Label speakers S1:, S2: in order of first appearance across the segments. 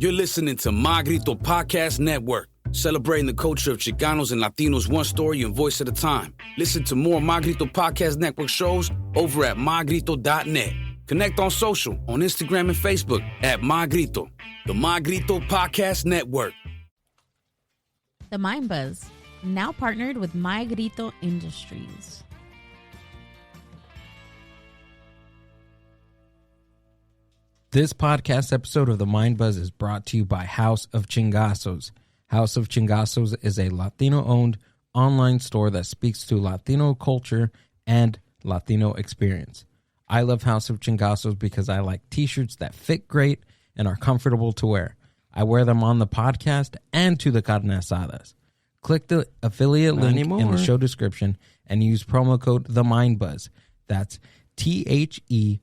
S1: You're listening to My Grito Podcast Network, celebrating the culture of Chicanos and Latinos one story and voice at a time. Listen to more My Grito Podcast Network shows over at mygrito.net. Connect on social, on Instagram and Facebook at My Grito, the My Grito Podcast Network.
S2: The Mind Buzz, now partnered with My Grito Industries.
S3: This podcast episode of The Mind Buzz is brought to you by House of Chingazos. House of Chingazos is a Latino-owned online store that speaks to Latino culture and Latino experience. I love House of Chingazos because I like t-shirts that fit great and are comfortable to wear. I wear them on the podcast and to the carne asadas. Click the affiliate link in the show description and use promo code TheMindBuzz. That's TheMindBuzz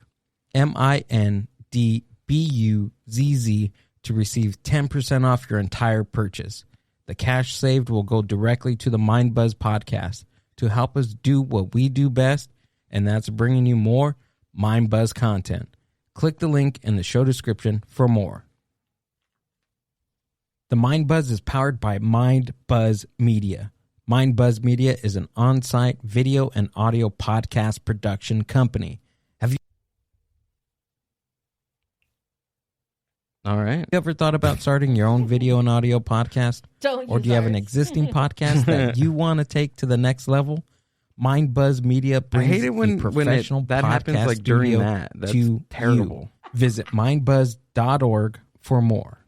S3: to receive 10% off your entire purchase. The cash saved will go directly to the Mind Buzz podcast to help us do what we do best, and that's bringing you more Mind Buzz content. Click the link in the show description for more. The Mind Buzz is powered by Mind Buzz Media. Mind Buzz Media is an on-site video and audio podcast production company. All right. You ever thought about starting your own video and audio podcast? Or do you have an existing podcast that you want to take to the next level? Mind Buzz Media brings a professional
S4: that
S3: podcast
S4: happens like during
S3: studio
S4: that. That's
S3: to
S4: terrible.
S3: you. Visit mindbuzz.org for more.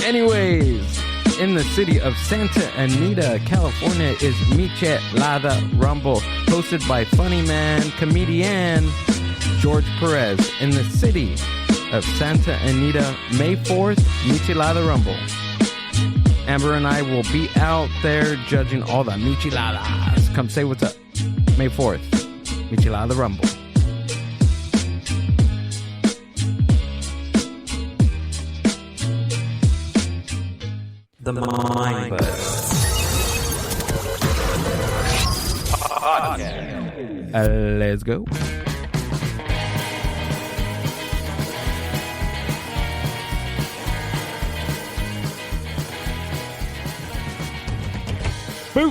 S4: Anyways, in the city of Santa Anita, California is Michelada Rumble, hosted by funny man, comedian George Perez. In the city of Santa Anita, May 4th, Michelada Rumble. Amber and I will be out there judging all the micheladas. Come say what's up. May 4th, Michelada Rumble.
S5: The Mind Buzz.
S4: Let's go. Boo!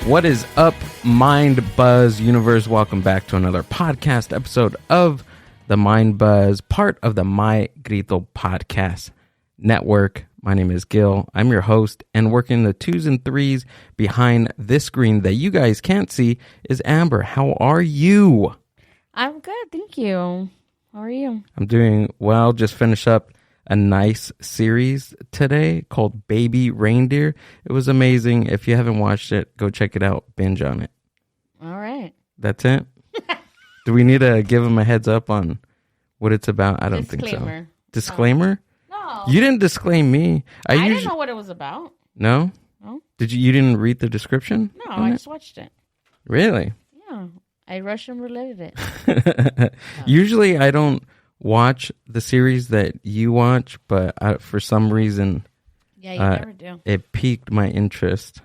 S4: What is up, Mind Buzz universe? Welcome back to another podcast episode of the Mind Buzz, part of the My Grito Podcast Network. My name is Gil. I'm your host, and working the 2s and 3s behind this screen that you guys can't see is Amber. How are you?
S2: I'm good, thank you. How are you?
S4: I'm doing well. Just finished up a nice series today called Baby Reindeer. It was amazing. If you haven't watched it, go check it out. Binge on it.
S2: All right.
S4: That's it? Do we need to give them a heads up on what it's about? I don't think so. Disclaimer?
S2: No.
S4: You didn't disclaim me.
S2: I didn't know what it was about.
S4: No?
S2: No.
S4: You didn't read the description?
S2: No, I just watched it.
S4: Really?
S2: Yeah. I Russian related it.
S4: Usually I don't watch the series that you watch, but for some reason,
S2: yeah, you never do.
S4: It piqued my interest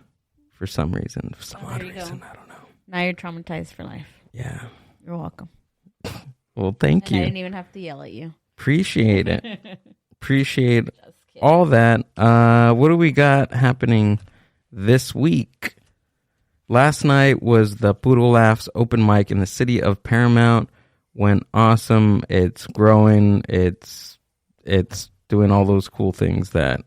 S4: for some reason. For some odd
S2: reason,
S4: I don't know.
S2: Now you're traumatized for life.
S4: Yeah.
S2: You're welcome.
S4: Well, thank you.
S2: I didn't even have to yell at you.
S4: Appreciate it. Appreciate all that. What do we got happening this week? Last night was the Puro Laughs open mic in the city of Paramount. Went awesome. It's growing. It's doing all those cool things that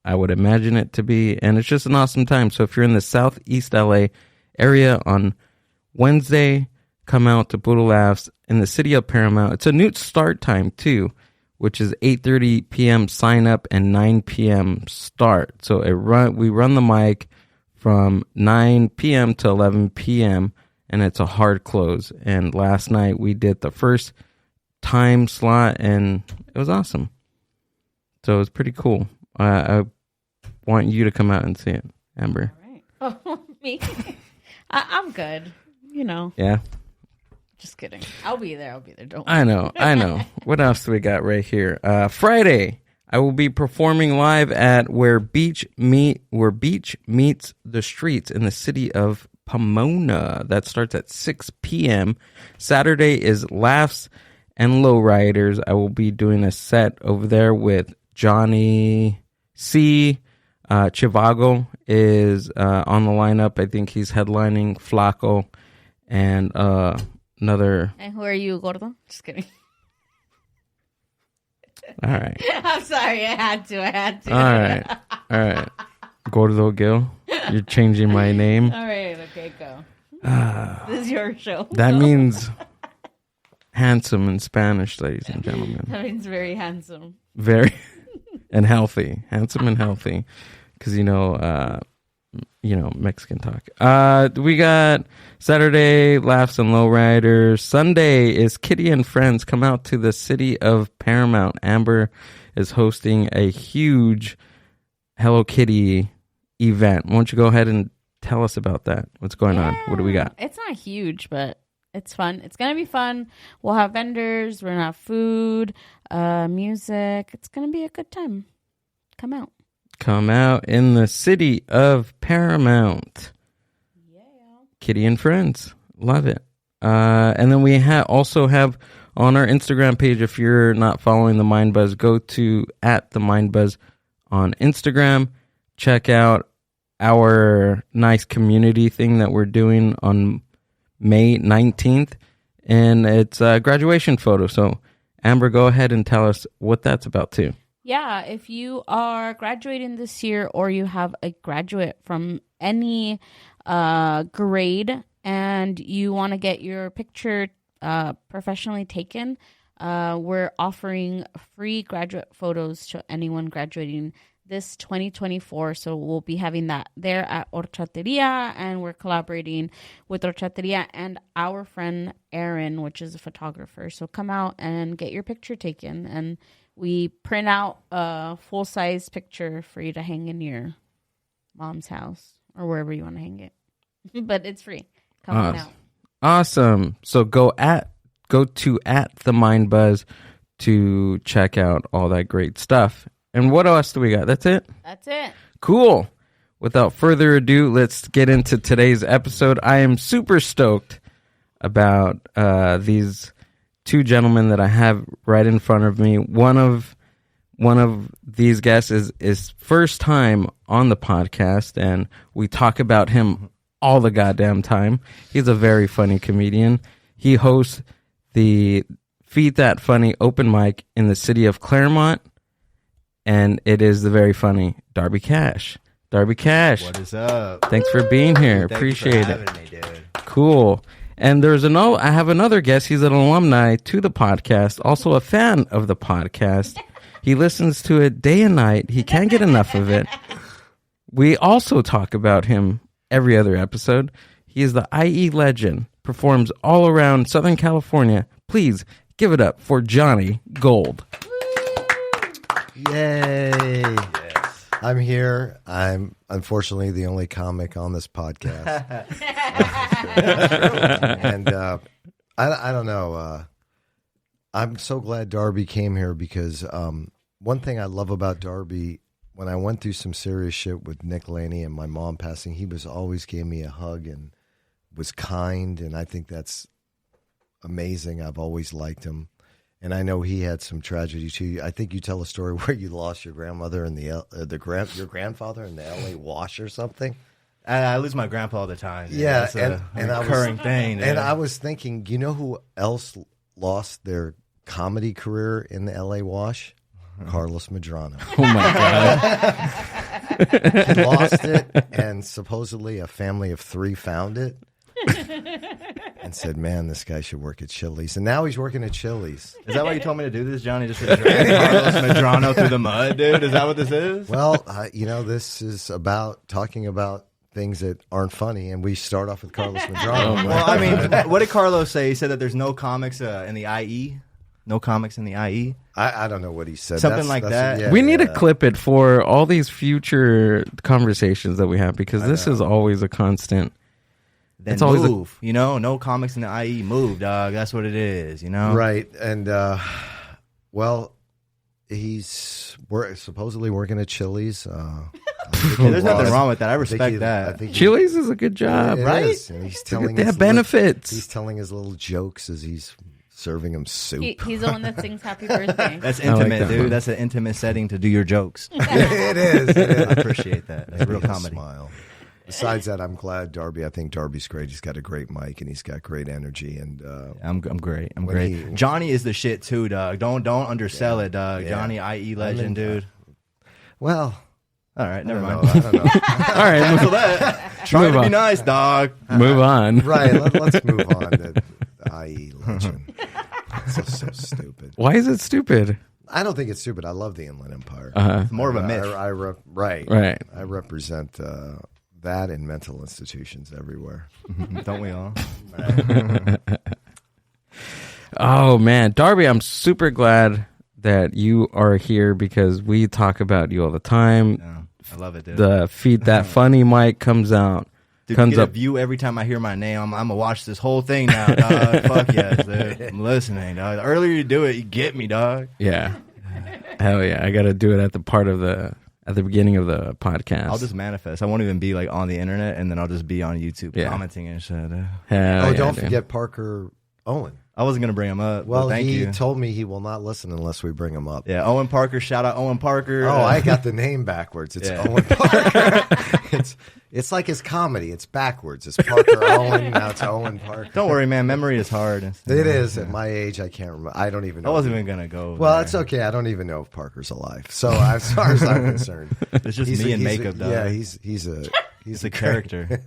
S4: I would imagine it to be, and it's just an awesome time. So if you're in the Southeast LA area on Wednesday, come out to Puro Laughs in the city of Paramount. It's a new start time too, which is 8:30 p.m. sign up and 9 p.m. start. So we run the mic from 9 p.m. to 11 p.m. and it's a hard close. And last night we did the first time slot, and it was awesome. So it was pretty cool. I want you to come out and see it, Amber.
S2: All right. Oh, me? I'm good. You know.
S4: Yeah.
S2: Just kidding. I'll be there. Don't
S4: I know. What else do we got right here? Friday, I will be performing live at Where Beach Meets the Streets in the city of Pomona. That starts at 6 p.m. Saturday is Laughs and Lowriders. I will be doing a set over there with Johnny C. Chivago is on the lineup. I think he's headlining Flaco and another.
S2: And who are you, Gordo? Just kidding.
S4: All right.
S2: I'm sorry. I had to.
S4: All right. Gordo Gil. You're changing my name.
S2: All right. Okay, go. This is your show.
S4: That means handsome in Spanish, ladies and gentlemen.
S2: That means very handsome.
S4: Very and healthy. Handsome and healthy. Because Mexican talk. We got Saturday Laughs and Lowriders. Sunday is Kitty and Friends. Come out to the city of Paramount. Amber is hosting a huge Hello Kitty event. Why don't you go ahead and tell us about that? What's going on? What do we got?
S2: It's not huge, but it's fun. It's gonna be fun. We'll have vendors. We're gonna have food, music. It's gonna be a good time. Come out.
S4: Come out in the city of Paramount. Yeah. Kitty and Friends. Love it. And then we also have on our Instagram page, if you're not following the Mind Buzz, go to @themindbuzz on Instagram. Check out our nice community thing that we're doing on May 19th. And it's a graduation photo. So, Amber, go ahead and tell us what that's about too.
S2: Yeah, if you are graduating this year or you have a graduate from any grade and you want to get your picture professionally taken, we're offering free graduate photos to anyone graduating this 2024. So we'll be having that there at Horchateria, and we're collaborating with Horchateria and our friend Aaron, which is a photographer. So come out and get your picture taken, and we print out a full-size picture for you to hang in your mom's house or wherever you want to hang it. But it's free. Come on out.
S4: Awesome. So go to the Mind Buzz to check out all that great stuff. And what else do we got? That's it?
S2: That's it.
S4: Cool. Without further ado, let's get into today's episode. I am super stoked about these two gentlemen that I have right in front of me. One of these guests is first time on the podcast, and we talk about him all the goddamn time. He's a very funny comedian. He hosts the Feed That Funny open mic in the city of Claremont, and it is the very funny Darby Cash. Darby Cash.
S6: What is up?
S4: Thanks for being here.
S6: Thank
S4: Appreciate
S6: you for
S4: it.
S6: having me, dude.
S4: Cool. And I have another guest. He's an alumni to the podcast, also a fan of the podcast. He listens to it day and night. He can't get enough of it. We also talk about him every other episode. He is the IE legend, performs all around Southern California. Please give it up for Johnny Gold.
S6: Yay. Yes. I'm here. I'm unfortunately the only comic on this podcast. And I don't know. I'm so glad Darby came here because one thing I love about Darby, when I went through some serious shit with Nick Laney and my mom passing, he always gave me a hug and was kind, and I think that's amazing. I've always liked him. And I know he had some tragedy too. I think you tell a story where you lost your grandmother and your grandfather in the LA wash or something.
S5: I lose my grandpa all the time.
S6: Yeah,
S5: it's a recurring thing.
S6: And I was thinking, you know who else lost their comedy career in the LA wash? Carlos Medrano.
S4: Oh my God.
S6: He lost it, and supposedly a family of 3 found it. And said, man, this guy should work at Chili's. And now he's working at Chili's.
S5: Is that why you told me to do this, Johnny? Just to drag Carlos Medrano through the mud, dude? Is that what this is?
S6: Well, this is about talking about things that aren't funny, and we start off with Carlos Medrano.
S5: Well, I mean, what did Carlos say? He said that there's no comics in the IE? No comics in the IE?
S6: I don't know what he said.
S5: Something like that.
S6: Yeah,
S4: we need to clip it for all these future conversations that we have, because this is always a constant.
S5: Then
S4: it's always
S5: move, no comics in the IE. Move, dog. That's what it is,
S6: Right, and he's supposedly working at Chili's.
S5: There's nothing wrong with that. I respect that.
S4: Chili's is a good job,
S6: it
S4: right?
S6: Is. And he's telling
S4: they have benefits.
S6: He's telling his little jokes as he's serving him soup.
S2: He's the one that sings Happy Birthday.
S5: That's intimate,
S4: that
S5: dude.
S4: one.
S5: That's an intimate setting to do your jokes.
S6: It is.
S5: I appreciate that. It's real
S6: Make a
S5: comedy.
S6: Smile. Besides that, I'm glad Darby. I think Darby's great. He's got a great mic and he's got great energy. And
S5: I'm great. I'm
S6: When
S5: great.
S6: he-
S5: Johnny is the shit too, dog. Don't undersell it, dog.
S6: Yeah.
S5: Johnny, IE legend, dude.
S6: well,
S5: All right, never mind.
S6: I don't know.
S4: All right,
S5: So that try
S4: Move
S5: to be
S4: on.
S5: nice, dog.
S4: move on.
S6: Right. Let's move on to IE legend. So stupid.
S4: Why is it stupid?
S6: I don't think it's stupid. I love the Inland Empire.
S4: Uh-huh.
S5: It's more of a myth.
S6: Right.
S4: Right.
S6: I represent that in mental institutions everywhere.
S5: Don't we all?
S4: Oh man, Darby, I'm super glad that you are here because we talk about you all the time.
S5: Yeah, I love it, dude.
S4: The Feed That Funny mic comes out.
S5: Dude,
S4: comes
S5: get a
S4: up.
S5: view every time I hear my name. I'm gonna watch this whole thing now, dog. Fuck yes, dude. I'm listening, dog. The earlier you do it, you get me, dog.
S4: Yeah. Hell yeah. I got to do it at the beginning of the podcast.
S5: I'll just manifest. I won't even be like on the internet, and then I'll just be on YouTube
S4: Yeah.
S5: commenting and shit.
S4: Hell
S6: Oh,
S4: yeah,
S6: don't
S4: dude.
S6: forget Parker Owen.
S5: I wasn't gonna bring him up.
S6: Well,
S5: but thank
S6: he
S5: you.
S6: told me he will not listen unless we bring him up.
S5: Yeah, Owen Parker. Shout out Owen Parker.
S6: Oh, I got the name backwards. It's
S5: Yeah.
S6: Owen Parker. it's like his comedy. It's backwards. It's Parker Owen. Now it's Owen Parker.
S5: Don't worry, man. Memory is hard.
S6: It is. At my age, I can't remember. I don't even
S5: I
S6: know.
S5: wasn't even gonna go.
S6: Well,
S5: there.
S6: it's okay. I don't even know if Parker's alive. So as far as I'm concerned,
S5: It's just me and makeup, dog.
S6: Yeah, he's
S5: He's a character.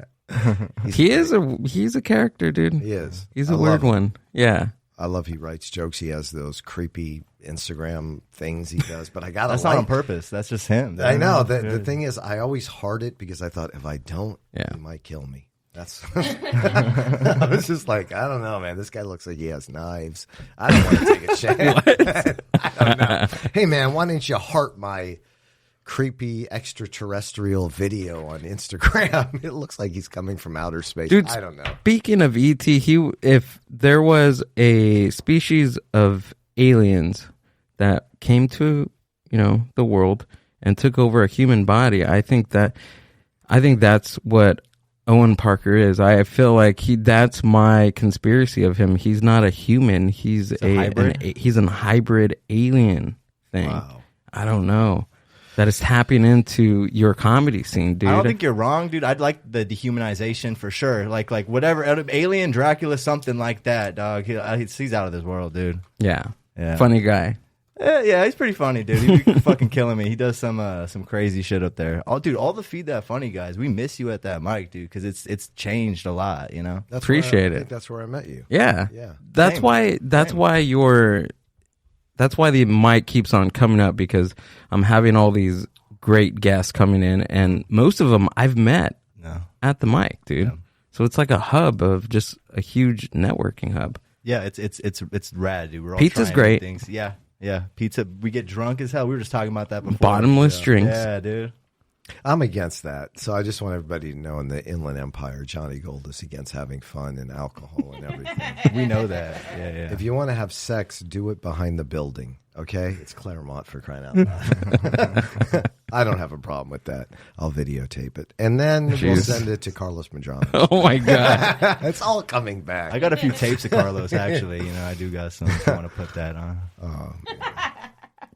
S4: He's a character, dude.
S6: He is.
S4: He's
S6: I
S4: a
S6: love
S4: weird
S6: him.
S4: one. Yeah.
S6: I love he writes jokes. He has those creepy Instagram things he does. But I gotta
S5: That's
S6: like.
S5: not on purpose. That's just him.
S6: I know. The thing is, I always heart it because I thought if I don't,
S4: Yeah.
S6: he might kill me. That's. I was just like, I don't know, man. This guy looks like he has knives. I don't want to take a chance. I don't know. Hey, man, why didn't you heart my creepy extraterrestrial video on Instagram? It looks like he's coming from outer space.
S4: Dude,
S6: I don't know.
S4: Speaking of ET, if there was a species of aliens that came to, the world and took over a human body, I think that's what Owen Parker is. I feel like that's my conspiracy of him. He's not a human. He's he's a hybrid alien thing.
S6: Wow.
S4: I don't know. That is tapping into your comedy scene, dude.
S5: I don't think you're wrong, dude. I'd like the dehumanization for sure. Like whatever, alien, Dracula, something like that, dog. He's out of this world, dude.
S4: Yeah.
S5: Yeah.
S4: Funny guy.
S5: Yeah, he's pretty funny, dude. He'd be fucking killing me. He does some crazy shit up there. Oh, dude, all the Feed That Funny guys, we miss you at that mic, dude, because it's changed a lot,
S6: That's
S4: Appreciate
S6: I
S4: it.
S6: think that's where I met you.
S4: Yeah.
S6: Yeah.
S4: That's
S5: Same.
S4: why that's why the mic keeps on coming up, because I'm having all these great guests coming in, and most of them I've met
S5: No.
S4: at the mic, dude.
S5: Yeah.
S4: So it's like a hub of just a huge networking hub.
S5: Yeah, it's rad, dude. We're all
S4: Pizza's
S5: trying new
S4: great.
S5: things. Yeah, pizza. We get drunk as hell. We were just talking about that before.
S4: Bottomless drinks.
S5: Yeah, dude.
S6: I'm against that. So I just want everybody to know in the Inland Empire, Johnny Gold is against having fun and alcohol and everything.
S5: We know that. Yeah.
S6: If you want to have sex, do it behind the building. Okay? It's Claremont, for crying out loud. I don't have a problem with that. I'll videotape it. And then we'll
S4: Jeez.
S6: send it to Carlos Medrano.
S4: Oh my god.
S6: It's all coming back.
S5: I got a few tapes of Carlos, actually. I do got some. I want to put that on.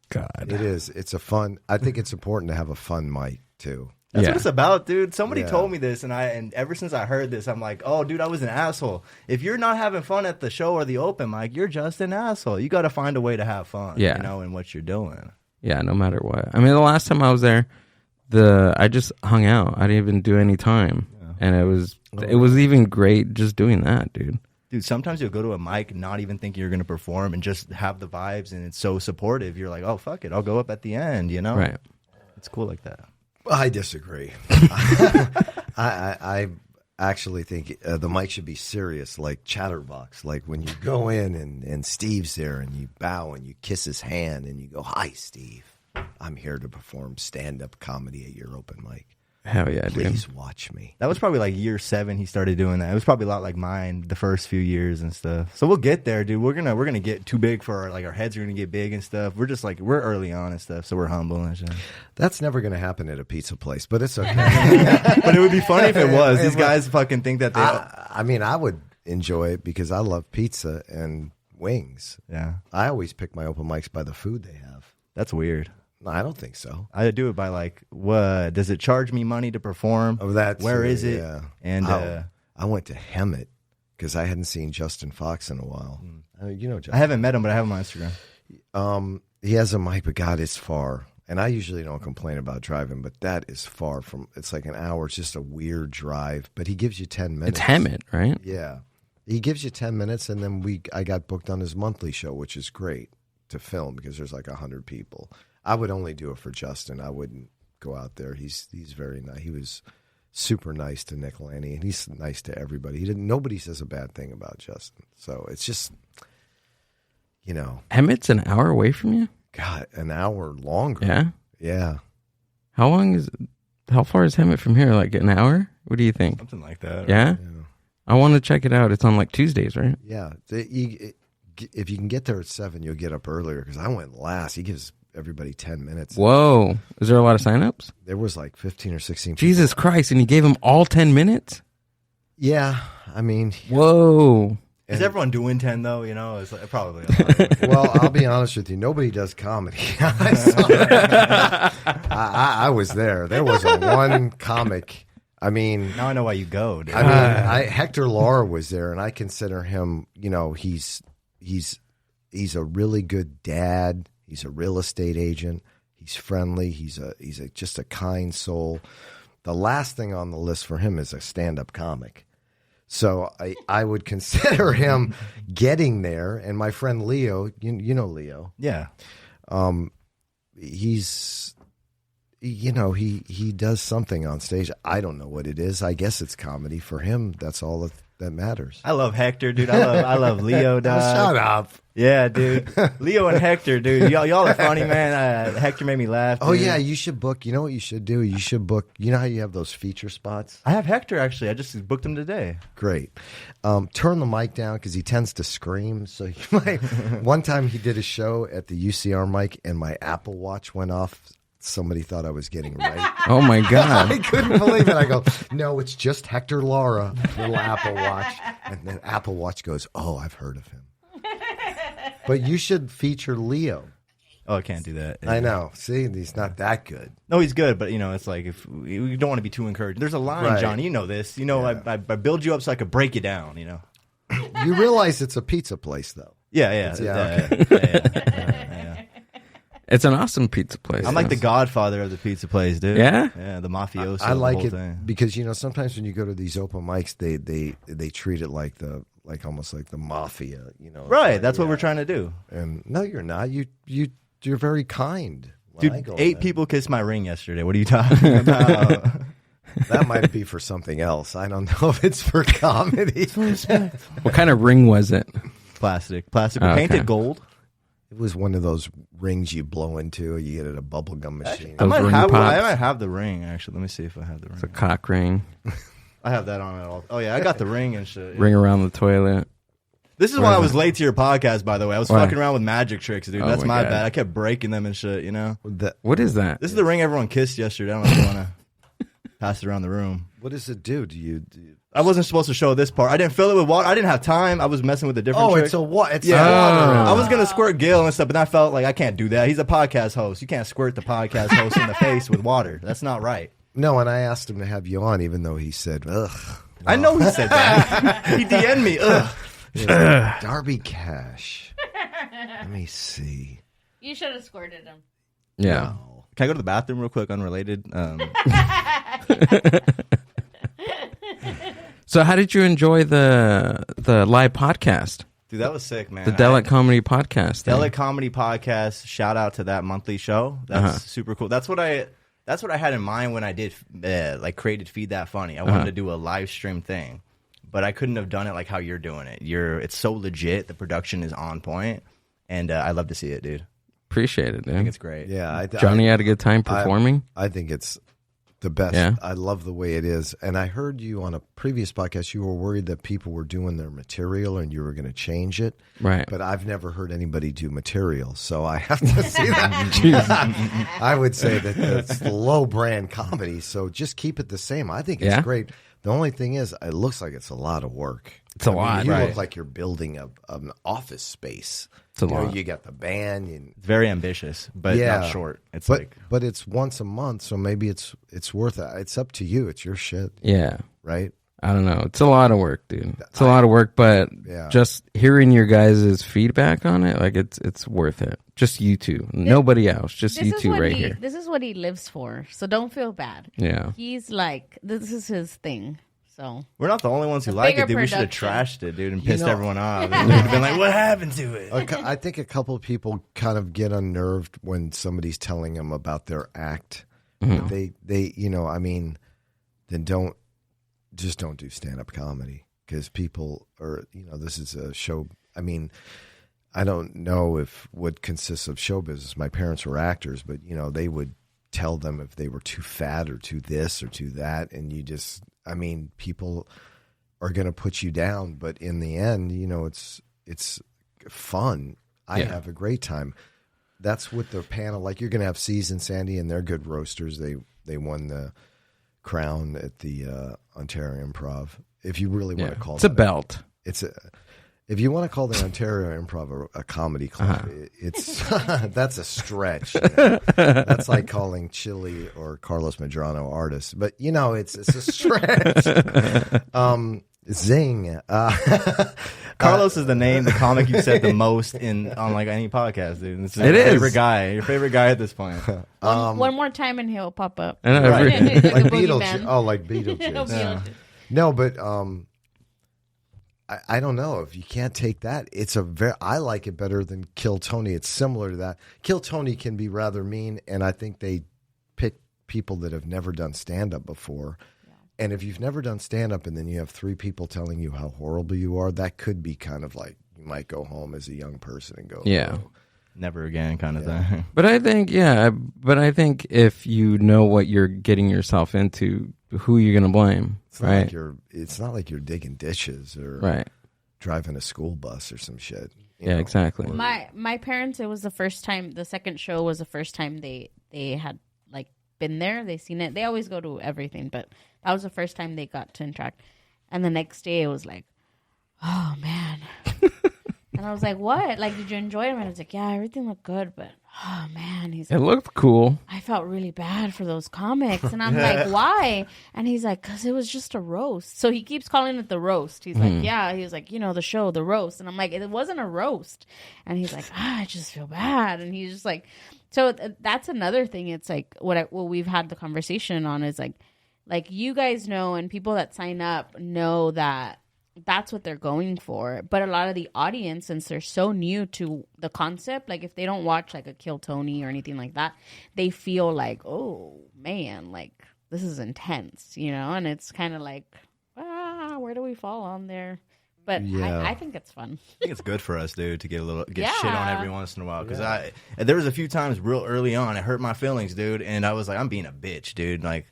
S4: God.
S6: It is. It's a fun. I think it's important to have a fun mic, too.
S5: That's
S4: Yeah.
S5: what it's about, dude. Somebody
S6: Yeah.
S5: told me this, and ever since I heard this, I'm like, oh, dude, I was an asshole. If you're not having fun at the show or the open mic, you're just an asshole. You got to find a way to have fun,
S4: Yeah.
S5: in what you're doing.
S4: Yeah, no matter what. I mean, the last time I was there, I just hung out. I didn't even do any time. And it was even great just doing that, dude.
S5: Dude, sometimes you'll go to a mic not even thinking you're going to perform and just have the vibes, and it's so supportive. You're like, oh, fuck it. I'll go up at the end,
S4: Right.
S5: It's cool like that.
S6: I disagree. I actually think the mic should be serious, like Chatterbox. Like when you go in and Steve's there and you bow and you kiss his hand and you go, "Hi, Steve. I'm here to perform stand-up comedy at your open mic.
S4: Hell yeah, dude.
S6: Please watch me."
S5: That was probably like year 7 he started doing that. It was probably a lot like mine the first few years and stuff. So we'll get there, dude. We're gonna get too big for our heads are gonna get big and stuff. We're just like we're early on and stuff, so we're humble and shit.
S6: That's never going to happen at a pizza place, but it's okay.
S5: But it would be funny if it was. These guys fucking think that they
S6: I mean, I would enjoy it because I love pizza, and wings.
S5: Yeah.
S6: I always pick my open mics by the food they have.
S5: That's weird.
S6: No, I don't think so.
S5: I do it by like, what does it charge me money to perform?
S6: Oh, that's
S5: where is it?
S6: Yeah.
S5: And
S6: I went to Hemet because I hadn't seen Justin Fox in a while. You know, Justin.
S5: I haven't met him, but I have him on Instagram.
S6: He has a mic, but God, it's far. And I usually don't complain about driving, but that is far from. It's like an hour. It's just a weird drive. But he gives you 10 minutes.
S4: It's Hemet, right?
S6: Yeah, he gives you 10 minutes, and then I got booked on his monthly show, which is great to film because there's like 100 people. I would only do it for Justin. I wouldn't go out there. He's very nice. He was super nice to Nick Lanny, and he's nice to everybody. Nobody says a bad thing about Justin. So it's just, you know,
S4: Hemet's an hour away from you?
S6: God, an hour longer.
S4: Yeah?
S6: Yeah.
S4: How far is Hemet from here? Like an hour? What do you think?
S5: Something like that.
S4: Yeah? I want to check it out. It's on like Tuesdays, right?
S6: Yeah. If you can get there at 7, you'll get up earlier because I went last. He gives everybody 10 minutes.
S4: Whoa. Is there a lot of signups?
S6: There was like 15 or 16 people.
S4: Jesus Christ. And you gave them all 10 minutes?
S6: Yeah. I mean,
S4: whoa.
S5: Is everyone doing 10 though? You know, it's like, probably. A lot.
S6: Well, I'll be honest with you. Nobody does comedy. I was there. There was one comic. I mean,
S5: now I know why you go, dude.
S6: I mean, Hector Lara was there, and I consider him. You know, he's a really good dad. He's a real estate agent. He's friendly. He's just a kind soul. The last thing on the list for him is a stand-up comic. So I would consider him getting there. And my friend Leo, you know Leo.
S5: Yeah.
S6: He's, you know, he does something on stage. I don't know what it is. I guess it's comedy. For him, that's all that matters.
S5: I love Hector, dude. I love Leo, dog.
S6: Shut up.
S5: Yeah, dude. Leo and Hector, dude. Y'all are funny, man. Hector made me laugh. Dude.
S6: Oh, yeah. You should book. You know what you should do? You should book. You know how you have those feature spots?
S5: I have Hector, actually. I just booked him today.
S6: Great. Turn the mic down because he tends to scream. So you might. One time he did a show at the UCR mic and my Apple Watch went off. Somebody thought I was getting right.
S4: Oh, my God.
S6: I couldn't believe it. I go, no, it's just Hector Lara, little Apple Watch. And then Apple Watch goes, oh, I've heard of him. But you should feature Leo.
S5: Oh, I can't do that. Yeah.
S6: I know. See, he's not that good.
S5: No, he's good, but, you know, it's like if we don't want to be too encouraging. There's a line,
S6: Right.
S5: Johnny. You know this. You know,
S6: Yeah.
S5: I build you up so I could break you down, you know.
S6: You realize it's a pizza place, though.
S5: Yeah.
S4: It's an awesome pizza place.
S5: I'm like the godfather of the pizza place, dude.
S4: Yeah?
S5: Yeah, the mafioso.
S6: I like
S5: the whole
S6: it
S5: thing.
S6: because, you know, sometimes when you go to these open mics, they treat it like almost like the mafia, you know.
S5: Right,
S6: Like,
S5: that's what
S6: yeah.
S5: we're trying to do.
S6: And no, you're not. You're very kind. when I
S5: Dude,
S6: go
S5: 8
S6: there.
S5: people kissed my ring yesterday. What are you talking about?
S6: That might be for something else. I don't know if it's for comedy.
S4: What kind of ring was it?
S5: Plastic.
S4: Okay.
S5: Painted gold.
S6: It was one of those rings you blow into. You get at a bubblegum machine.
S4: Those ring pops.
S5: I might have the ring, actually. Let me see if I have the ring.
S4: It's a cock ring.
S5: I have that on it all. Oh, yeah, I got the ring and shit. Yeah.
S4: Ring around the toilet.
S5: This is why I was late to your podcast, by the way. I was
S4: Why?
S5: fucking around with magic tricks, dude.
S4: Oh
S5: That's
S4: my
S5: my
S4: God.
S5: bad. I kept breaking them and shit, you know?
S4: What is that?
S5: This is the ring everyone kissed yesterday. I don't know if you want to pass it around the room.
S6: What does it do?
S5: I wasn't supposed to show this part. I didn't fill it with water. I didn't have time. I was messing with a different trick.
S6: It's a what? It's
S5: Yeah,
S6: water.
S5: I was gonna squirt Gil and stuff, but I felt like I can't do that. He's a podcast host. You can't squirt the podcast host in the face with water. That's not right.
S6: No, and I asked him to have you on, even though he said, ugh.
S5: I know he said that. He DM'd me. Ugh.
S6: Darby Cash. Let me see.
S2: You should have squirted him.
S4: Yeah.
S5: Can I go to the bathroom real quick, unrelated?
S4: So how did you enjoy the live podcast?
S5: Dude, that was sick, man.
S4: The Delic Comedy Podcast. thing?
S5: Delic Comedy Podcast. Shout out to that monthly show. That's super cool. That's what I had in mind when I did created Feed That Funny. I wanted to do a live stream thing, but I couldn't have done it like how you're doing it. It's so legit. The production is on point, and I love to see it, dude.
S4: Appreciate it, dude.
S5: I think it's great.
S6: Yeah,
S4: Johnny had a good time performing.
S6: I think it's the best.
S4: Yeah.
S6: I love the way it is. And I heard you on a previous podcast, you were worried that people were doing their material and you were going to change it.
S4: Right.
S6: But I've never heard anybody do material, so I have to see that. I would say that it's low brand comedy, so just keep it the same. I think it's
S4: Yeah?
S6: great. The only thing is, it looks like it's a lot of work.
S4: It's a lot.
S6: You
S4: Right.
S6: look like you're building an office space.
S4: It's a lot.
S6: You got the band. And,
S5: It's very ambitious, but not short. It's
S6: but it's once a month, so maybe it's worth it. It's up to you. It's your shit,
S4: Yeah.
S6: right?
S4: I don't know. It's a lot of work, dude. It's a lot of work, but
S6: Yeah.
S4: just hearing your guys' feedback on it, like it's worth it. Just you two. Nobody else. Just you two right here.
S2: This is what he lives for. So don't feel bad.
S4: Yeah.
S2: He's like, this is his thing. So
S5: we're not the only ones who
S2: The
S5: like it,
S2: bigger
S5: dude. We should have
S2: production.
S5: trashed it, dude, and pissed
S6: know-
S5: everyone off. And we've been like, what happened to it?
S6: I think a couple of people kind of get unnerved when somebody's telling them about their act. But they then don't do stand-up comedy, because people are, this is a show. I mean, I don't know what consists of show business. My parents were actors, but they would tell them if they were too fat or too this or too that, and people are going to put you down, but in the end, it's fun. I have a great time. That's what the panel, like, you're going to have C's and Sandy, and they're good roasters. They won the crown at the Ontario Improv. If you really want to call
S4: it's a belt.
S6: If you want to call the Ontario Improv a comedy club, it's that's a stretch. That's like calling Chili or Carlos Medrano artists, but it's a stretch. Zing.
S5: Carlos is the comic you've said the most on like any podcast, dude. It's your favorite guy. Your favorite guy at this point.
S2: one more time and he'll pop up.
S4: I know,
S2: Like the
S6: like
S2: boogeyman.
S6: Beetlejuice. Oh, like Beetlejuice.
S2: Beetlejuice.
S6: No, but I don't know if you can't take that. I like it better than Kill Tony. It's similar to that. Kill Tony can be rather mean, and I think they pick people that have never done stand up before. Yeah. And if you've never done stand up and then you have 3 people telling you how horrible you are, that could be kind of like you might go home as a young person and go,
S4: Yeah.
S6: oh.
S5: Never again kind of thing.
S4: But I think if you know what you're getting yourself into, who you're going to blame,
S6: It's not
S4: right?
S6: like it's not like you're digging dishes or
S4: Right.
S6: driving a school bus or some shit.
S4: Yeah, exactly.
S2: My parents, it was the first time. The second show was the first time they had like been there. They seen it. They always go to everything, but that was the first time they got to interact. And the next day, it was like, oh man. And I was like, what? Like, did you enjoy it? And I was like, yeah, everything looked good, but oh man, he's
S4: It
S2: like,
S4: looked cool.
S2: I felt really bad for those comics. And I'm like, why? And he's like, because it was just a roast. So he keeps calling it the roast. He's like, yeah. He was like, the show, the roast. And I'm like, it wasn't a roast. And he's like, I just feel bad. And he's just like, so that's another thing. It's like what we've had the conversation on is like you guys know, and people that sign up know that that's what they're going for. But a lot of the audience, since they're so new to the concept, like if they don't watch like a Kill Tony or anything like that, they feel like, oh man, like this is intense, and it's kind of like, where do we fall on there? But
S6: Yeah.
S2: I think it's fun.
S5: I think it's good for us, dude, to get
S2: Yeah.
S5: shit on every once in a while. Because there was a few times real early on, it hurt my feelings, dude, and I was like, I'm being a bitch, dude. Like,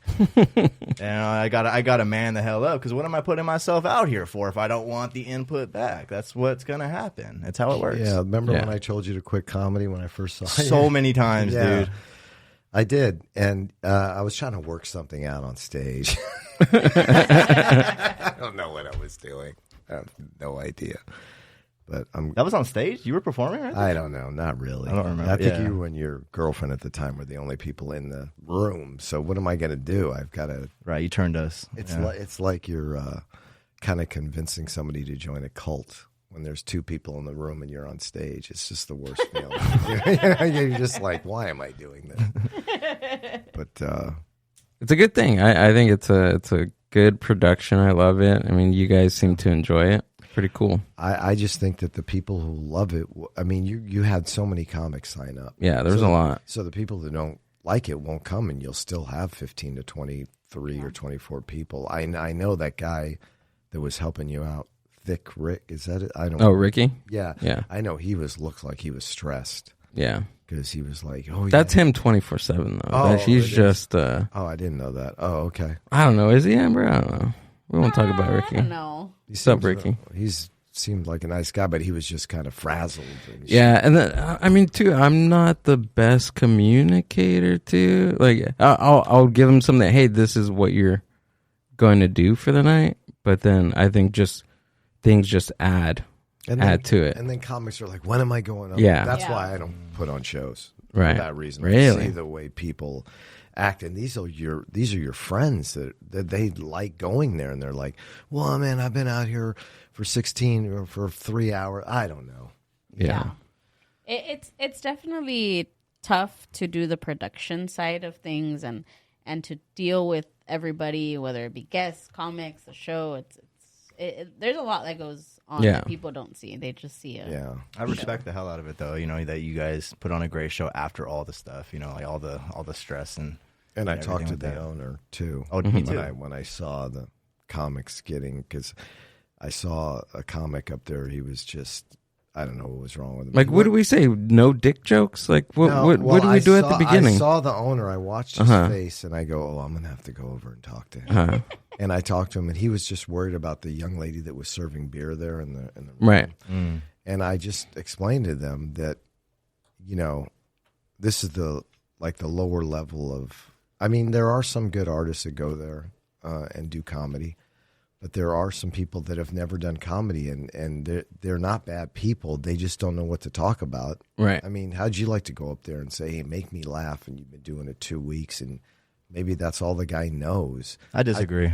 S5: I gotta man the hell up. Because what am I putting myself out here for if I don't want the input back? That's what's gonna happen. That's how it works.
S6: Yeah, remember when I told you to quit comedy when I first saw you?
S5: So many times,
S6: Yeah.
S5: dude.
S6: I did, and I was trying to work something out on stage. I don't know what I was doing. I have no idea. But
S5: That was on stage? You were performing, right?
S6: I don't know, not really.
S5: I don't remember.
S6: I think
S5: Yeah.
S6: you and your girlfriend at the time were the only people in the room. So what am I going to do? I've got to.
S5: Right, you turned us.
S6: It's like you're kind of convincing somebody to join a cult when there's 2 people in the room and you're on stage. It's just the worst feeling. You're just like, why am I doing this? But
S4: It's a good thing. I think it's a good production. I love it. I mean, you guys seem to enjoy it. Pretty cool.
S6: I just think that the people who love it, I mean, you had so many comics sign up.
S4: Yeah, there's a lot.
S6: So the people that don't like it won't come, and you'll still have 15 to 23 or 24 people. I know that guy that was helping you out, Thick Rick. Is that it? I don't.
S4: Oh, Ricky?
S6: Yeah.
S4: Yeah.
S6: I know looked like he was stressed
S4: Yeah.
S6: because he was like, oh,
S4: That's
S6: yeah.
S4: him 24/7 though.
S6: Oh,
S4: He's
S6: it is.
S4: just
S6: Oh, I didn't know that. Oh, okay.
S4: I don't know. Is he Amber? I don't know. We won't talk about Ricky.
S2: I don't know.
S6: He
S4: What's up,
S6: seems-
S4: Ricky?
S6: He's seemed like a nice guy, but he was just kind of frazzled. And
S4: Yeah, and then I mean too, I'm not the best communicator too. Like I'll give him something. Hey, this is what you're going to do for the night, but then I think just things just add to it.
S6: And then comics are like, when am I going up?
S4: Yeah.
S6: That's why I don't put on shows.
S4: Right.
S6: For that reason.
S4: Really?
S6: See the way people act. And these are your friends that they like going there. And they're like, well, man, I've been out here for 16 or for 3 hours. I don't know.
S4: Yeah.
S2: It's definitely tough to do the production side of things and to deal with everybody, whether it be guests, comics, a show. There's a lot that goes on that people don't see. They just see it.
S6: Yeah.
S5: I respect the hell out of it, though. That you guys put on a great show after all the stuff. Like all the stress and
S6: I talked to the owner too.
S5: Oh, me too.
S6: When I saw the comics because I saw a comic up there. He was just, I don't know what was wrong with him.
S4: Like, what do we say? No dick jokes? Like, what do we do at the beginning?
S6: I saw the owner. I watched his face, and I go, "Oh, I'm gonna have to go over and talk to him." And I talked to him, and he was just worried about the young lady that was serving beer there in the room.
S4: Right.
S6: And I just explained to them that, this is the lower level of. I mean, there are some good artists that go there and do comedy. But there are some people that have never done comedy, and they're not bad people. They just don't know what to talk about.
S4: Right.
S6: I mean, how'd you like to go up there and say, hey, make me laugh, and you've been doing it 2 weeks, and maybe that's all the guy knows.
S5: I disagree.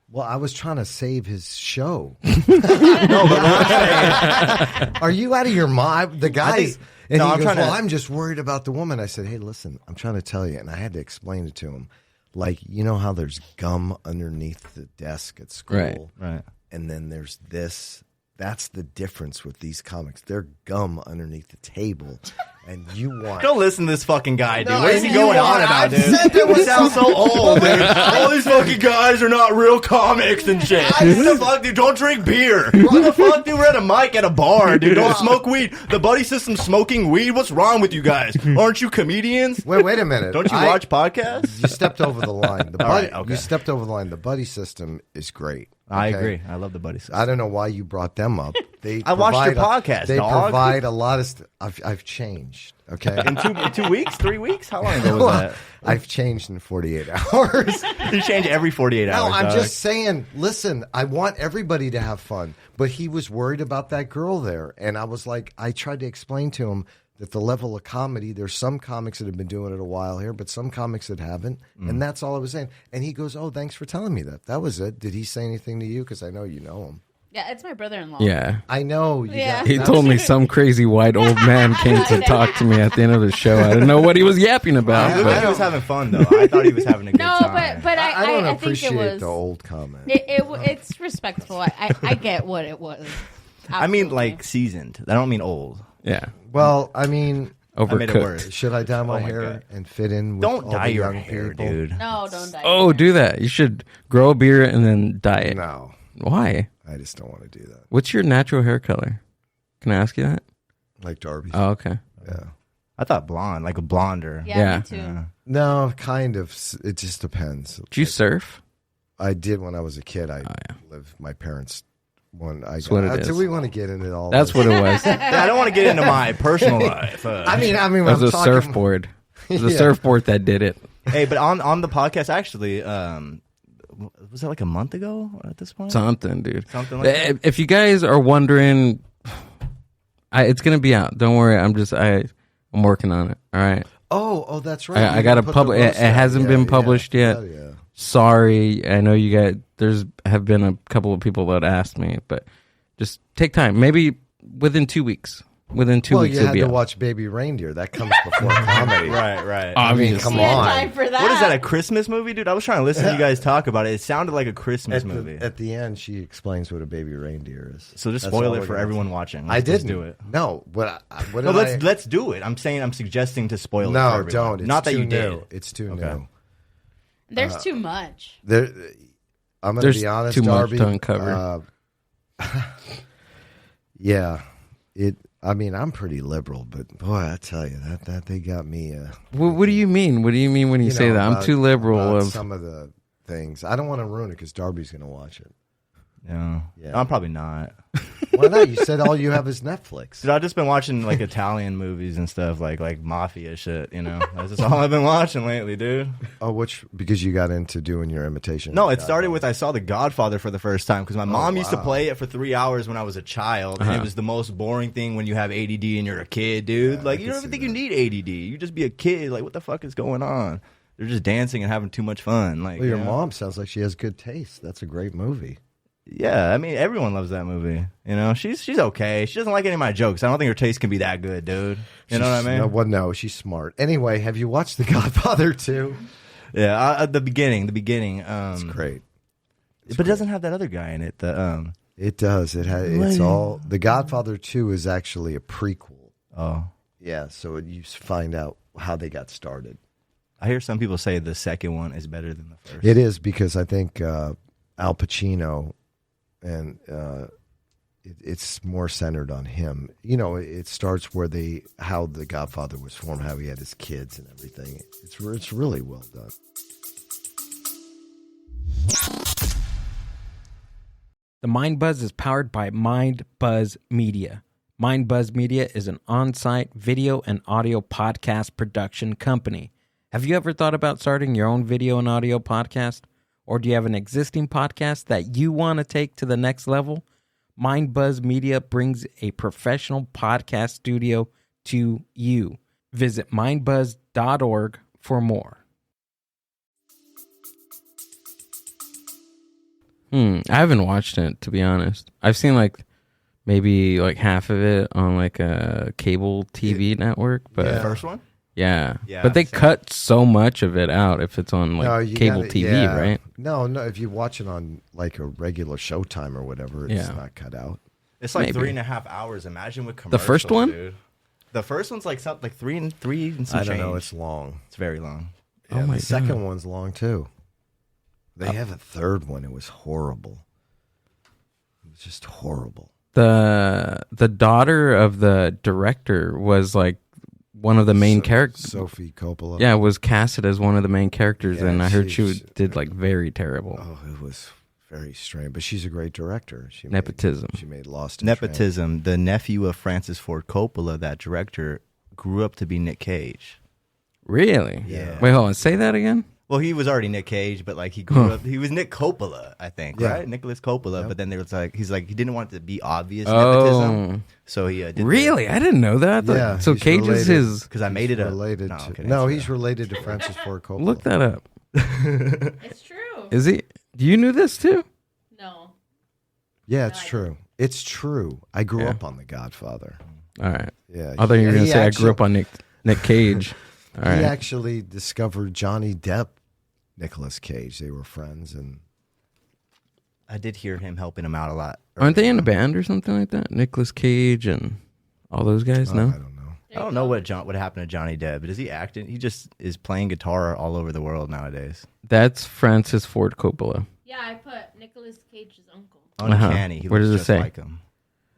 S6: Well, I was trying to save his show.
S5: No, but what I'm saying,
S6: Are you out of your mind? The guy, and
S5: no,
S6: he
S5: I'm
S6: goes,
S5: trying to-
S6: well, I'm just worried about the woman. I said, hey, listen, I'm trying to tell you, and I had to explain it to him. Like, you know how there's gum underneath the desk at school?
S5: Right.
S6: And then there's this. That's the difference with these comics. They're gum underneath the table. And you want...
S5: Don't listen to this fucking guy, dude.
S6: No,
S5: What is he
S6: you
S5: going
S6: want-
S5: on about,
S6: I've
S5: dude?
S6: said there was
S5: He sounds so old, dude. All these fucking guys are not real comics and shit. What the fuck, dude? Don't drink beer. What the fuck, dude? We're at a mic at a bar, dude. Don't smoke weed. The buddy system's smoking weed. What's wrong with you guys? Aren't you comedians?
S6: Wait a minute.
S5: Don't you watch podcasts?
S6: You stepped over the line.
S5: All right, okay.
S6: You stepped over the line. The buddy system is great.
S5: I
S6: okay?
S5: agree. I love the buddy system.
S6: I don't know why you brought them up.
S5: I watched your podcast,
S6: They
S5: dog.
S6: provide a lot of I've changed. Okay.
S5: In 2 weeks? 3 weeks? How long ago was that?
S6: I've changed in 48 hours.
S5: You change every 48 hours.
S6: No, I'm
S5: dog.
S6: just saying, listen, I want everybody to have fun. But he was worried about that girl there. And I was like, I tried to explain to him that the level of comedy, there's some comics that have been doing it a while here, but some comics that haven't. And that's all I was saying. And he goes, oh, thanks for telling me that. That was it. Did he say anything to you? Because I know you know him.
S2: Yeah, it's my brother-in-law.
S4: Yeah.
S6: I know.
S2: Yeah.
S4: He told me some crazy white old man came to talk to me at the end of the show. I didn't know what he was yapping about.
S5: He looked like he was having fun, though. I thought he was having a good
S2: No,
S5: time.
S2: but
S6: I don't
S2: I think
S6: appreciate
S2: it was
S6: the old comment.
S2: it's respectful. I get what it was.
S5: I mean,
S2: Absolutely.
S5: like, seasoned. I don't mean old.
S4: Yeah.
S6: Well, I mean,
S5: I made it
S4: Overcooked.
S5: worse.
S6: should I dye my
S5: my
S6: hair
S5: God.
S6: and fit in with
S5: Don't
S6: all
S5: dye
S6: the
S5: your
S6: young
S5: hair,
S6: people?
S5: dude.
S2: No, don't die.
S4: Oh, do that. You should grow a beard and then dye it.
S6: No,
S4: Why?
S6: I just don't want to do that.
S4: What's your natural hair color? Can I ask you that?
S6: Like Darby.
S4: Oh, okay.
S6: Yeah.
S5: I thought blonde, like a blonder.
S2: Yeah,
S4: Yeah.
S2: me too.
S6: No, kind of. It just depends.
S4: Do you surf?
S6: I did when I was a kid. I
S4: yeah.
S6: lived my parents.
S4: That's what it
S6: Do
S4: is.
S6: we want to get into all?
S4: That's
S6: this?
S4: what it was.
S5: Yeah, I don't want to get into my personal life.
S6: I mean,
S4: It
S6: I'm
S4: was a
S6: talking-
S4: surfboard. It was a
S6: Yeah.
S4: surfboard that did it.
S5: Hey, but on the podcast, actually, was that like a month ago at this point?
S4: Something, dude.
S5: Something like that?
S4: If you guys are wondering, it's gonna be out. Don't worry. I'm working on it. All right.
S6: Oh, that's right.
S4: I
S6: You
S4: got to
S6: put the
S4: publish. It
S6: roast out.
S4: hasn't
S6: Yeah,
S4: been
S6: yeah.
S4: published yet.
S6: Hell yeah.
S4: Sorry. I know you guys. There's have been a couple of people that asked me, but just take time. Maybe within 2 weeks. Within 2
S6: Well,
S4: weeks,
S6: you
S4: it'll
S6: had
S4: be
S6: to
S4: out.
S6: watch Baby Reindeer. That comes before comedy.
S5: Right.
S6: I mean, come
S2: We had
S6: on.
S2: time for that.
S5: What is that, a Christmas movie, dude? I was trying to listen to you guys talk about it. It sounded like a Christmas movie.
S6: At the end, she explains what a baby reindeer is.
S5: So just
S6: That's
S5: spoil
S6: all
S5: it
S6: we're
S5: for
S6: gonna
S5: everyone
S6: do.
S5: watching.
S6: I
S5: Let's
S6: didn't
S5: do it.
S6: No, what
S5: No,
S6: did I?
S5: let's do it. I'm suggesting to spoil it.
S6: No,
S5: for everyone.
S6: don't. It's
S5: Not that
S6: too
S5: you
S6: new.
S5: did.
S6: It's too
S5: Okay.
S6: new.
S2: There's too much.
S6: There, I'm going to
S4: There's
S6: be honest,
S4: too much
S6: Darby.
S4: to uncover.
S6: Yeah, it. I mean, I'm pretty liberal, but boy, I tell you that they got me.
S4: What do you mean? What do you mean when you say
S6: know,
S4: that? I'm
S6: about-
S4: too liberal
S6: about
S4: of.
S6: some of the things. I don't want to ruin it because Darby's going to watch it.
S5: Yeah.
S6: Yeah.
S5: I'm probably not.
S6: Why not? You said all you have is Netflix.
S5: Dude, I've just been watching like Italian movies and stuff, like mafia shit. You know, that's just all I've been watching lately, dude.
S6: Oh, because you got into doing your imitation?
S5: No, it started with I saw The Godfather for the first time because my mom used to play it for 3 hours when I was a child, and it was the most boring thing when you have ADD and you're a kid, dude.
S6: Yeah,
S5: like
S6: I
S5: you don't
S6: can
S5: even
S6: see
S5: think you need ADD. You just be a kid. Like what the fuck is going on? They're just dancing and having too much fun. Like
S6: Well, your
S5: you know?
S6: mom sounds like she has good taste. That's a great movie.
S5: Yeah, I mean everyone loves that movie. You know, she's okay. She doesn't like any of my jokes. I don't think her taste can be that good, dude. You know what I mean?
S6: No, well, no, she's smart. Anyway, have you watched The Godfather 2?
S5: Yeah, the beginning.
S6: It's great.
S5: But it doesn't have that other guy in it.
S6: It does. It's all. The Godfather 2 is actually a prequel.
S5: Oh,
S6: Yeah, so you find out how they got started.
S5: I hear some people say the second one is better than the first.
S6: It is because I think Al Pacino, and it's more centered on him. You know, it starts where how the Godfather was formed, how he had his kids and everything. It's really well done.
S3: The Mind Buzz is powered by Mind Buzz Media. Mind Buzz Media is an on-site video and audio podcast production company. Have you ever thought about starting your own video and audio podcast? Or do you have an existing podcast that you want to take to the next level? Mind Buzz Media brings a professional podcast studio to you. Visit mindbuzz.org for more.
S4: I haven't watched it, to be honest. I've seen maybe half of it on like a cable TV network, but
S5: The first one?
S4: yeah.
S5: Yeah,
S4: But they
S5: same.
S4: cut so much of it out if it's on
S6: No, you
S4: cable
S6: gotta-
S4: TV,
S6: yeah.
S4: right?
S6: No, if you watch it on like a regular Showtime or whatever, it's
S4: Yeah.
S6: not cut out.
S5: It's like
S4: Maybe.
S5: 3.5 hours. Imagine with commercials.
S4: first one?
S5: Dude. The first one's like something like three and some
S6: I don't know.
S5: change.
S6: It's long.
S5: It's very long.
S6: Yeah,
S4: Oh my
S6: the second
S4: God.
S6: one's long too. They have a third one. It was horrible. It was just horrible.
S4: The daughter of the director was like one of the main characters.
S6: Sophie Coppola.
S4: Yeah, was casted as one of the main characters,
S6: Yeah,
S4: and I heard
S6: she's-
S4: did very terrible.
S6: Oh, it was very strange. But she's a great director.
S4: Nepotism.
S6: She made Lost in
S5: Nepotism. The nephew of Francis Ford Coppola, that director, grew up to be Nick Cage.
S4: Really?
S5: Yeah.
S4: Wait, hold on. Say that again.
S5: Well, he was already Nick Cage, but like he grew up. He was Nick Coppola, I think,
S6: Yeah.
S5: right? Nicholas Coppola.
S6: Yep.
S5: But then there was he didn't want it to be obvious nepotism,
S4: Oh,
S5: so he did
S4: really? I didn't know that.
S6: Yeah,
S4: So
S6: he's
S4: Cage is
S6: related.
S4: his.
S5: because I made it a
S6: Related
S5: no,
S6: to,
S5: okay,
S6: no,
S5: that's
S6: he's related to Francis Ford Coppola.
S4: Look that up.
S2: It's true.
S4: Is he? Do you knew this too?
S2: No.
S6: Yeah, it's true. It's true. I grew
S4: Yeah.
S6: up on The Godfather.
S4: All right.
S6: Yeah.
S4: I thought you were going
S6: he
S4: to say I
S6: actually-
S4: grew up on Nick Cage. All
S6: He
S4: right.
S6: actually discovered Johnny Depp, Nicolas Cage. They were friends, and
S5: I did hear him helping him out a lot.
S4: Aren't they in a band or something like that? Nicolas Cage and all those guys?
S6: I
S4: No.
S6: don't know.
S5: I don't know what happened to Johnny Depp. Is he acting? He just is playing guitar all over the world nowadays.
S4: That's Francis Ford Coppola.
S2: Yeah, I put Nicolas Cage's uncle.
S5: Uncanny. He
S4: Where
S5: looks
S4: does it
S5: just
S4: say?
S5: like him.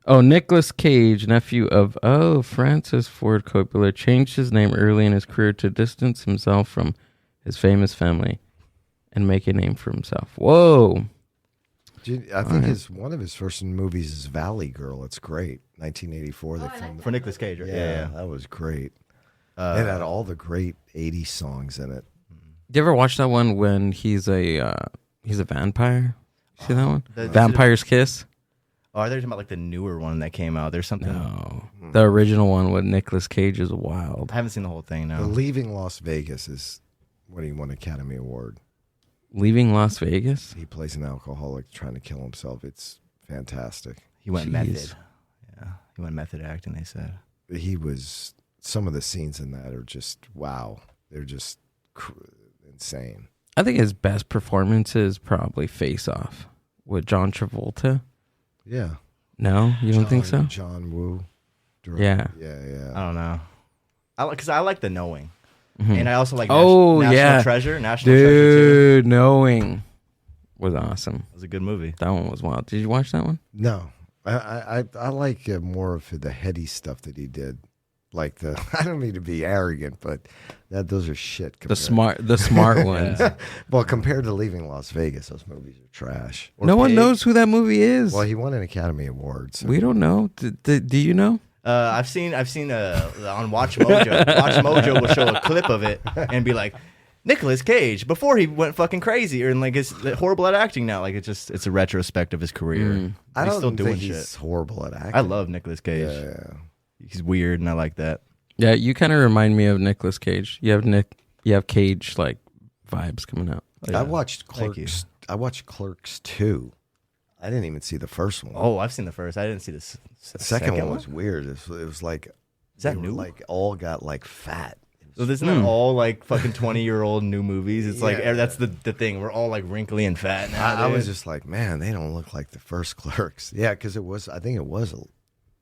S4: Oh, Nicolas Cage, nephew of Francis Ford Coppola, changed his name early in his career to distance himself from his famous family and make a name for himself. Whoa.
S6: I think one of his first movies is Valley Girl. It's great. 1984. They filmed
S5: For Nicolas Cage, right?
S6: Yeah, that was great. It had all the great 80s songs in it.
S4: Did you ever watch that one when he's a vampire? See that one?
S5: The-
S4: Vampire's Kiss?
S5: Oh, are they talking about like the newer one that came out? There's something.
S4: No. The original one with Nicolas Cage is wild.
S5: I haven't seen the whole thing.
S6: The
S5: No.
S6: Leaving Las Vegas is when he won Academy Award.
S4: Leaving Las Vegas?
S6: He plays an alcoholic trying to kill himself. It's fantastic.
S5: He went
S4: Jeez.
S5: method. Yeah, he went method acting. They said.
S6: Some of the scenes in that are just wow. They're just insane.
S4: I think his best performance is probably Face Off with John Travolta.
S6: Yeah.
S4: No? You don't think so?
S6: John Woo.
S4: Yeah.
S6: Yeah.
S5: I don't know. Because I like The Knowing, and I also like
S4: Oh,
S5: National
S4: yeah.
S5: Treasure. National Treasure too.
S4: Dude, Knowing was awesome.
S5: It was a good movie.
S4: That one was wild. Did you watch that one?
S6: No. I like more of the heady stuff that he did. Like I don't mean to be arrogant, but those are shit.
S4: The smart ones.
S6: Well, compared to Leaving Las Vegas, those movies are trash.
S4: No one knows who that movie is.
S6: Well, he won an Academy Award. So.
S4: We don't know. Do you know?
S5: I've seen on Watch Mojo. Watch Mojo will show a clip of it and be like, Nicolas Cage before he went fucking crazy, or like his horrible at acting now. Like it's a retrospect of his career.
S6: I don't
S5: He's still doing
S6: think
S5: shit.
S6: he's horrible at acting.
S5: I love Nicolas Cage.
S6: Yeah.
S5: He's weird, and I like that.
S4: Yeah, you kind of remind me of Nicolas Cage. You have Cage like vibes coming out.
S5: Oh, yeah.
S6: I watched Clerks. I watched Clerks 2. I didn't even see the first one.
S5: Oh, I've seen the first. I didn't see the
S6: second one was weird. It was like,
S5: is that
S6: they were,
S5: new?
S6: like all got like fat.
S5: So isn't that all like fucking 20-year-old new movies? It's like that's the thing. We're all like wrinkly and fat now.
S6: I was just like, man, they don't look like the first Clerks. Yeah, because I think it was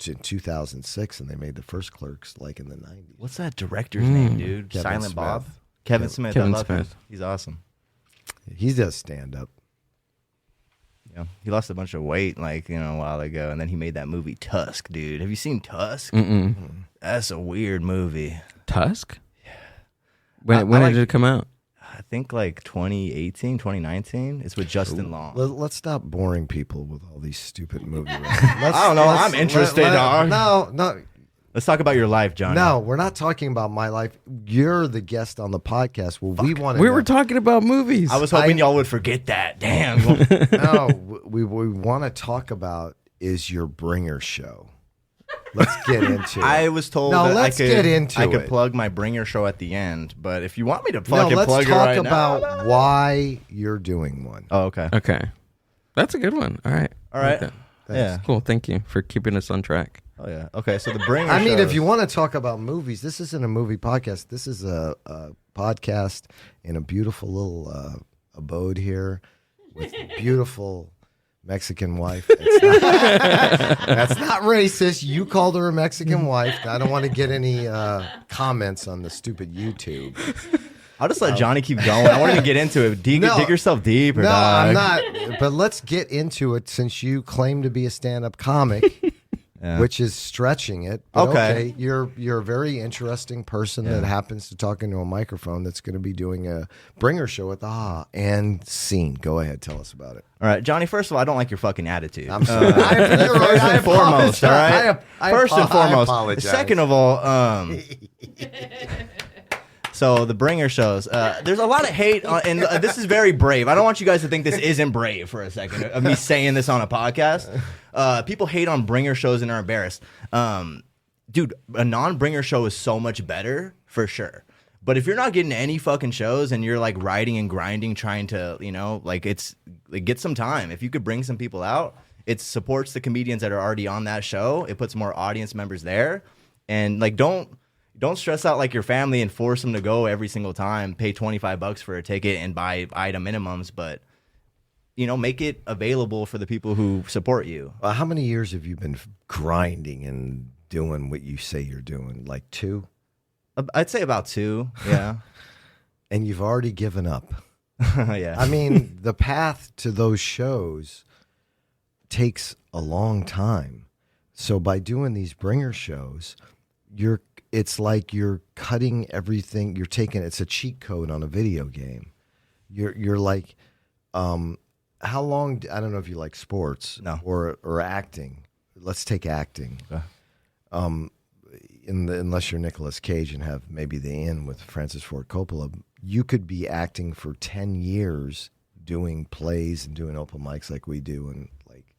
S6: in 2006, and they made the first Clerks like in the 90s.
S5: What's that director's name, dude?
S6: Kevin
S5: Silent
S6: Smith.
S5: Bob? Kevin Smith.
S4: Kevin
S5: I love him.
S4: Smith.
S5: He's awesome.
S6: He does stand up.
S5: Yeah, he lost a bunch of weight like a while ago, and then he made that movie Tusk, dude. Have you seen Tusk? That's a weird movie.
S4: Tusk? When did it come out?
S5: I think like 2018, 2019. It's with Justin Long.
S6: Let's stop boring people with all these stupid movies.
S5: I don't know. I'm interested, dog.
S6: No.
S5: Let's talk about your life, Johnny.
S6: No, we're not talking about my life. You're the guest on the podcast. Well, we want to.
S4: We were talking about movies.
S5: I was hoping y'all would forget that. Damn.
S6: No, we want to talk about is your bringer show. Let's get into it.
S5: I was told
S6: No,
S5: that
S6: let's get into
S5: I could
S6: it.
S5: plug my bringer show at the end, but if you want me to
S6: No,
S5: fucking
S6: let's
S5: plug it
S6: talk
S5: right
S6: about why you're doing one.
S5: Oh, okay.
S4: Okay. That's a good one. All right.
S5: All right.
S4: Like that.
S5: Yeah.
S4: Cool. Thank you for keeping us on track.
S5: Oh, yeah. Okay, so the bringer
S6: I mean,
S5: shows-
S6: if you want to talk about movies, this isn't a movie podcast. This is a podcast in a beautiful little abode here with a beautiful Mexican wife. That's not racist. You called her a Mexican wife. I don't want to get any comments on the stupid YouTube.
S5: I'll just let Johnny keep going. I wanted to get into it. Dig yourself deeper,
S6: No,
S5: dog.
S6: I'm not. But let's get into it since you claim to be a stand-up comic.
S5: Yeah.
S6: Which is stretching it. But
S5: Okay.
S6: You're a very interesting person that happens to talk into a microphone that's going to be doing a bringer show at the and scene. Go ahead, tell us about it.
S5: All right, Johnny, first of all, I don't like your fucking attitude.
S6: I'm sorry.
S5: First and foremost, all right? First and
S6: I
S5: foremost.
S6: apologize.
S5: Second of all, so the bringer shows, there's a lot of hate, and this is very brave. I don't want you guys to think this isn't brave for a second of me saying this on a podcast. People hate on bringer shows and are embarrassed. Dude, a non-bringer show is so much better, for sure. But if you're not getting any fucking shows and you're like riding and grinding, trying to, get some time. If you could bring some people out, it supports the comedians that are already on that show. It puts more audience members there. And don't stress out like your family and force them to go every single time, pay $25 for a ticket and buy item minimums, but make it available for the people who support you.
S6: How many years have you been grinding and doing what you say you're doing? Like 2?
S5: I'd say about 2, yeah.
S6: And you've already given up.
S5: Yeah.
S6: I mean, the path to those shows takes a long time. So by doing these bringer shows, it's like you're cutting everything. You're taking it's a cheat code on a video game. You're like, how long? I don't know if you like sports,
S5: No.
S6: or acting. Let's take acting. Unless you're Nicolas Cage and have maybe the in with Francis Ford Coppola, you could be acting for 10 years doing plays and doing open mics like we do, and like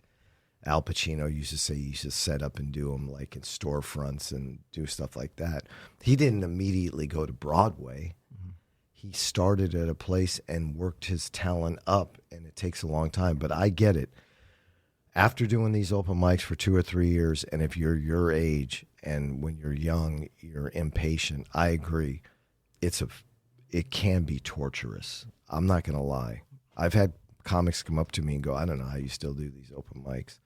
S6: Al Pacino used to say, you used to set up and do them like in storefronts and do stuff like that. He didn't immediately go to Broadway. Mm-hmm. He started at a place and worked his talent up, and it takes a long time. But I get it. After doing these open mics for 2 or 3 years, and if you're your age and when you're young, you're impatient, I agree. It can be torturous. I'm not going to lie. I've had comics come up to me and go, I don't know how you still do these open mics.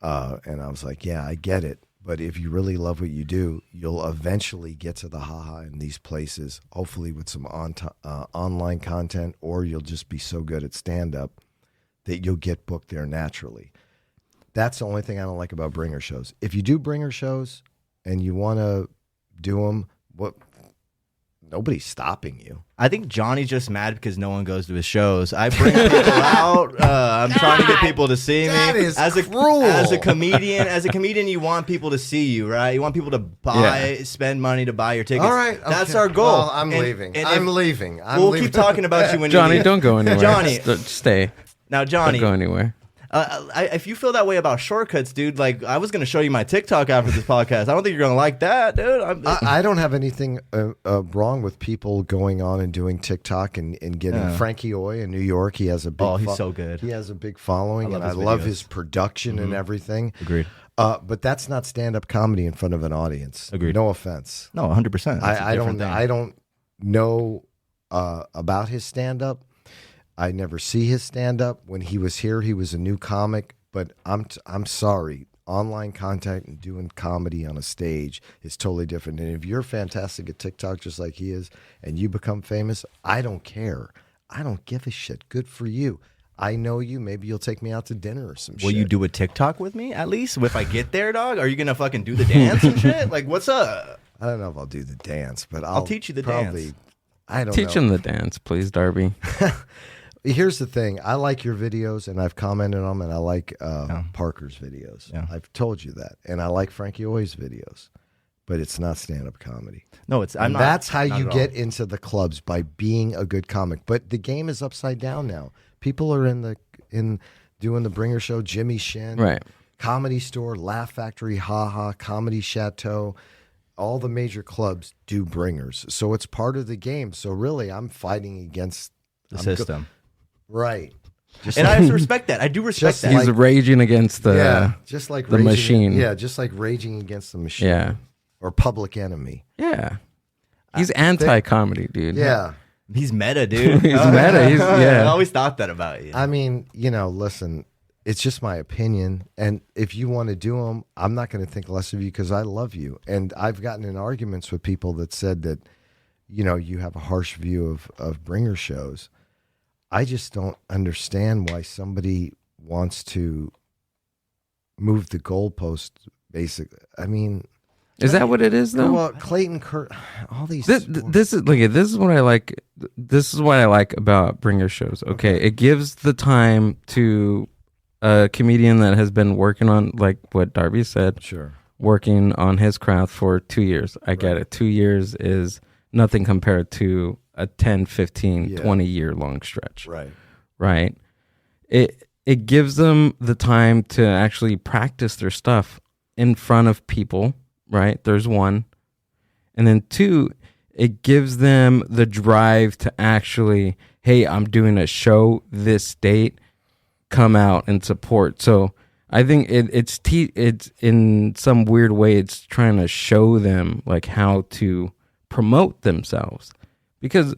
S6: And I was like, yeah, I get it. But if you really love what you do, you'll eventually get to the haha in these places, hopefully with some online content, or you'll just be so good at stand-up that you'll get booked there naturally. That's the only thing I don't like about bringer shows. If you do bringer shows and you want to do them. What? Nobody's stopping you.
S5: I think Johnny's just mad because no one goes to his shows. I bring people out. I'm trying to get people to see me.
S6: That is cruel.
S5: As a comedian, you want people to see you, right? You want people to spend money to buy your tickets.
S6: All right,
S5: that's
S6: okay.
S5: our goal.
S6: Well, I'm leaving. I'm leaving.
S5: We'll keep talking about you when
S4: Johnny,
S5: you leave.
S4: don't go anywhere.
S5: Johnny,
S4: stay.
S5: Now, Johnny,
S4: Don't go anywhere.
S5: if you feel that way about shortcuts, dude, like I was gonna show you my TikTok after this podcast. I don't think you're gonna like that, dude.
S6: I don't have anything wrong with people going on and doing TikTok and getting Frankie Oy in New York. He has a big.
S5: Oh, he's so good.
S6: He has a big following, and I
S5: his
S6: love
S5: videos.
S6: his production and everything.
S5: Agreed.
S6: But that's not stand-up comedy in front of an audience.
S5: Agreed.
S6: No offense.
S5: No, 100%.
S6: I don't know about his stand-up. I never see his stand-up. When he was here, he was a new comic. But I'm sorry. Online contact and doing comedy on a stage is totally different. And if you're fantastic at TikTok just like he is and you become famous, I don't care. I don't give a shit. Good for you. I know you. Maybe you'll take me out to dinner or some shit.
S5: Will you do a TikTok with me at least? If I get there, dog? Are you going to fucking do the dance and shit? Like, what's up?
S6: I don't know if I'll do the dance, but
S5: I'll teach you the dance.
S6: I don't know.
S4: Teach him the dance, please, Darby.
S6: Here's the thing. I like your videos, and I've commented on them, and I like Parker's videos.
S5: Yeah.
S6: I've told you that. And I like Frankie Oy's videos. But it's not stand-up comedy.
S5: No, I'm not.
S6: That's how
S5: not
S6: you
S5: at
S6: get
S5: all.
S6: into the clubs, by being a good comic. But the game is upside down now. People are in doing the Bringer Show, Jimmy Shin,
S4: Right.
S6: Comedy Store, Laugh Factory, Ha Ha, Comedy Chateau. All the major clubs do bringers. So it's part of the game. So really, I'm fighting against
S5: the system.
S6: Right.
S5: And I have to respect that. I do respect
S6: Just
S5: that.
S4: He's raging against the
S6: just like
S4: the machine.
S6: Yeah, just like raging against the machine.
S4: Yeah.
S6: Or Public Enemy.
S4: Yeah. He's anti-comedy, dude.
S6: Yeah.
S5: He's meta, dude.
S4: He's meta.
S5: I always thought that about you.
S6: I mean, listen, it's just my opinion. And if you want to do them, I'm not going to think less of you because I love you. And I've gotten in arguments with people that said that, you have a harsh view of bringer shows. I just don't understand why somebody wants to move the goalpost, basically. I mean...
S4: Is that what it is, though?
S6: Well, Clayton Kurt, all these...
S4: This is what I like. This is what I like about bringer shows. Okay, it gives the time to a comedian that has been working on, like what Darby said,
S6: Sure.
S4: working on his craft for 2 years. I get it. 2 years is nothing compared to a 10, 15, 20-year long stretch. Right? It gives them the time to actually practice their stuff in front of people, right? There's one. And then two, it gives them the drive to actually, hey, I'm doing a show this date, come out and support. So I think it's in some weird way, it's trying to show them like how to promote themselves, because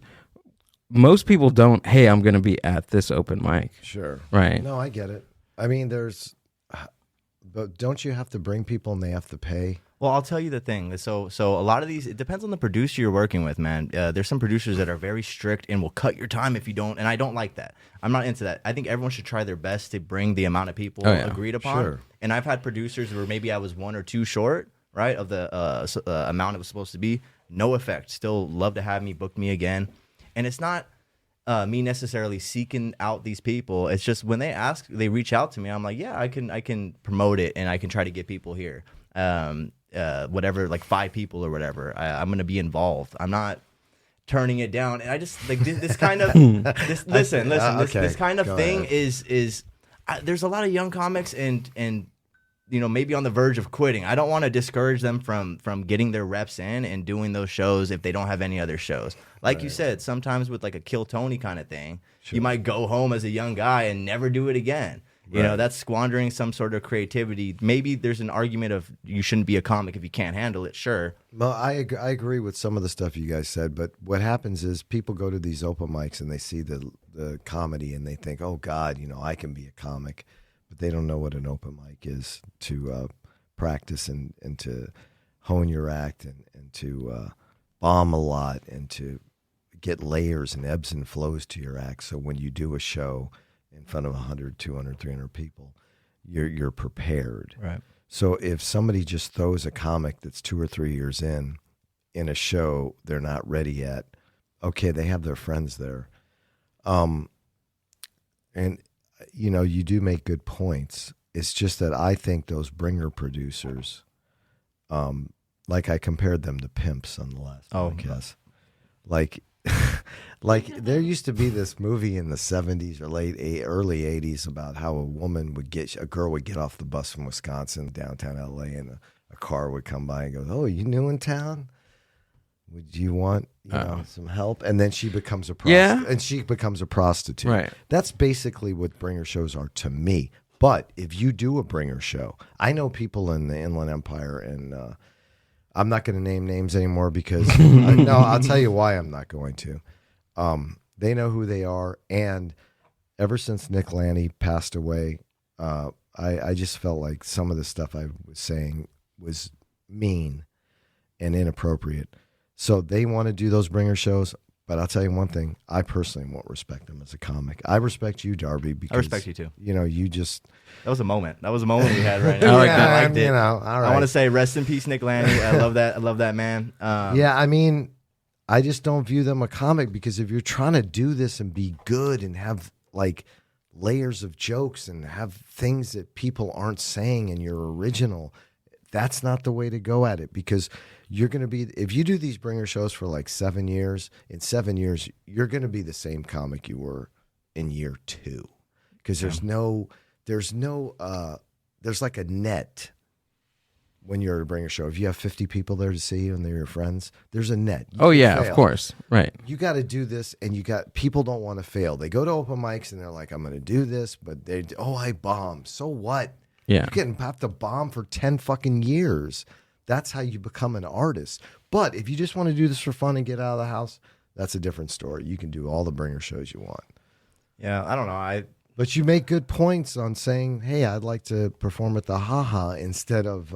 S4: most people don't, hey, I'm going to be at this open mic.
S6: Sure.
S4: Right.
S6: No, I get it. I mean, but don't you have to bring people and they have to pay?
S5: Well, I'll tell you the thing. So a lot of these, it depends on the producer you're working with, man. There's some producers that are very strict and will cut your time if you don't, and I don't like that. I'm not into that. I think everyone should try their best to bring the amount of people agreed upon.
S6: Sure.
S5: And I've had producers where maybe I was 1 or 2 short, right, of the amount it was supposed to be. No effect. Still love to have me, book me again. And it's not me necessarily seeking out these people. It's just when they ask, they reach out to me. I'm like, yeah, I can promote it and I can try to get people here. Whatever, like 5 people or whatever. I'm going to be involved. I'm not turning it down. And I just like this kind of this kind of thing is there's a lot of young comics and maybe on the verge of quitting. I don't want to discourage them from getting their reps in and doing those shows if they don't have any other shows. Like you said, sometimes with like a Kill Tony kind of thing, you might go home as a young guy and never do it again. That's squandering some sort of creativity. Maybe there's an argument of you shouldn't be a comic if you can't handle it. Sure.
S6: Well, I agree with some of the stuff you guys said, but what happens is people go to these open mics and they see the comedy and they think, oh God, I can be a comic, but they don't know what an open mic is to practice and to hone your act and to bomb a lot and to get layers and ebbs and flows to your act. So when you do a show in front of 100, 200, 300 people, you're prepared.
S5: Right.
S6: So if somebody just throws a comic that's 2 or 3 years in in a show they're not ready yet. Okay, they have their friends there. And you do make good points. It's just that I think those bringer producers, like I compared them to pimps on the last podcast. Like there used to be this movie in the 70s or early 80s about how a girl would get off the bus from Wisconsin, downtown LA, and a car would come by and goes, "Oh, you new in town? Would you want some help?" And then she becomes a prostitute.
S4: Right.
S6: That's basically what bringer shows are to me. But if you do a bringer show, I know people in the Inland Empire, and I'm not going to name names anymore because no, I'll tell you why I'm not going to. They know who they are, and ever since Nick Lanny passed away, I just felt like some of the stuff I was saying was mean and inappropriate. So they want to do those bringer shows, but I'll tell you one thing: I personally won't respect them as a comic. I respect you, Darby, because
S5: I respect you too.
S6: You just
S5: that was a moment. That was a moment we had right now. I liked it.
S6: All right.
S5: I want to say rest in peace, Nick Lanny. I love that. I love that man.
S6: Yeah, I mean, I just don't view them a comic, because if you're trying to do this and be good and have like layers of jokes and have things that people aren't saying in your original, that's not the way to go at it, because you're going to be, if you do these bringer shows for like 7 years, in 7 years, you're going to be the same comic you were in year 2. Because there's like a net when you're at a bringer show. If you have 50 people there to see you and they're your friends, there's a net. You can fail.
S4: Of course. Right.
S6: You got to do this, and people don't want to fail. They go to open mics and they're like, I'm going to do this, but I bombed. So what?
S4: Yeah.
S6: You have to bomb for 10 fucking years. That's how you become an artist. But if you just want to do this for fun and get out of the house, that's a different story. You can do all the bringer shows you want.
S5: Yeah, I don't know.
S6: But you make good points on saying, hey, I'd like to perform at the Ha-Ha instead of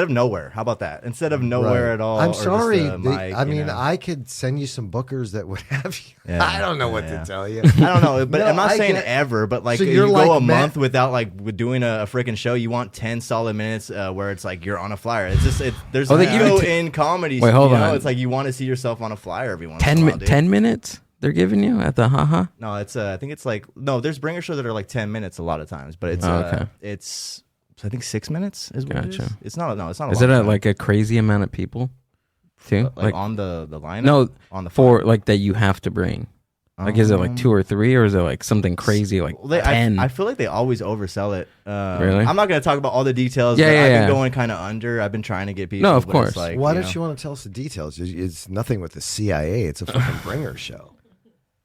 S5: nowhere. How about that? Instead of nowhere at all.
S6: I'm sorry.
S5: I
S6: could send you some bookers that would have you.
S5: Yeah,
S6: I don't know what to tell you.
S5: I don't know, but I'm not saying ever, but like,
S6: so
S5: you
S6: like
S5: go a month without like doing a freaking show. You want 10 solid minutes where it's like you're on a flyer. It's just there's ego in comedy.
S4: Wait, hold on.
S5: It's like you want to see yourself on a flyer every once
S4: 10
S5: in a while.
S4: 10 minutes they're giving you at the Ha-Ha?
S5: No, it's I think it's like there's bringer shows that are like 10 minutes a lot of times, but it's
S4: okay.
S5: It's I think 6 minutes is what it is.
S4: Gotcha.
S5: It's not a
S4: Is
S5: long
S4: it
S5: time.
S4: like a crazy amount of people too?
S5: like on the lineup?
S4: No,
S5: on the
S4: for like that you have to bring. Like, is it like 2 or 3, or is it like something crazy like 10?
S5: I feel like they always oversell it.
S4: Really?
S5: I'm not going to talk about all the details.
S4: Yeah,
S5: but
S4: yeah,
S5: I've
S4: yeah.
S5: been going kind of under. I've been trying to get people.
S4: No, of
S5: but
S4: course.
S5: It's like,
S6: Why don't you want to tell us the details? It's nothing with the CIA. It's a fucking bringer show.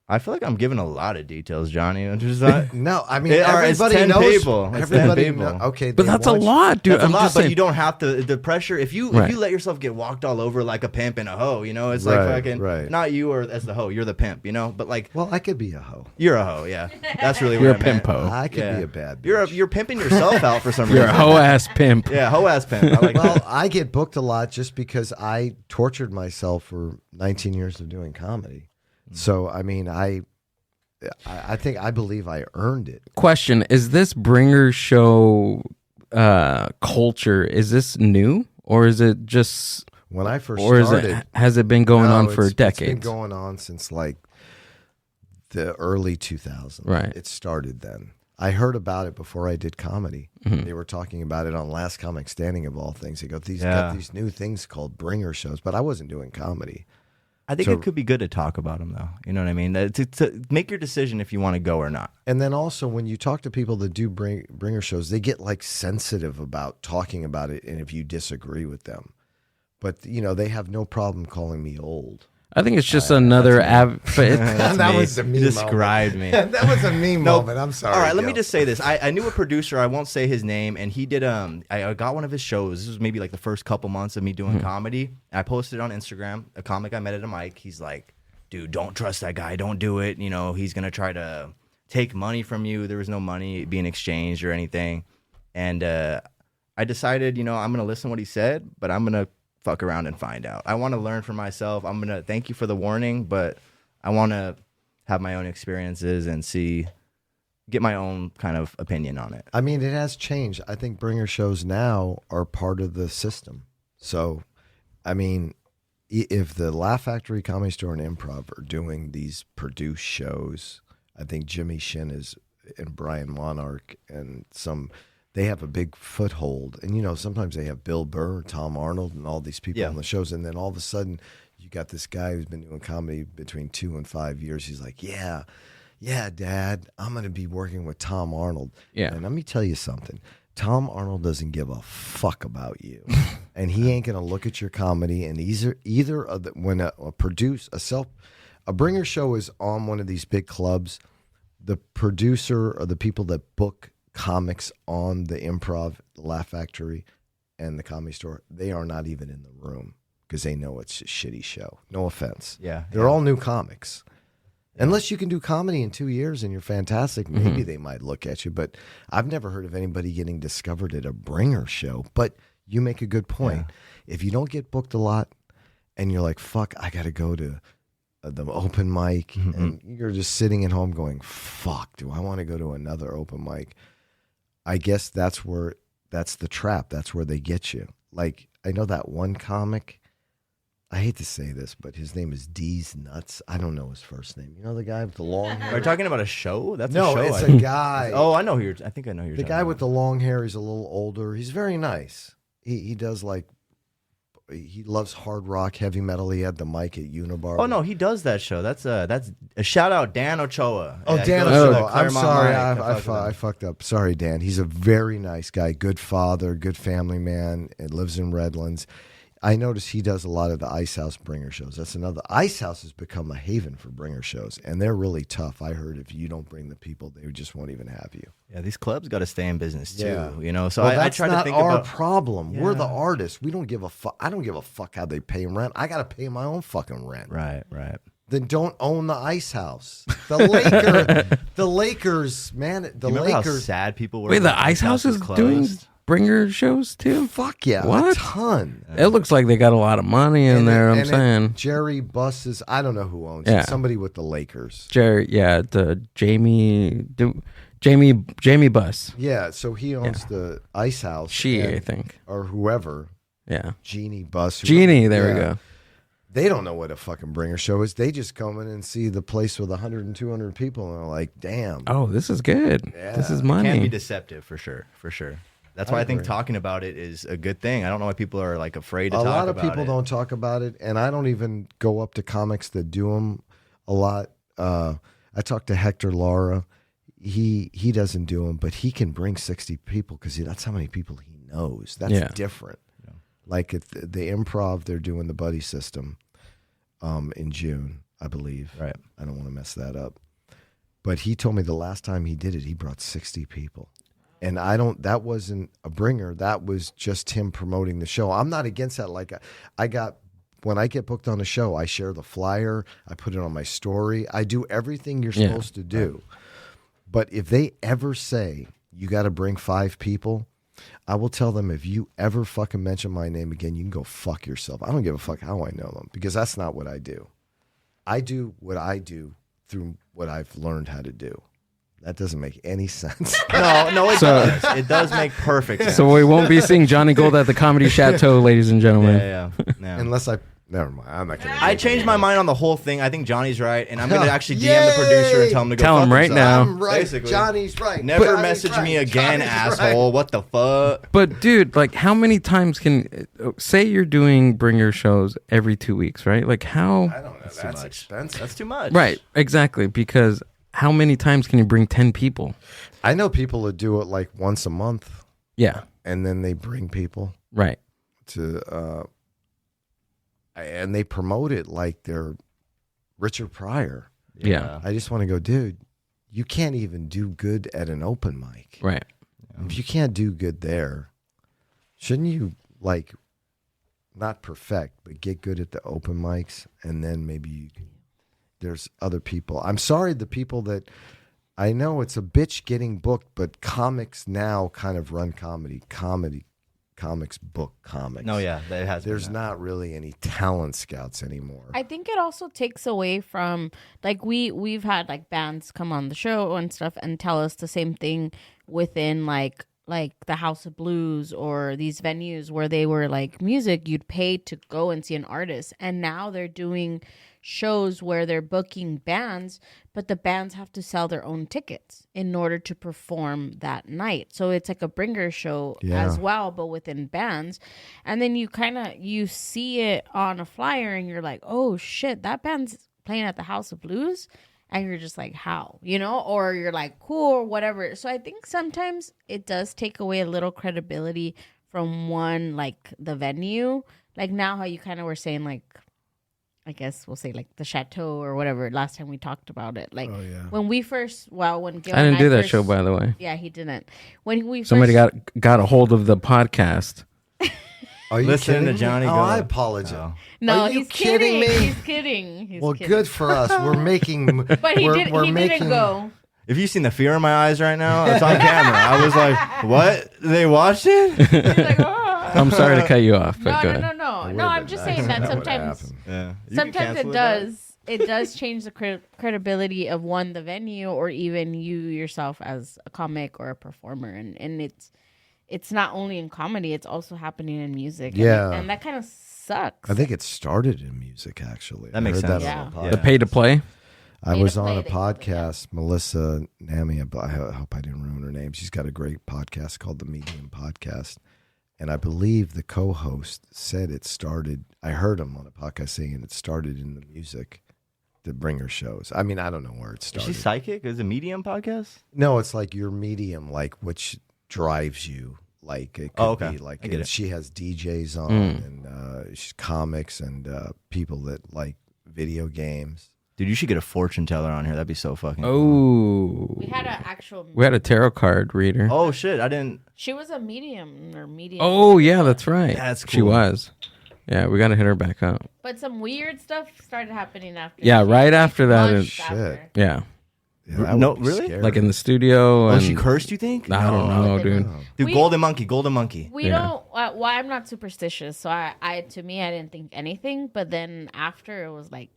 S5: I feel like I'm giving a lot of details, Johnny. I'm just not,
S6: No, I mean,
S5: it's
S6: everybody
S5: 10
S6: knows.
S5: people. It's 10
S6: Everybody
S5: people.
S6: Okay,
S4: But
S6: they
S4: that's a
S6: want you-
S4: lot, dude.
S5: That's
S4: I'm
S5: a lot,
S4: just
S5: but
S4: saying.
S5: you don't have to. The pressure. If you let yourself get walked all over like a pimp and a hoe, it's like fucking not you or as the hoe. You're the pimp, But like,
S6: Well, I could be a hoe.
S5: you're a hoe. Yeah, that's really
S4: You're a
S5: what I meant.
S4: pimpo.
S6: I could be a bad bitch.
S5: You're pimping yourself out for some reason.
S4: You're a hoe ass pimp.
S5: Yeah, hoe ass pimp. I like
S6: Well,
S5: that.
S6: I get booked a lot just because I tortured myself for 19 years of doing comedy. So, I mean, I believe I earned it.
S4: Question: is this bringer show culture? Is this new, or is it just?
S6: When I first
S4: Or
S6: started,
S4: has it been going on for
S6: it's
S4: decades?
S6: been going on since like the early 2000s.
S4: Right.
S6: It started then. I heard about it before I did comedy.
S4: Mm-hmm.
S6: They were talking about it on Last Comic Standing of all things. They go, got
S5: Yeah.
S6: these new things called bringer shows, but I wasn't doing comedy.
S5: I think it could be good to talk about them, though. You know what I mean? To make your decision if you want to go or not.
S6: And then also when you talk to people that do bringer shows, they get like sensitive about talking about it, and if you disagree with them. But, they have no problem calling me old.
S4: I think it's just another.
S6: That was a me
S5: You described me.
S6: That was a me moment. I'm sorry.
S5: All right, let me
S6: Gil.
S5: just say this. I knew a producer. I won't say his name, and he did. I got one of his shows. This was maybe like the first couple months of me doing comedy. I posted it on Instagram. A comic I met at a mic. He's like, "Dude, don't trust that guy. Don't do it. He's gonna try to take money from you. There was no money being exchanged or anything." And I decided, I'm gonna listen to what he said, but I'm gonna fuck around and find out. I want to learn for myself. I'm gonna thank you for the warning, but I want to have my own experiences and get my own kind of opinion on it.
S6: I mean, it has changed. I think bringer shows now are part of the system. So I mean, if the Laugh Factory, Comedy Store, and Improv are doing these produced shows, I think Jimmy Shin and Brian Monarch and they have a big foothold. And, you know, sometimes they have Bill Burr, Tom Arnold, and all these people on the shows. And then all of a sudden, you got this guy who's been doing comedy between 2 and 5 years. He's like, yeah, Dad, I'm going to be working with Tom Arnold.
S4: Yeah.
S6: And let me tell you something. Tom Arnold doesn't give a fuck about you. And he ain't going to look at your comedy. And when a bringer show is on one of these big clubs, the producer or the people that book comics on the Improv, the Laugh Factory, and the Comedy Store, they are not even in the room because they know it's a shitty show. No offense.
S5: Yeah.
S6: They're all new comics. Unless you can do comedy in 2 years and you're fantastic, maybe they might look at you. But I've never heard of anybody getting discovered at a bringer show. But you make a good point. Yeah. If you don't get booked a lot and you're like, fuck, I got to go to the open mic, and you're just sitting at home going, fuck, do I want to go to another open mic? I guess that's the trap. That's where they get you. Like, I know that one comic, I hate to say this, but his name is D's Nuts. I don't know his first name. You know the guy with the long hair?
S5: Are you talking about a show? That's
S6: no,
S5: a show.
S6: it's a guy.
S5: Oh, I know who I think I know who you're
S6: the
S5: talking
S6: guy
S5: about.
S6: with the long hair. He's a little older. He's very nice. He does he loves hard rock, heavy metal. He had the mic at Unibar.
S5: Oh no, he does that show. That's a shout out Dan Ochoa.
S6: Oh,
S5: Yeah,
S6: Dan
S5: he goes to the
S6: Ochoa. I'm
S5: Claremont
S6: sorry.
S5: Mic.
S6: I fucked up. Sorry, Dan. He's a very nice guy, good father, good family man, and lives in Redlands. I notice he does a lot of the Ice House bringer shows. That's another. Ice House has become a haven for bringer shows, and they're really tough. I heard if you don't bring the people, they just won't even have you.
S5: Yeah, these clubs got to stay in business too.
S6: Yeah.
S5: You know, so
S6: Well,
S5: I
S6: that's
S5: try
S6: not
S5: to think
S6: our
S5: about.
S6: problem. We're the
S5: Yeah.
S6: artists. We don't give a fuck. I don't give a fuck how they pay rent. I got to pay my own fucking rent.
S5: Right.
S6: Then don't own the Ice House. The Lakers, man. The
S5: You remember how
S6: Lakers.
S5: sad people were.
S4: Wait,
S5: when
S4: the Ice House is
S5: closed?
S4: doing bringer shows too?
S6: Fuck yeah,
S4: What?
S6: a ton.
S4: It looks like they got a lot of money in there. I'm saying.
S6: Jerry Buss I don't know who owns
S4: Yeah.
S6: it. Somebody with the Lakers.
S4: Jerry, the Jamie Buss.
S6: Yeah, so he owns the Ice House.
S4: I think.
S6: Or whoever.
S4: Yeah.
S6: Jeannie Buss.
S4: Jeannie, there we go.
S6: They don't know what a fucking bringer show is. They just come in and see the place with 100 and 200 people, and they're like, damn.
S4: Oh, this is good.
S6: Yeah.
S4: This is
S5: It can be
S4: money.
S5: deceptive for sure. That's why I think
S6: agree.
S5: talking about it is a good thing. I don't know why people are like afraid to
S6: A
S5: talk
S6: lot
S5: about
S6: of people
S5: it.
S6: don't talk about it, and I don't even go up to comics that do them a lot. I talked to Hector Lara. He doesn't do them, but he can bring 60 people because that's how many people he knows. That's different. Yeah. Like at the Improv, they're doing the buddy system in June, I believe.
S5: Right.
S6: I don't want to mess that up. But he told me the last time he did it, he brought 60 people. And that wasn't a bringer. That was just him promoting the show. I'm not against that. Like when I get booked on a show, I share the flyer. I put it on my story. I do everything you're supposed to do. But if they ever say you got to bring 5 people, I will tell them, if you ever fucking mention my name again, you can go fuck yourself. I don't give a fuck how I know them, because that's not what I do. I do what I do through what I've learned how to do. That doesn't make any sense.
S5: No, it does. It does make perfect sense.
S4: So we won't be seeing Johnny Gold at the Comedy Chateau, ladies and gentlemen.
S5: Yeah.
S6: Unless never mind. I'm not going to.
S5: I changed my mind on the whole thing. I think Johnny's right, and I'm going to actually DM the producer and tell him to go
S4: Tell
S5: fuck
S4: him right
S5: himself.
S4: now.
S6: I'm right.
S5: Basically.
S6: Johnny's right.
S5: Never
S6: Johnny's
S5: message
S6: right.
S5: me again,
S6: Johnny's
S5: asshole.
S6: right.
S5: What the fuck?
S4: But dude, like, how many times say you're doing bringer shows every 2 weeks, right? Like, how?
S6: I don't know. That's
S5: too much.
S6: expensive.
S5: That's too much.
S4: Right, exactly. Because how many times can you bring 10 people?
S6: I know people that do it like once a month,
S4: Yeah,
S6: and then they bring people
S4: right.
S6: to, and they promote it like they're Richard Pryor.
S4: Yeah.
S6: I just want to go, dude, you can't even do good at an open mic.
S4: Right.
S6: If you can't do good there, shouldn't you, like, not perfect, but get good at the open mics, and then maybe you can, there's other people. I'm sorry, the people that, I know it's a bitch getting booked, but comics now kind of run comedy. Comics book comics.
S5: No, yeah, that has.
S6: There's not really any talent scouts anymore.
S2: I think it also takes away from, like, we've had like bands come on the show and stuff and tell us the same thing within like like the House of Blues or these venues where they were like music, you'd pay to go and see an artist. And now they're doing shows where they're booking bands, but the bands have to sell their own tickets in order to perform that night. So it's like a bringer show as well, but within bands. And then you see it on a flyer and you're like, oh shit, that band's playing at the House of Blues. And you're just like, how, or you're like, cool, or whatever. So I think sometimes it does take away a little credibility from one, like the venue. Like now how you kind of were saying, like, I guess we'll say like the Chateau or whatever. Last time we talked about it, like when we first, when Gil
S4: I didn't do that
S2: first,
S4: show, by the way.
S2: Yeah, he didn't. When we
S4: Somebody
S2: first,
S4: got a hold of the podcast.
S6: Are you
S5: Listening
S6: kidding
S5: to
S6: me?
S5: Johnny
S6: Oh,
S5: go.
S6: I apologize.
S5: Oh.
S2: no,
S6: Are you
S2: he's
S6: kidding me?
S2: He's kidding. He's
S6: Well,
S2: kidding.
S6: good for us. We're making.
S2: But he
S6: we're
S2: didn't
S6: making,
S2: go.
S5: If you seen the fear in my eyes right now, it's on camera. I was like, what? They watched it?
S2: He's like, oh.
S4: I'm sorry to cut you off, but go ahead.
S2: No. I'm just saying that sometimes.
S5: Yeah. You can
S2: Sometimes
S5: cancel
S2: it does. It does change the credibility of one, the venue, or even you yourself as a comic or a performer, and it's not only in comedy; it's also happening in music.
S6: Yeah.
S2: and that kind of sucks.
S6: I think it started in music, actually.
S5: That makes
S6: I heard
S5: sense.
S6: That on a
S5: Yeah.
S4: The
S6: podcast.
S4: pay to play.
S6: I
S2: Pay
S6: was
S2: to
S6: on
S2: play,
S6: a
S2: they call it,
S6: podcast, Melissa Namia, but I hope I didn't ruin her name. She's got a great podcast called The Medium Podcast. And I believe the co-host said it started, I heard him on a podcast saying it started in the music, the bringer shows. I mean, I don't know where it
S5: Is
S6: started.
S5: she psychic? Is it a Medium podcast?
S6: No, it's like your medium, like which drives you. Like it could
S5: Okay.
S6: be like,
S5: I get
S6: and
S5: it.
S6: she has DJs on and she's comics and people that like video games.
S5: Dude, you should get a fortune teller on here. That'd be so fucking cool.
S4: Oh,
S2: we had an actual.
S4: we had a tarot card reader.
S5: Oh, shit. I didn't.
S2: She was a medium or medium.
S4: Oh, yeah, that's right.
S5: That's
S4: She
S5: cool.
S4: was. Yeah, we got to hit her back up.
S2: But some weird stuff started happening after.
S4: Yeah, right after that.
S2: Months
S6: Shit.
S2: after.
S4: Yeah,
S6: Yeah, that
S5: No,
S6: would be
S5: really?
S6: scary.
S4: like in the studio.
S5: Oh,
S4: And
S5: she cursed, you think?
S4: I don't know, dude.
S5: Dude,
S2: We-
S5: golden monkey.
S2: We
S4: Yeah.
S2: don't. Well, I'm not superstitious, so to me, I didn't think anything. But then after, it was like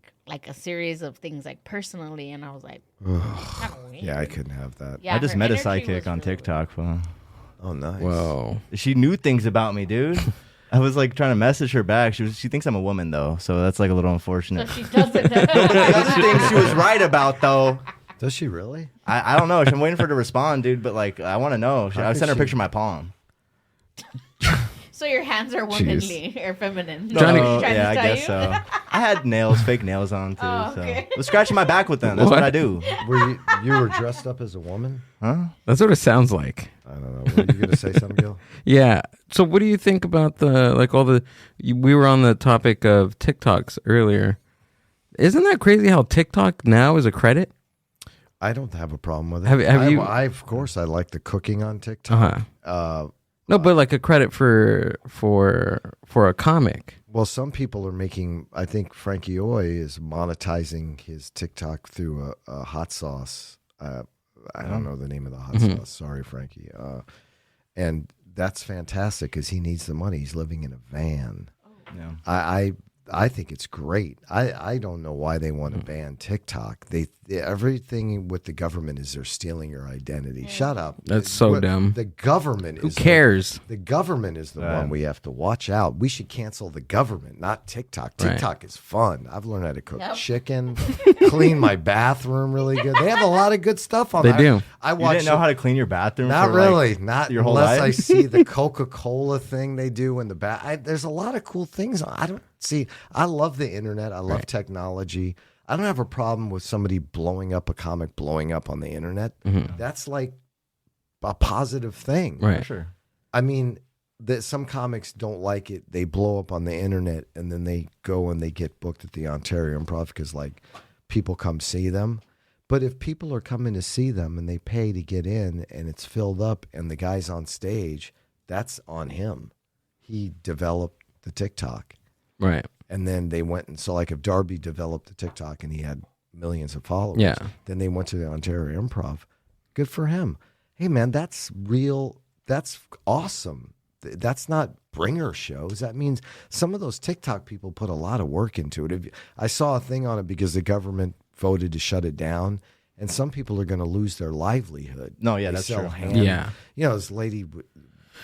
S2: a series of things, like personally, and I was like, kinda weird.
S6: Yeah, I couldn't have that.
S2: Yeah,
S5: I just
S2: her
S5: met a
S2: energy
S5: psychic
S2: was
S5: on
S2: really
S5: TikTok. Fool.
S6: Oh, nice.
S4: Whoa.
S5: She knew things about me, dude. I was like trying to message her back. She thinks I'm a woman though, so that's like a little
S2: So
S5: unfortunate.
S2: she doesn't.
S5: The other things she was right about though.
S6: Does she really?
S5: I don't know. I'm waiting for her to respond, dude. But like, I want to know.
S6: How
S5: I
S6: could
S5: sent her a
S6: she-
S5: picture of my palm.
S2: So your hands are womanly or feminine.
S4: Johnny-
S2: That's what she's trying
S5: yeah,
S2: to
S5: I
S2: tell
S5: guess
S2: you?
S5: so. I had fake nails on too.
S2: Oh, okay.
S5: So I was scratching my back with them. That's what I do.
S6: Were you were dressed up as a woman?
S5: Huh?
S4: That's what it sounds like.
S6: I don't know. Were you going to say something, Gil?
S4: Yeah. So what do you think about we were on the topic of TikToks earlier. Isn't that crazy how TikTok now is a credit?
S6: I don't have a problem with it.
S4: Have you-
S6: I of course, I like the cooking on TikTok.
S4: Uh-huh. No, but like a credit for a comic.
S6: Well, some people are making. I think Frankie Oy is monetizing his TikTok through a hot sauce. I don't know the name of the hot sauce. Sorry, Frankie. And that's fantastic because he needs the money. He's living in a van.
S5: Yeah.
S6: I think it's great. I don't know why they want to ban TikTok. Everything with the government is they're stealing your identity. Shut up.
S4: That's so dumb.
S6: The government
S4: Who
S6: is
S4: cares?
S6: The government is the one we have to watch out. We should cancel the government, not TikTok.
S4: Right.
S6: TikTok is fun. I've learned how to cook
S2: Yep.
S6: chicken, clean my bathroom really good. They have a lot of good stuff on
S4: They
S6: there.
S4: do.
S6: I
S5: You
S6: watch
S5: didn't know how to clean your bathroom?
S6: not
S5: for, like,
S6: really. Not
S5: your whole
S6: unless
S5: life?
S6: I see the Coca-Cola thing they do in the back. There's a lot of cool things. I don't see. I love the internet. I love technology. I don't have a problem with somebody blowing up a comic, blowing up on the internet. That's like a positive thing.
S4: Right.
S5: Sure.
S6: I mean, some comics don't like it. They blow up on the internet and then they go and they get booked at the Ontario Improv because like people come see them. But if people are coming to see them and they pay to get in and it's filled up and the guy's on stage, that's on him. He developed the TikTok.
S4: Right.
S6: And then they went and so like if Darby developed the TikTok and he had millions of followers,
S4: Yeah.
S6: then they went to the Ontario Improv. Good for him. Hey man, that's real. That's awesome. That's not bringer shows. That means some of those TikTok people put a lot of work into it. I saw a thing on it because the government voted to shut it down. and some people are going to lose their livelihood.
S5: No, yeah,
S6: They
S5: that's
S6: sell
S5: true.
S4: Yeah.
S6: You know, this lady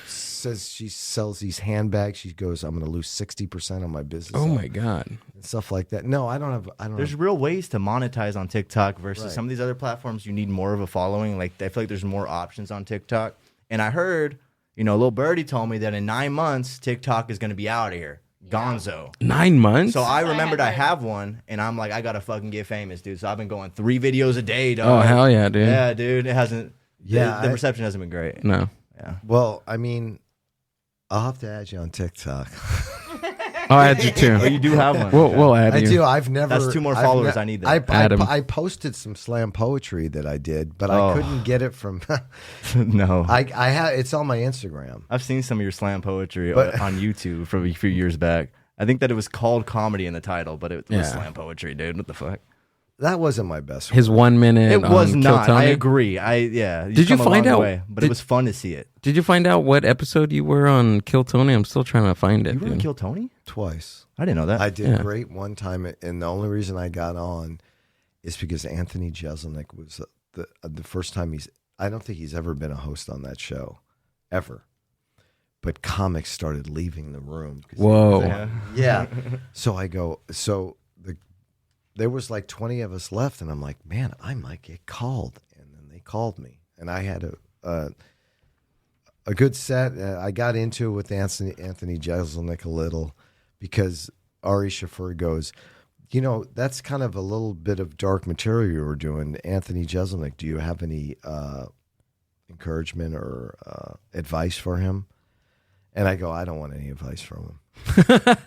S6: says she sells these handbags. She goes, "I'm going to lose 60% on my business."
S4: Oh my God.
S6: and stuff like that. No, I don't have.
S5: There's real ways to monetize on TikTok versus
S6: Right.
S5: some of these other platforms. You need more of a following. Like I feel like there's more options on TikTok. And I heard, Lil Birdie told me that in 9 months TikTok is going to be out of here. Gonzo.
S4: 9 months?
S5: So I remembered I have one, and I'm like, I gotta fucking get famous, dude. So I've been going 3 videos a day, dog.
S4: Oh, hell yeah, dude.
S5: Yeah, dude. It hasn't.
S6: Yeah,
S5: the reception hasn't been great.
S4: No.
S5: Yeah.
S6: Well, I mean, I'll have to add you on TikTok.
S4: I'll add you too.
S5: Oh, you do have one.
S4: We'll add
S6: I
S4: you.
S6: do. I've never.
S5: That's 2 more
S6: I've
S5: followers. I need that.
S4: Adam.
S6: I posted some slam poetry that I did, but
S5: Oh.
S6: I couldn't get it from.
S5: No.
S6: I have. It's on my Instagram.
S5: I've seen some of your slam poetry
S6: But-
S5: on YouTube from a few years back. I think that it was called comedy in the title, but it was
S4: Yeah.
S5: slam poetry, dude. What the fuck?
S6: That wasn't my best.
S4: His 1 minute.
S5: It was
S4: on
S5: not.
S4: Kill
S5: I
S4: Tony.
S5: agree.
S4: Did you find out-
S5: But it was fun to see it.
S4: Did you find out what episode you were on Kill Tony? I'm still trying to find it.
S5: You were
S4: dude.
S5: on Kill Tony?
S6: Twice.
S5: I didn't know that.
S6: I did
S4: Yeah.
S6: great one time, and the only reason I got on is because Anthony Jeselnik was the first time I don't think he's ever been a host on that show, ever. But comics started leaving the room.
S4: Whoa.
S5: Yeah.
S6: Yeah. So I go. There was like 20 of us left, and I'm like, man, I might get called. And then they called me, and I had a good set. I got into it with Anthony Jeselnik a little because Ari Shaffir goes, that's kind of a little bit of dark material you were doing. Anthony Jeselnik, do you have any encouragement or advice for him? And I go, I don't want any advice from him.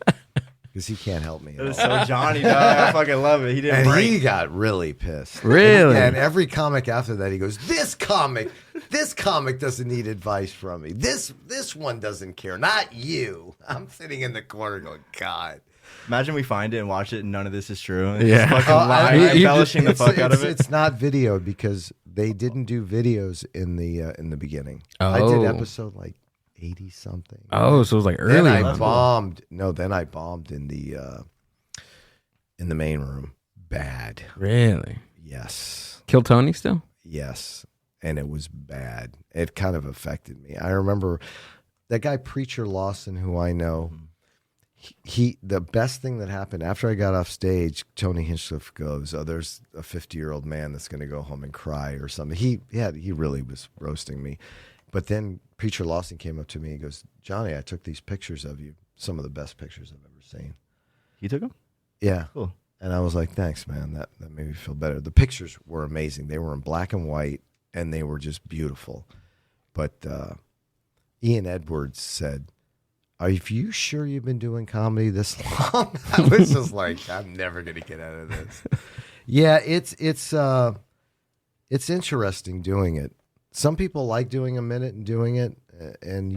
S6: Because he can't help me
S5: It
S6: at
S5: was
S6: all.
S5: so Johnny, dog. I fucking love it. He didn't
S6: And
S5: break.
S6: he got really pissed.
S4: Really?
S6: And every comic after that, he goes, this comic doesn't need advice from me. This one doesn't care. Not you. I'm sitting in the corner going, God.
S5: Imagine we find it and watch it and none of this is true. It's
S4: Yeah.
S5: just fucking lying,
S4: you-
S5: embellishing the fuck out of it.
S6: It's not videoed because they didn't do videos in the beginning. I did
S4: Oh.
S6: episode like 80 something.
S4: Oh, so it was like
S6: Then
S4: early.
S6: I
S4: on.
S6: bombed. No, then I bombed in the main room. Bad.
S4: Really?
S6: Yes.
S4: Kill Tony still?
S6: Yes. And it was bad. It kind of affected me. I remember that guy Preacher Lawson, who I know, he the best thing that happened after I got off stage, Tony Hinchcliffe goes, "Oh, there's a 50-year-old man that's going to go home and cry or something." He really was roasting me. But then Preacher Lawson came up to me and goes, "Johnny, I took these pictures of you. Some of the best pictures I've ever seen."
S5: He took him?
S6: Yeah.
S5: Cool.
S6: And I was like, thanks, man. That made me feel better. The pictures were amazing. They were in black and white, and they were just beautiful. But Ian Edwards said, "Are you sure you've been doing comedy this long?" I was just like, I'm never going to get out of this. Yeah, it's interesting doing it. Some people like doing a minute and doing it, and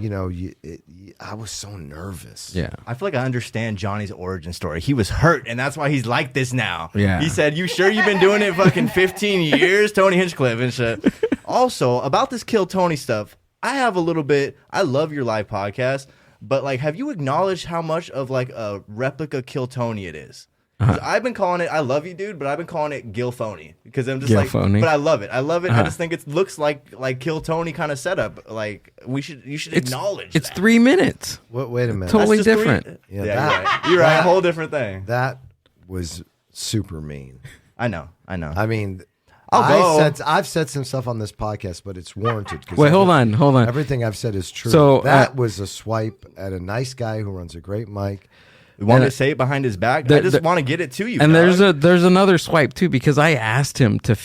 S6: I was so nervous.
S4: Yeah.
S5: I feel like I understand Johnny's origin story. He was hurt, and that's why he's like this now.
S4: Yeah.
S5: He said, "You sure you've been doing it fucking 15 years?" Tony Hinchcliffe and shit. Also, about this Kill Tony stuff, I have a little bit. I love your live podcast, but like, have you acknowledged how much of like a replica Kill Tony it is? 'Cause I've been calling it. I love you, dude, but I've been calling it GILL phony because I'm just like.
S4: Gil-phony.
S5: But I love it. I love it. I just think it looks like Kill Tony kind of setup. Like you should acknowledge.
S4: It's
S5: that.
S4: 3 minutes.
S6: Wait a minute.
S4: Totally
S5: That's just
S4: different.
S6: Yeah,
S5: Yeah,
S6: that-
S5: you're right. Whole different thing.
S6: That was super mean.
S5: I know.
S6: I mean,
S5: I'll go.
S6: I've said some stuff on this podcast, but it's warranted. 'cause
S4: Wait, hold on.
S6: Everything I've said is true.
S4: So,
S6: that was a swipe at a nice guy who runs a great mic.
S5: We want
S4: And
S5: to say it behind his back.
S4: the-
S5: I just
S4: the-
S5: want to get it to you.
S4: And
S5: dog.
S4: there's another swipe too, because I asked him to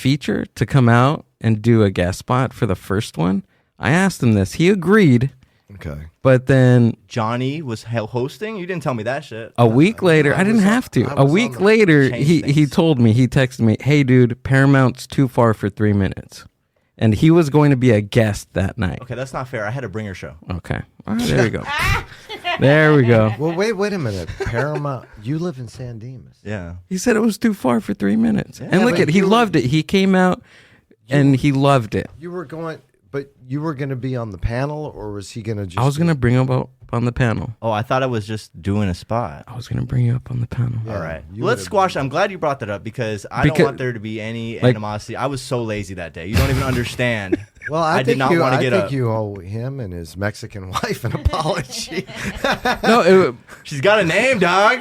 S4: come out and do a guest spot for the first one. I asked him this. He agreed,
S6: Okay.
S4: but then
S5: Johnny was hosting. You didn't tell me that shit.
S4: a week later, I didn't have to.
S6: I
S4: A
S6: was
S4: week
S6: on the-
S4: later,
S5: Change
S4: he
S5: things.
S4: told me, he texted me, "Hey dude, Paramount's too far for 3 minutes." And he was going to be a guest that night.
S5: Okay, that's not fair. I had a bringer show.
S4: Okay. All right, there we go. There we go.
S6: Well, wait a minute. Paramount, you live in San Dimas.
S5: Yeah.
S4: He said it was too far for 3 minutes. And look
S6: but
S4: at, he
S6: you-
S4: loved it. He came out and he loved it.
S6: You were going to be on the panel, or was he going to just?
S4: I was going to bring him up up on the panel.
S5: Oh, I thought I was just doing a spot.
S4: I was going to bring you up on the panel.
S5: All right.
S6: you
S5: Let's
S6: would've-
S5: squash. I'm glad you brought that up because I don't want there to be any animosity. I was so lazy that day. You don't even understand.
S6: Well, I
S5: did not want to get
S6: I
S5: up.
S6: think you owe him and his Mexican wife an apology.
S4: No,
S5: She's got a name, dog.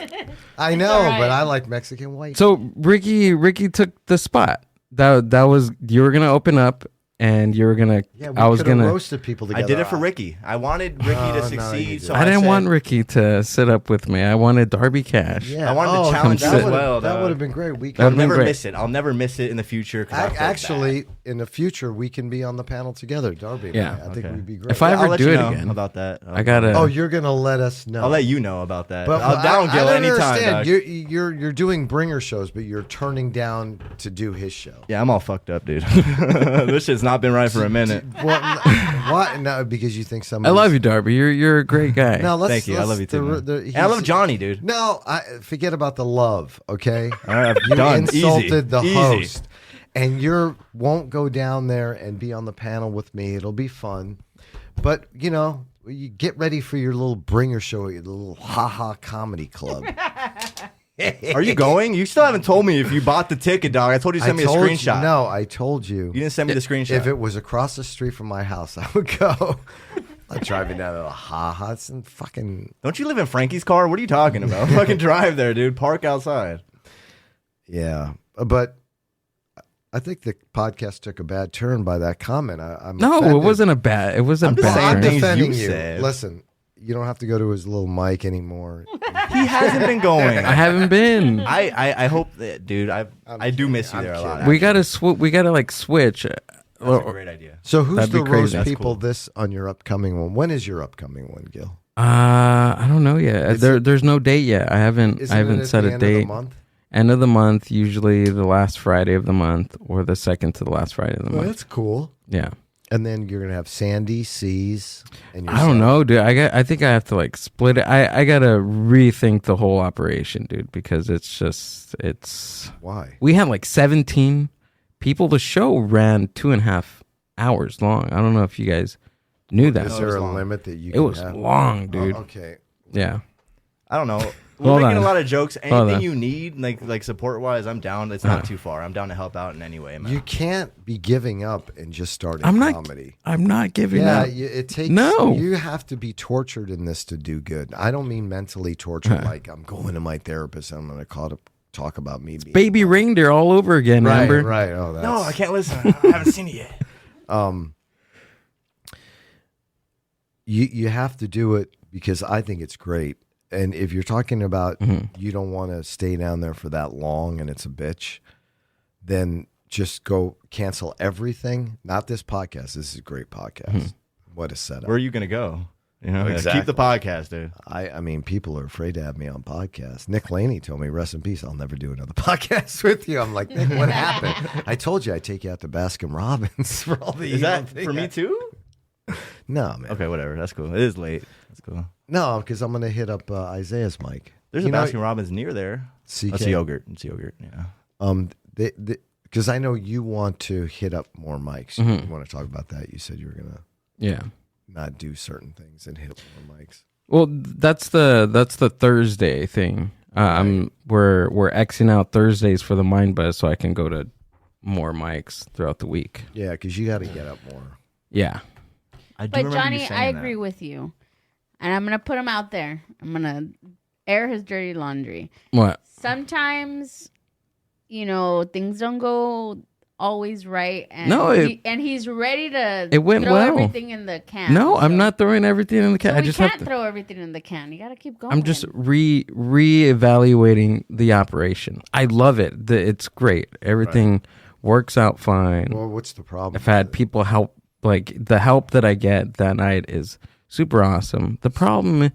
S6: I know,
S2: all right.
S6: but I like Mexican wife.
S4: so Ricky took the spot. That was, you were going to open up. And you were gonna.
S6: Yeah, we
S4: I was
S6: could have
S4: gonna.
S6: roasted people together.
S5: I did it for Ricky. I wanted Ricky to
S6: no,
S5: succeed.
S6: you
S5: So
S4: I didn't
S5: said,
S4: want Ricky to sit up with me. I wanted Darby Cash.
S6: Yeah,
S5: I wanted to challenge
S6: that
S5: you as
S6: would've-
S5: well,
S6: That
S5: dog.
S6: would have been great. We
S4: That'd
S5: I'll
S6: could
S4: been
S5: never
S4: great.
S5: miss it. I'll never miss it in the future. 'Cause I feel
S6: actually
S5: bad.
S6: in the future we can be on the panel together, Darby. and
S4: Yeah.
S6: I think
S5: Okay.
S6: we'd be great.
S4: If I
S5: I'll
S4: ever
S5: let
S4: do
S5: you
S4: it
S5: know
S4: again,
S5: about that.
S4: I gotta.
S6: Oh, you're gonna let us know.
S5: I'll let you know about that.
S6: But
S5: I'll down
S6: I
S5: Gil
S6: don't
S5: anytime.
S6: understand.
S5: Dog.
S6: You're doing bringer shows, but you're turning down to do his show.
S5: Yeah, I'm all fucked up, dude. This shit's not been right for a minute.
S6: Well, why? No, because you think
S4: I
S6: somebody.
S4: love you, Darby. You're a great guy.
S6: No, let's.
S5: Thank you. I love you too. man. And I love Johnny, dude.
S6: No, forget about the love. Okay,
S5: All right,
S6: you
S5: done.
S6: insulted the
S5: Easy.
S6: host, and you won't go down there and be on the panel with me. It'll be fun, but you get ready for your little bringer show, your little haha comedy club.
S5: Are you going? You still haven't told me if you bought the ticket, dog. I told you to send me a
S6: told you-
S5: screenshot.
S6: No, I told you.
S5: You didn't send me the screenshot.
S6: If it was across the street from my house, I would go. I'm driving down to the ha-has and fucking.
S5: Don't you live in Frankie's car? What are you talking about? Fucking drive there, dude. Park outside.
S6: Yeah, but I think the podcast took a bad turn by that comment. I'm
S4: no,
S6: offended.
S4: it wasn't a bad. It wasn't
S5: I'm just
S4: bad.
S5: saying
S6: I'm
S5: things
S6: defending
S5: you
S6: you.
S5: said.
S6: Listen, you don't have to go to his little mic anymore.
S5: He hasn't been going.
S4: I haven't been.
S5: I hope that, dude. I do miss you there a lot.
S6: kidding.
S4: We gotta switch.
S5: That's a great idea.
S6: So who's
S4: That'd be
S6: the
S4: crazy.
S6: roast
S4: That's
S6: people
S5: cool.
S6: this on your upcoming one? When is your upcoming one, Gil?
S4: I don't know yet. There's no date yet. I haven't
S6: Isn't it at
S4: set
S6: the
S4: a
S6: end
S4: date.
S6: of the month?
S4: End of the month, usually the last Friday of the month, or the second to the last Friday of the
S6: Well,
S4: month.
S6: that's cool.
S4: Yeah.
S6: And then you're gonna have Sandy, C's, and
S4: I don't know, dude. I think I have to like split it. I gotta rethink the whole operation, dude, because it's.
S6: Why?
S4: We had like 17 people. The show ran 2.5 hours long. I don't know if you guys knew that.
S6: Is
S5: it
S6: there
S5: was
S6: a
S5: long.
S6: limit that you?
S4: It
S6: can
S4: was
S6: have?
S4: long, dude.
S6: Oh, okay.
S4: Yeah.
S5: I don't know. We're
S4: Hold
S5: making
S4: on.
S5: a lot of jokes.
S4: Hold
S5: Anything
S4: on.
S5: you need, like support wise, I'm down. It's not too far. I'm down to help out in any way, man.
S6: You can't be giving up and just starting
S4: I'm not.
S6: comedy.
S4: I'm not giving
S6: Yeah,
S4: up.
S6: it takes.
S4: No.
S6: You have to be tortured in this to do good. I don't mean mentally tortured, like I'm going to my therapist and I'm going to talk about me being
S4: Baby reindeer all over again.
S6: right,
S4: Remember?
S6: right. Oh, that's,
S5: no, I can't listen. I haven't seen it yet.
S6: You have to do it because I think it's great. And if you're talking about you don't want to stay down there for that long and it's a bitch, then just go cancel everything. Not this podcast. This is a great podcast. What a setup.
S5: Where are you gonna go? You know,
S6: Exactly.
S5: keep the podcast, dude.
S6: I mean, people are afraid to have me on podcasts. Nick Laney told me, rest in peace, I'll never do another podcast with you. I'm like, Nick, what happened? I told you I'd take you out to Baskin Robbins for all the
S5: Is that
S6: thing.
S5: for me too?
S6: No, man.
S5: Okay, whatever. That's cool. It is late. That's cool.
S6: No, because I'm going to hit up Isaiah's mic.
S5: There's
S6: You
S5: a
S6: know,
S5: Baskin Robbins near there.
S6: CK.
S5: That's yogurt. It's yogurt. Yeah.
S6: Because I know you want to hit up more mics. You want to talk about that. You said you were going to
S4: Yeah.
S6: not do certain things and hit up more mics.
S4: Well, that's the Thursday thing. We're Xing out Thursdays for the Mind Buzz, so I can go to more mics throughout the week.
S6: Yeah, because you got to get up more.
S4: Yeah.
S5: I do
S2: But
S5: remember you
S2: Johnny,
S5: saying
S2: I agree
S5: that.
S2: with you. And I'm going to put him out there. I'm going to air his dirty laundry.
S4: What?
S2: Sometimes, things don't go always right. And
S4: No,
S2: he's ready to
S4: it went
S2: throw
S4: well.
S2: everything in the can.
S4: No, I'm
S2: So-
S4: not throwing everything in the can.
S2: So
S4: I
S2: we
S4: just
S2: can't
S4: have to.
S2: throw everything in the can. You got to keep going.
S4: I'm just reevaluating the operation. I love it. It's great. Everything works out fine.
S6: Well, what's the problem?
S4: I've had people help. Like the help that I get that night is super awesome. The problem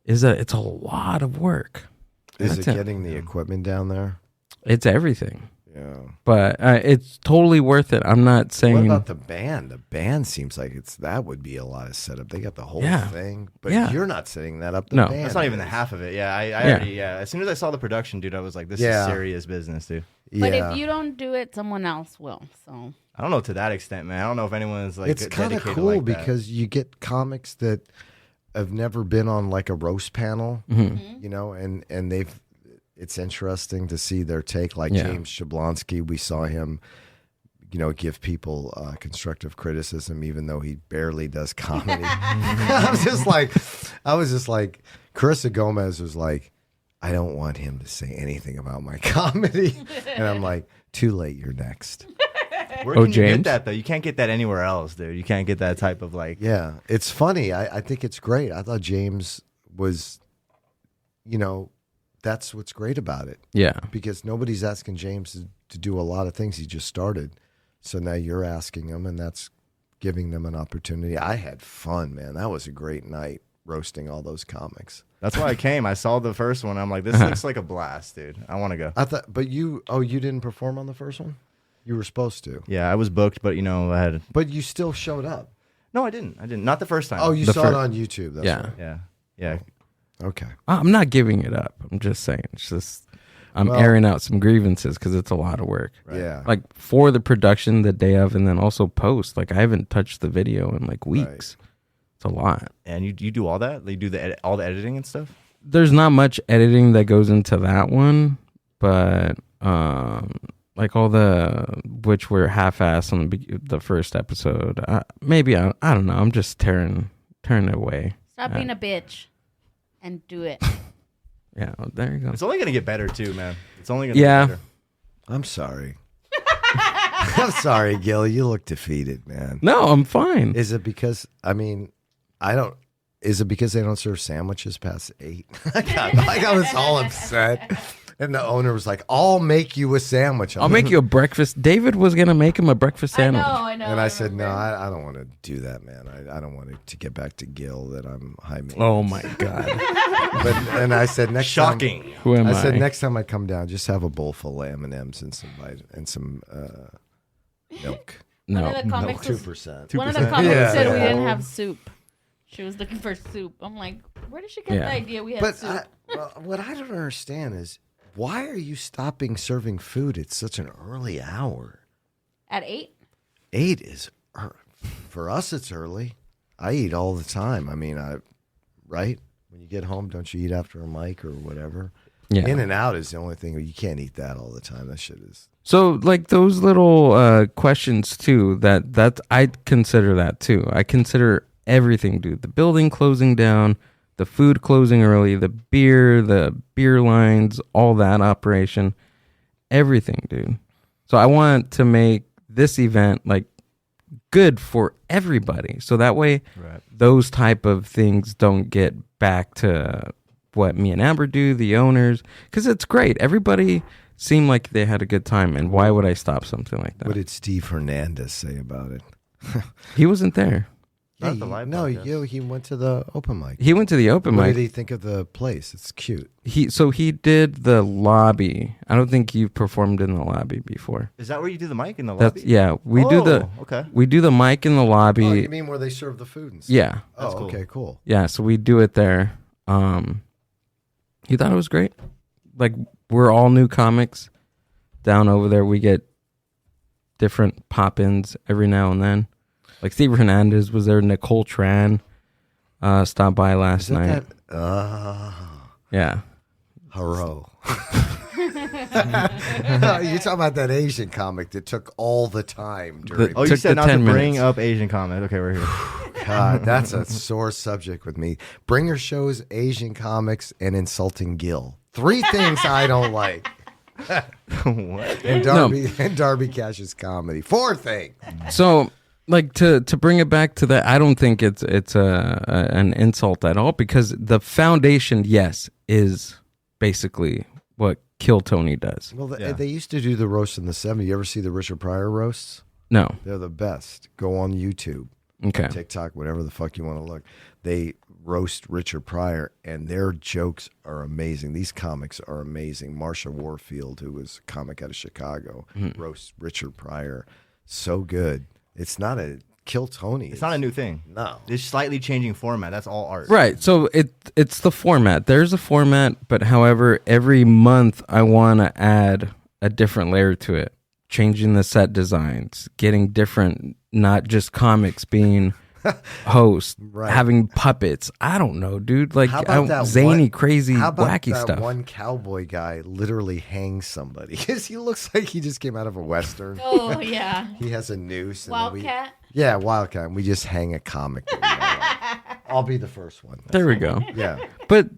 S4: is that it's a lot of work.
S6: Is
S4: That's
S6: it
S4: it.
S6: getting the equipment down there?
S4: It's everything.
S6: Yeah.
S4: But it's totally worth it. I'm not
S6: What
S4: saying
S6: about the band? The band seems like that would be a lot of setup. They got the whole
S4: Yeah.
S6: thing, but
S4: Yeah.
S6: you're not setting that up. The
S4: No.
S6: band
S5: That's not even the
S6: is.
S5: half of it. Yeah, I
S4: Yeah.
S5: already. Yeah, as soon as I saw the production, dude, I was like, this
S6: Yeah.
S5: is serious business, dude.
S2: But
S6: Yeah.
S2: if you don't do it, someone else will. So
S5: I don't know to that extent, man. I don't know if anyone's like
S6: it's kind of
S5: dedicated
S6: cool
S5: like that.
S6: because you get comics that have never been on like a roast panel,
S4: Mm-hmm.
S6: you know, and it's interesting to see their take. Like
S4: Yeah.
S6: James Jablonski, we saw him, you know, give people constructive criticism, even though he barely does comedy. I was just like, Carissa Gomez was like, I don't want him to say anything about my comedy. And I'm like, too late, you're next.
S5: Where can you
S4: James?
S5: get that though? You can't get that anywhere else, dude. You can't get that type of like.
S6: Yeah, it's funny. I think it's great. I thought James was, you know, that's what's great about it.
S4: Yeah.
S6: Because nobody's asking James to do a lot of things. He just started. So now you're asking him, and that's giving them an opportunity. I had fun, man. That was a great night roasting all those comics.
S5: That's why I came. I saw the first one. I'm like, this looks like a blast, dude. I want to go.
S6: I thought, but you didn't perform on the first one? You were supposed to.
S5: Yeah, I was booked, but you know, I had.
S6: But you still showed up.
S5: No, I didn't. Not the first time.
S6: Oh, you
S4: The
S6: saw
S4: fir-
S6: it on YouTube. That's
S4: Yeah.
S6: right.
S5: Yeah.
S6: Okay.
S4: I'm not giving it up. I'm just saying. It's just I'm airing out some grievances because it's a lot of work.
S5: Right.
S6: Yeah.
S4: Like for the production the day of, and then also post. Like I haven't touched the video in like weeks. It's a lot.
S5: And you do all that? You do all the editing and stuff?
S4: There's not much editing that goes into that one, but like all the which were half-assed on the first episode. Maybe I don't know. I'm just tearing it away.
S2: Stop being a bitch and do it.
S4: Yeah, well, there you go.
S5: It's only gonna get better too, man. It's only gonna
S4: Yeah.
S5: get better.
S6: I'm sorry. I'm sorry, Gil. You look defeated, man.
S4: No, I'm fine.
S6: Is it because, is it because they don't serve sandwiches past 8? I was all upset. And the owner was like, I'll make you a sandwich.
S4: I'll make you a breakfast. David was gonna make him a breakfast sandwich.
S2: I know.
S6: And I said, no, I don't want to do that, man. I don't want to get back to Gil that I'm high maintenance.
S4: Oh my god!
S6: And I said, next
S5: Shocking.
S6: time.
S4: Who am I?
S6: I said, next time I come down, just have a bowl full of M&Ms and some milk.
S2: One
S4: No,
S2: of the comics was-
S6: 2%.
S2: One of the comics
S6: Yeah,
S2: said we
S6: yeah.
S2: didn't have soup. She was looking for soup. I'm like, where did she get
S4: Yeah.
S2: the idea we had
S6: But
S2: soup?
S6: what I don't understand is, why are you stopping serving food at such an early hour?
S2: At 8?
S6: 8 is, for us, it's early. I eat all the time. I mean, right? When you get home, don't you eat after a mic or whatever?
S4: Yeah.
S6: In and out is the only thing. You can't eat that all the time. That shit is.
S4: So like those little questions too. That I consider that too. I consider everything, dude. The building closing down, the food closing early, the beer lines, all that operation, everything, dude. So I want to make this event like good for everybody. So that way
S5: Right.
S4: those type of things don't get back to what me and Amber do, the owners, because it's great. Everybody seemed like they had a good time, and why would I stop something like that?
S6: What did Steve Hernandez say about it?
S4: He wasn't there.
S5: Not at the live podcast.
S6: he went to the open mic.
S4: He went to the open
S6: What
S4: mic.
S6: did he think of the place? It's cute.
S4: He did the lobby. I don't think you've performed in the lobby before.
S5: Is that where you do the mic in the
S4: That's
S5: lobby?
S4: yeah. We do the
S5: Okay.
S4: we do the mic in the lobby.
S6: Oh, you mean where they serve the food and stuff?
S4: Yeah,
S6: Oh,
S5: cool.
S6: okay, cool.
S4: yeah. So we do it there. He thought it was great. Like we're all new comics down over there. We get different pop-ins every now and then. Like Steve Hernandez was there. Nicole Tran stopped by last
S6: Is that
S4: night. Yeah.
S6: Haro. You're talking about that Asian comic that took all the time during.
S5: Oh, you
S4: Took
S5: said
S4: the
S5: not to
S4: 10
S5: bring
S4: minutes.
S5: up Asian comment. Okay, we're here.
S6: God, that's a sore subject with me. Bringer shows, Asian comics, and insulting Gil. 3 things I don't like.
S5: What?
S6: And Darby Cash's comedy. 4 things.
S4: So, like to bring it back to that, I don't think it's an insult at all, because the foundation, yes, is basically what Kill Tony does.
S6: Well,
S5: Yeah.
S6: they used to do the roast in the 70s. You ever see the Richard Pryor roasts?
S4: No,
S6: They're the best. Go on YouTube,
S4: okay,
S6: TikTok, whatever the fuck you want to look. They roast Richard Pryor, and their jokes are amazing. These comics are amazing. Marsha Warfield, who was a comic out of Chicago, roasts Richard Pryor. So good. It's not a Kill Tony.
S5: It's not a new thing.
S6: No.
S5: It's slightly changing format. That's all art.
S4: right. So it's the format. There's a format, but however, every month I want to add a different layer to it, changing the set designs, getting different, not just comics being
S3: host
S6: Right.
S3: having puppets. I don't know, dude. Like
S6: How about that
S3: zany,
S6: one-
S3: crazy,
S6: How about
S3: wacky
S6: that
S3: stuff.
S6: one cowboy guy literally hangs somebody? Because he looks like he just came out of a Western.
S2: Oh yeah.
S6: He has a noose. And then
S2: Wildcat.
S6: Yeah, Wildcat. And we just hang a comic. That we all like. I'll be the first one.
S3: There we go.
S6: Yeah.
S3: But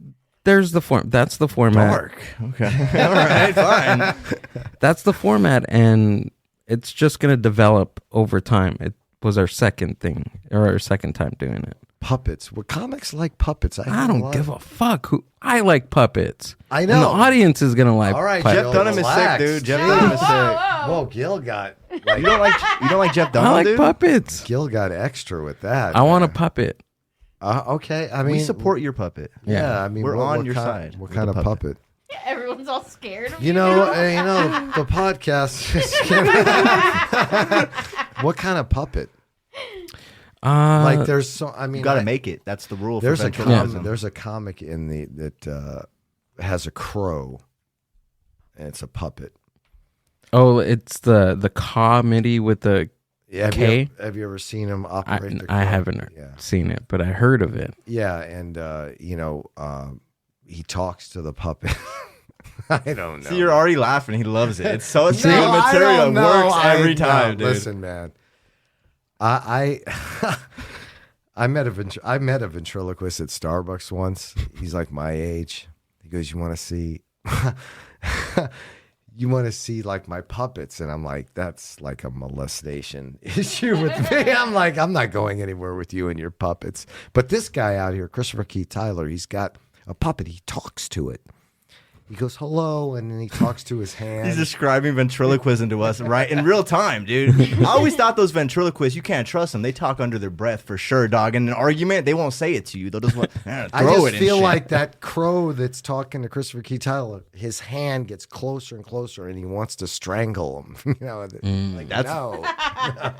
S3: there's the form. That's the format.
S5: Dark. Okay. All right. Fine.
S3: That's the format, and it's just gonna develop over time. It was our second thing, or our second time doing it.
S6: Puppets. Well, comics like puppets.
S3: I don't give a fuck who. I like puppets.
S6: I
S3: And
S6: know.
S3: the audience is gonna like.
S6: All right,
S3: puppets.
S5: Jeff Dunham is sick,
S6: relax.
S5: dude. Jeff
S6: Jeez.
S5: Dunham is sick.
S6: Whoa, Gil got
S5: You don't like Jeff
S3: I
S5: Dunham,
S3: like
S5: dude?
S3: puppets.
S6: Gil got extra with that.
S3: I want a puppet.
S6: Okay, I mean,
S5: We support your puppet.
S6: Yeah, I mean,
S5: We're on your
S6: kind,
S5: side
S6: What
S5: with
S6: kind
S5: the
S6: of
S5: puppet.
S6: puppet?
S2: Everyone's all scared of
S6: You know, the podcast. What kind of puppet? Like, there's so. I mean,
S5: You got to make it. That's the rule.
S6: There's
S5: for
S6: a
S5: ventriloquism.
S6: there's a comic in the that has a crow, and it's a puppet.
S3: Oh, it's the comedy with the.
S6: Yeah,
S3: K?
S6: have you ever seen him operate? the crow?
S3: I haven't
S6: Yeah,
S3: seen it, but I heard of it.
S6: yeah, and he talks to the puppet. I don't know.
S5: See, you're already laughing. He loves it. It's so
S6: No,
S5: true
S6: I
S5: material.
S6: don't
S5: It
S6: know.
S5: works every time, dude.
S6: Listen, man. I I met a ventriloquist at Starbucks once. He's like my age. He goes, "You want to see? You want to see like my puppets?" And I'm like, "That's like a molestation issue with me." I'm like, "I'm not going anywhere with you and your puppets." But this guy out here, Christopher Keith Tyler, he's got a puppet. He talks to it. He goes, "Hello," and then he talks to his hand.
S5: He's describing ventriloquism to us right in real time, dude. I always thought those ventriloquists, you can't trust them. They talk under their breath for sure, dog. In an argument, they won't say it to you. They'll just throw
S6: I just
S5: it in
S6: feel
S5: shit.
S6: like that crow that's talking to Christopher Keith Tyler, his hand gets closer and closer, and he wants to strangle him. You know, like
S5: That's-
S6: no.
S5: I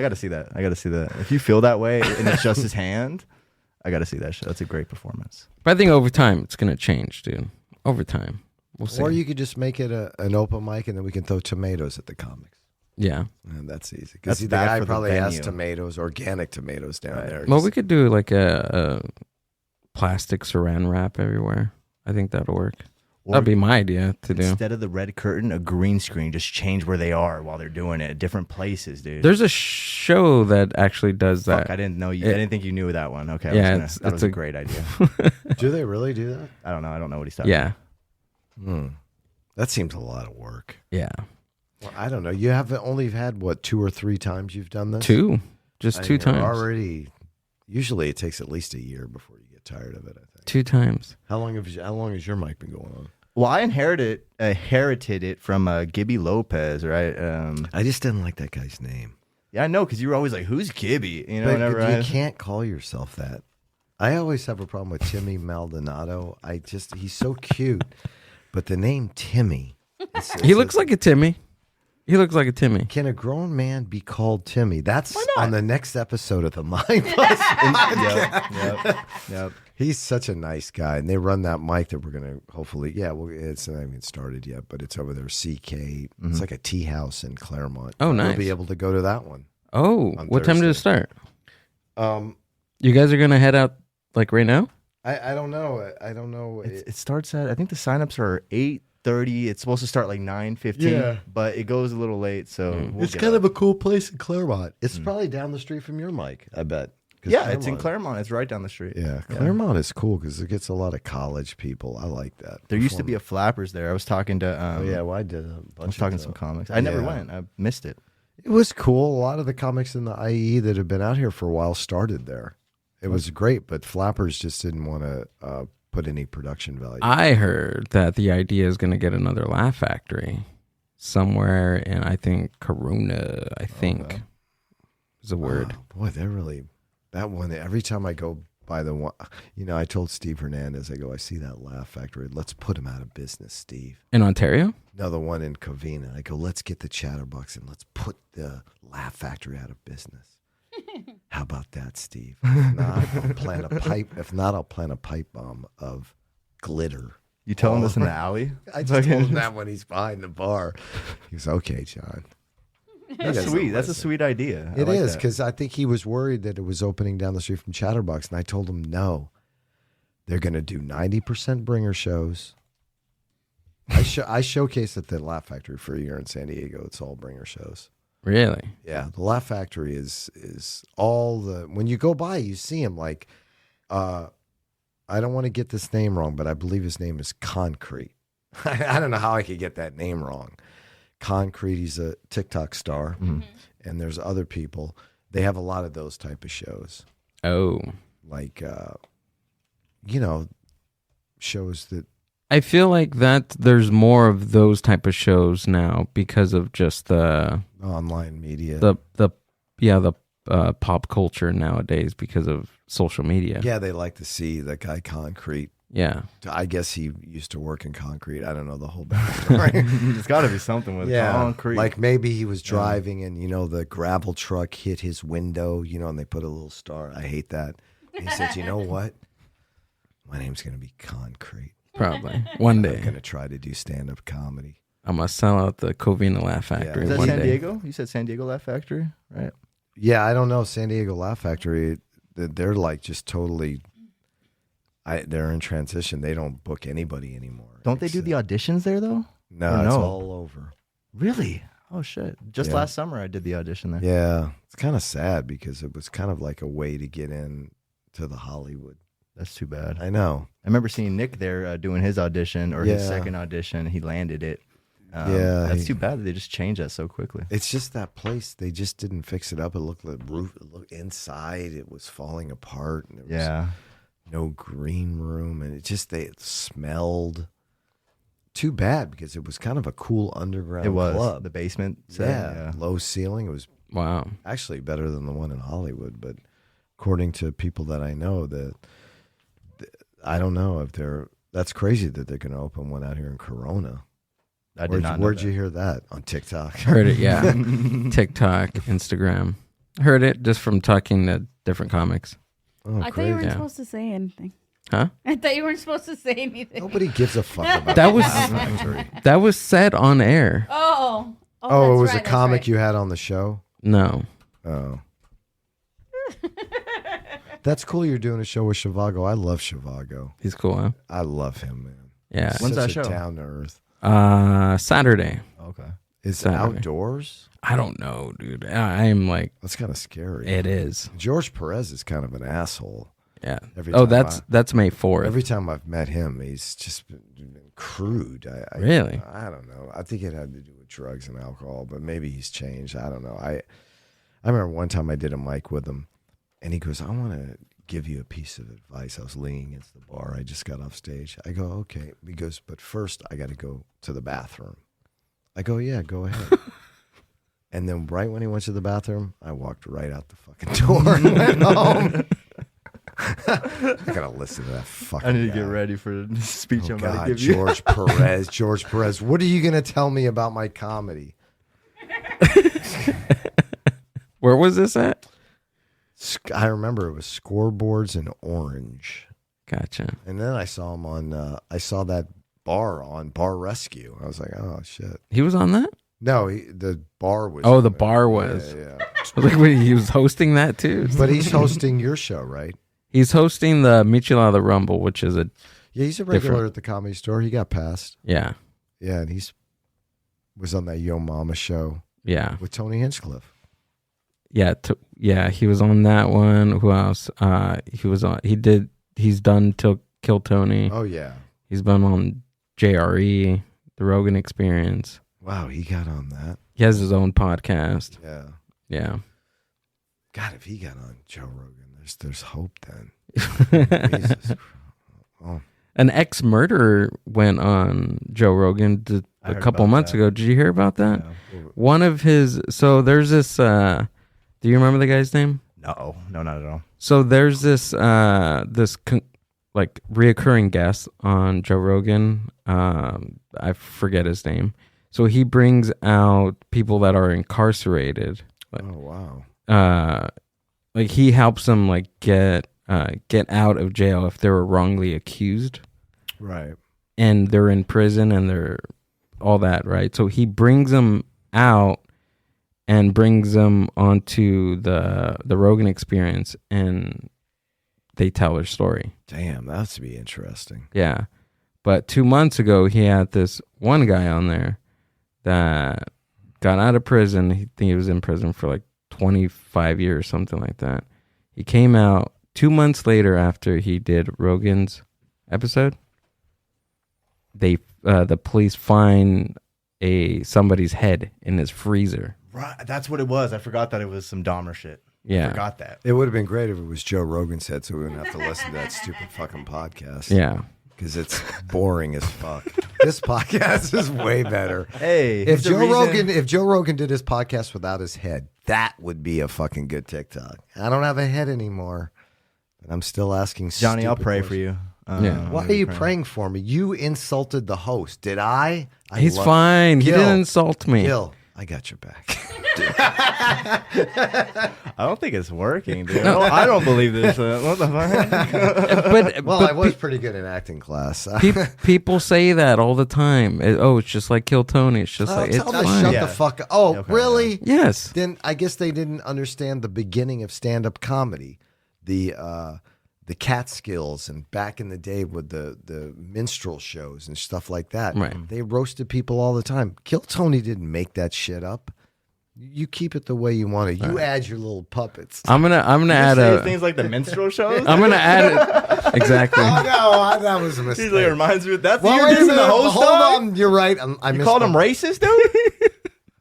S5: got to see that. I got to see that. If you feel that way and it's just his hand, I got to see that shit. That's a great performance.
S3: But I think over time it's gonna change, dude. Over time, we'll see.
S6: Or you could just make it an open mic, and then we can throw tomatoes at the comics.
S3: Yeah.
S6: And that's easy.
S5: That's
S6: Because the
S5: bad
S6: guy
S5: for the
S6: probably has
S5: venue.
S6: tomatoes, organic tomatoes down there.
S3: Well, we could do like a plastic saran wrap everywhere. I think that'll work.
S5: Or
S3: That'd be my idea to do.
S5: instead of the red curtain, a green screen. Just change where they are while they're doing it at different places, dude.
S3: There's a show that actually does that.
S5: Fuck, I didn't know you. I didn't think you knew that one. Okay,
S3: Yeah,
S5: that was a great idea.
S6: Do they really do that?
S5: I don't know. I don't know what he's talking
S3: Yeah.
S6: That seems a lot of work.
S3: Yeah.
S6: Well, I don't know. You have only had, what, 2 or 3 times you've done this?
S3: Just
S6: I
S3: two
S6: mean, you're
S3: times.
S6: Already, usually it takes at least a year before you get tired of it, I think.
S3: 2 times.
S6: How long has your mic been going on?
S5: Well, I inherited it from Gibby Lopez, right?
S6: I just didn't like that guy's name.
S5: Yeah, I know, because you were always like, "Who's Gibby?" You know,
S6: But
S5: whenever
S6: you
S5: I,
S6: can't call yourself that. I always have a problem with Timmy Maldonado. He's so cute, but the name Timmy.
S3: He looks like a Timmy. He looks like a Timmy.
S6: Can a grown man be called Timmy? That's
S5: Why not?
S6: on the next episode of the Mind Bus.
S5: Yep.
S6: He's such a nice guy, and they run that mic that we're gonna hopefully. Yeah, well, it's not even started yet, but it's over there. CK. It's like a tea house in Claremont.
S3: Oh,
S6: We'll
S3: nice.
S6: be able to go to that one.
S3: Oh,
S6: On
S3: what time did it
S6: Thursday.
S3: start? You guys are gonna head out like right now?
S6: I don't know. I don't know.
S5: It starts at, I think the signups are 8:30. It's supposed to start like 9:15,
S6: Yeah.
S5: but it goes a little late, so we'll
S6: It's
S5: get
S6: kind
S5: up.
S6: of a cool place in Claremont. It's probably down the street from your mic, I bet. 'Cause
S5: Yeah, it's in Claremont. It's right down the street.
S6: Yeah, Claremont is cool because it gets a lot of college people. I like that.
S5: There used to be a Flappers there. I was talking to.
S6: Oh yeah, well, I did a
S5: I was
S6: bunch
S5: talking
S6: of
S5: some comics. I never
S6: Yeah.
S5: went. I missed it.
S6: It was cool. A lot of the comics in the IE that have been out here for a while started there. It was great, but Flappers just didn't want to put any production value.
S3: I heard that the idea is gonna get another Laugh Factory somewhere in I think Corona, I think is a word.
S6: Oh, boy, they're really that one. Every time I go by the one, I told Steve Hernandez, I see that Laugh Factory. Let's put them out of business, Steve.
S3: In Ontario?
S6: No, the one in Covina. I go, let's get the Chatterbox and let's put the Laugh Factory out of business. How about that, Steve? If not, I'll plan a pipe. If not, I'll plan a pipe bomb of glitter.
S5: You tell him this in the alley?
S6: I just told him that when he's behind the bar. He goes, okay, John.
S5: That's sweet. That's a sweet idea.
S6: It is, because I think he was worried that it was opening down the street from Chatterbox, and I told him no. They're going to do 90% bringer shows. I showcased at the Laugh Factory for a year in San Diego. It's all bringer shows.
S4: Really?
S6: Yeah, the Laugh Factory is all the, when you go by, you see him like, I don't want to get this name wrong, but I believe his name is Concrete. I don't know how I could get that name wrong. Concrete, he's a TikTok star, and there's other people. They have a lot of those type of shows.
S4: Oh.
S6: Like, shows that.
S4: I feel like that there's more of those type of shows now because of just the
S6: Online media.
S4: The pop culture nowadays because of social media.
S6: Yeah, they like to see the guy Concrete.
S4: Yeah.
S6: I guess he used to work in concrete. I don't know the whole backstory.
S5: There's got to be something with concrete.
S6: Like maybe he was driving and, the gravel truck hit his window, and they put a little star. I hate that. And he said, you know what? My name's going to be Concrete.
S4: Probably. One day.
S6: I'm going to try to do stand-up comedy.
S4: I'm going to sell out the Covina Laugh Factory.
S5: Is that
S4: one
S5: San
S4: day.
S5: Diego? You said San Diego Laugh Factory, right?
S6: Yeah, I don't know. San Diego Laugh Factory, they're like just totally... they're in transition. They don't book anybody anymore.
S5: Don't they do the auditions there, though?
S6: No, it's all over.
S5: Really? Oh, shit. Just last summer, I did the audition there.
S6: Yeah. It's kind of sad because it was kind of like a way to get in to the Hollywood.
S5: That's too bad.
S6: I know.
S5: I remember seeing Nick there doing his audition or his second audition. He landed it. That's too bad that they just changed that so quickly.
S6: It's just that place. They just didn't fix it up. It looked like roof. It looked inside. It was falling apart. And there was no green room, and it smelled. Too bad because it was kind of a cool underground club.
S5: The basement set.
S6: Yeah, low ceiling. It was actually better than the one in Hollywood. But according to people that I know, I don't know if that's crazy that they're going to open one out here in Corona.
S5: I did not know
S6: Where'd
S5: that.
S6: you hear that? On TikTok?
S4: Heard it, yeah. TikTok, Instagram. Heard it just from talking to different comics.
S6: Oh,
S2: I thought you weren't supposed to say anything.
S4: Huh?
S2: I thought you weren't supposed to say anything.
S6: Nobody gives a fuck about
S4: That was
S6: Laugh Factory.
S4: that was said on air.
S2: Oh,
S6: Oh,
S2: that's
S6: it was
S2: right,
S6: a
S2: that's
S6: comic
S2: right.
S6: you had on the show?
S4: No.
S6: Oh. That's cool you're doing a show with Shivago. I love Shivago.
S4: He's cool, huh?
S6: I love him, man.
S4: Yeah.
S5: When's that
S6: Such a
S5: show?
S6: down to earth.
S4: Saturday.
S5: Okay.
S6: Is it
S4: Saturday.
S6: outdoors?
S4: I don't know, dude. I am like,
S6: That's kind of scary.
S4: it is.
S6: George Perez is kind of an asshole.
S4: Yeah.
S6: Every
S4: Oh,
S6: time
S4: that's May 4th.
S6: Every time I've met him, he's just been crude.
S4: Really?
S6: I don't know. I think it had to do with drugs and alcohol, but maybe he's changed. I don't know. I remember one time I did a mic with him, and he goes, I want to give you a piece of advice. I was leaning against the bar. I just got off stage. I go, okay. He goes, but first I got to go to the bathroom. I go, yeah, go ahead. And then right when he went to the bathroom, I walked right out the fucking door and went home. I gotta listen to that fucking
S5: I need to
S6: guy.
S5: get ready for the speech
S6: Oh
S5: I'm
S6: God,
S5: about to give you.
S6: George Perez. What are you gonna tell me about my comedy?
S4: Where was this at?
S6: I remember it was Scoreboards in Orange,
S4: Gotcha.
S6: and then I saw him on. I saw that bar on Bar Rescue. I was like, oh shit.
S4: He was on that?
S6: No, the bar was.
S4: Oh,
S6: on
S4: the
S6: it.
S4: bar was.
S6: Yeah.
S4: Like, wait, he was hosting that too.
S6: But he's hosting your show, right?
S4: He's hosting the Michelada Rumble, which is a
S6: Yeah, he's a regular
S4: Different.
S6: at the Comedy Store. He got passed.
S4: yeah.
S6: Yeah, and was on that Yo Mama show
S4: Yeah.
S6: with Tony Hinchcliffe.
S4: Yeah, he was on that one. Who else? He was on. He's done till Kill Tony.
S6: Oh yeah.
S4: He's been on JRE, The Rogan Experience.
S6: Wow, he got on that.
S4: He has his own podcast.
S6: Yeah.
S4: Yeah.
S6: God, if he got on Joe Rogan, there's hope then. Jesus Christ. Oh.
S4: An ex-murderer went on Joe Rogan
S5: I
S4: a
S5: heard
S4: couple
S5: about
S4: months
S5: that.
S4: ago. Did you hear about that?
S5: Yeah.
S4: One of his. So there's this. Do you remember the guy's name?
S5: No, not at all.
S4: So there's this like reoccurring guest on Joe Rogan. I forget his name. So he brings out people that are incarcerated.
S6: Oh wow.
S4: Like he helps them like get out of jail if they were wrongly accused
S6: Right.
S4: and they're in prison and they're all that, right? So he brings them out and brings them onto the Rogan Experience, and they tell her story.
S6: Damn, that would be interesting.
S4: Yeah. But 2 months ago, he had this one guy on there that got out of prison. I think he was in prison for like 25 years, something like that. He came out 2 months later after he did Rogan's episode. The police find somebody's head in his freezer.
S5: Right, that's what it was. I forgot that it was some Dahmer shit.
S4: Yeah.
S5: I forgot that.
S6: It would have been great if it was Joe Rogan's head, so we wouldn't have to listen to that stupid fucking podcast.
S4: Yeah.
S6: Because it's boring as fuck. This podcast is way better.
S5: Hey,
S6: If Joe Rogan did his podcast without his head, that would be a fucking good TikTok. I don't have a head anymore, but I'm still asking.
S5: Johnny, I'll
S6: stupid
S5: pray
S6: questions.
S5: for you.
S4: Yeah.
S6: Why are you praying for me? You insulted the host. Did I?
S4: He's fine. He
S6: Gil.
S4: didn't insult me.
S6: Gil, I got your back.
S5: I don't think it's working, dude. I don't believe this. What the fuck?
S6: Well, I was pretty good in acting class.
S4: People say that all the time. It's just like Kill Tony. It's just like, it's
S6: tell them
S4: fine.
S6: shut
S5: Yeah.
S6: the fuck up. Oh,
S5: Okay,
S6: really?
S4: Yes.
S6: Then I guess they didn't understand the beginning of stand-up comedy, the Catskills, and back in the day with the minstrel shows and stuff like that.
S4: Right.
S6: They roasted people all the time. Kill Tony didn't make that shit up. You keep it the way you want it. You add your little puppets.
S4: I'm gonna add
S5: Say
S4: a.
S5: things like the minstrel shows.
S4: I'm gonna add it. Exactly.
S6: Oh no, that was a mistake.
S5: He's like, reminds me. That's
S6: Well,
S5: you're
S6: wait a
S5: dissing
S6: minute.
S5: the host.
S6: Hold
S5: dog?
S6: on, you're right. I
S5: You called him racist, dude.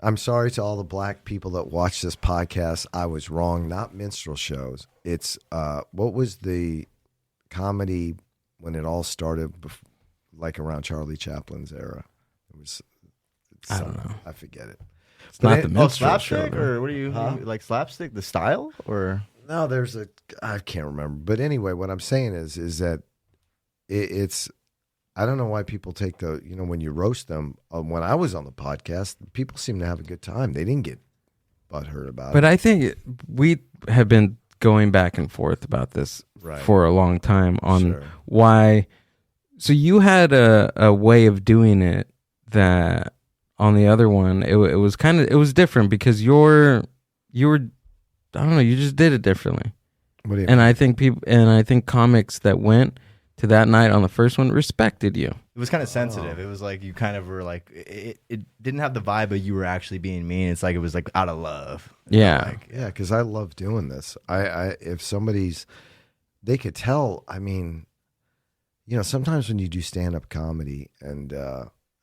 S6: I'm sorry to all the black people that watch this podcast. I was wrong. Not minstrel shows. It's what was the comedy when it all started, like around Charlie Chaplin's era? It was.
S4: I don't know.
S6: I forget it.
S4: It's not the
S5: Oh,
S4: minstrel show.
S5: slapstick,
S4: though.
S5: or what do you like? Slapstick, the style, or
S6: No, I can't remember. But anyway, what I'm saying is that it's. I don't know why people take when you roast them. When I was on the podcast, people seem to have a good time. They didn't get butthurt about it.
S4: But I think we have been going back and forth about this
S6: Right.
S4: for a long time on
S6: Sure.
S4: why. So you had a way of doing it that on the other one it was different because you were I don't know, you just did it differently.
S6: What do you
S4: And I think comics that went to that night on the first one respected you.
S5: it was kind of sensitive. It was like you kind of were like it didn't have the vibe, but you were actually being mean. It's like it was like out of love.
S4: Yeah.
S5: Like,
S6: Yeah, because I love doing this. If somebody's, they could tell. I mean, sometimes when you do stand-up comedy and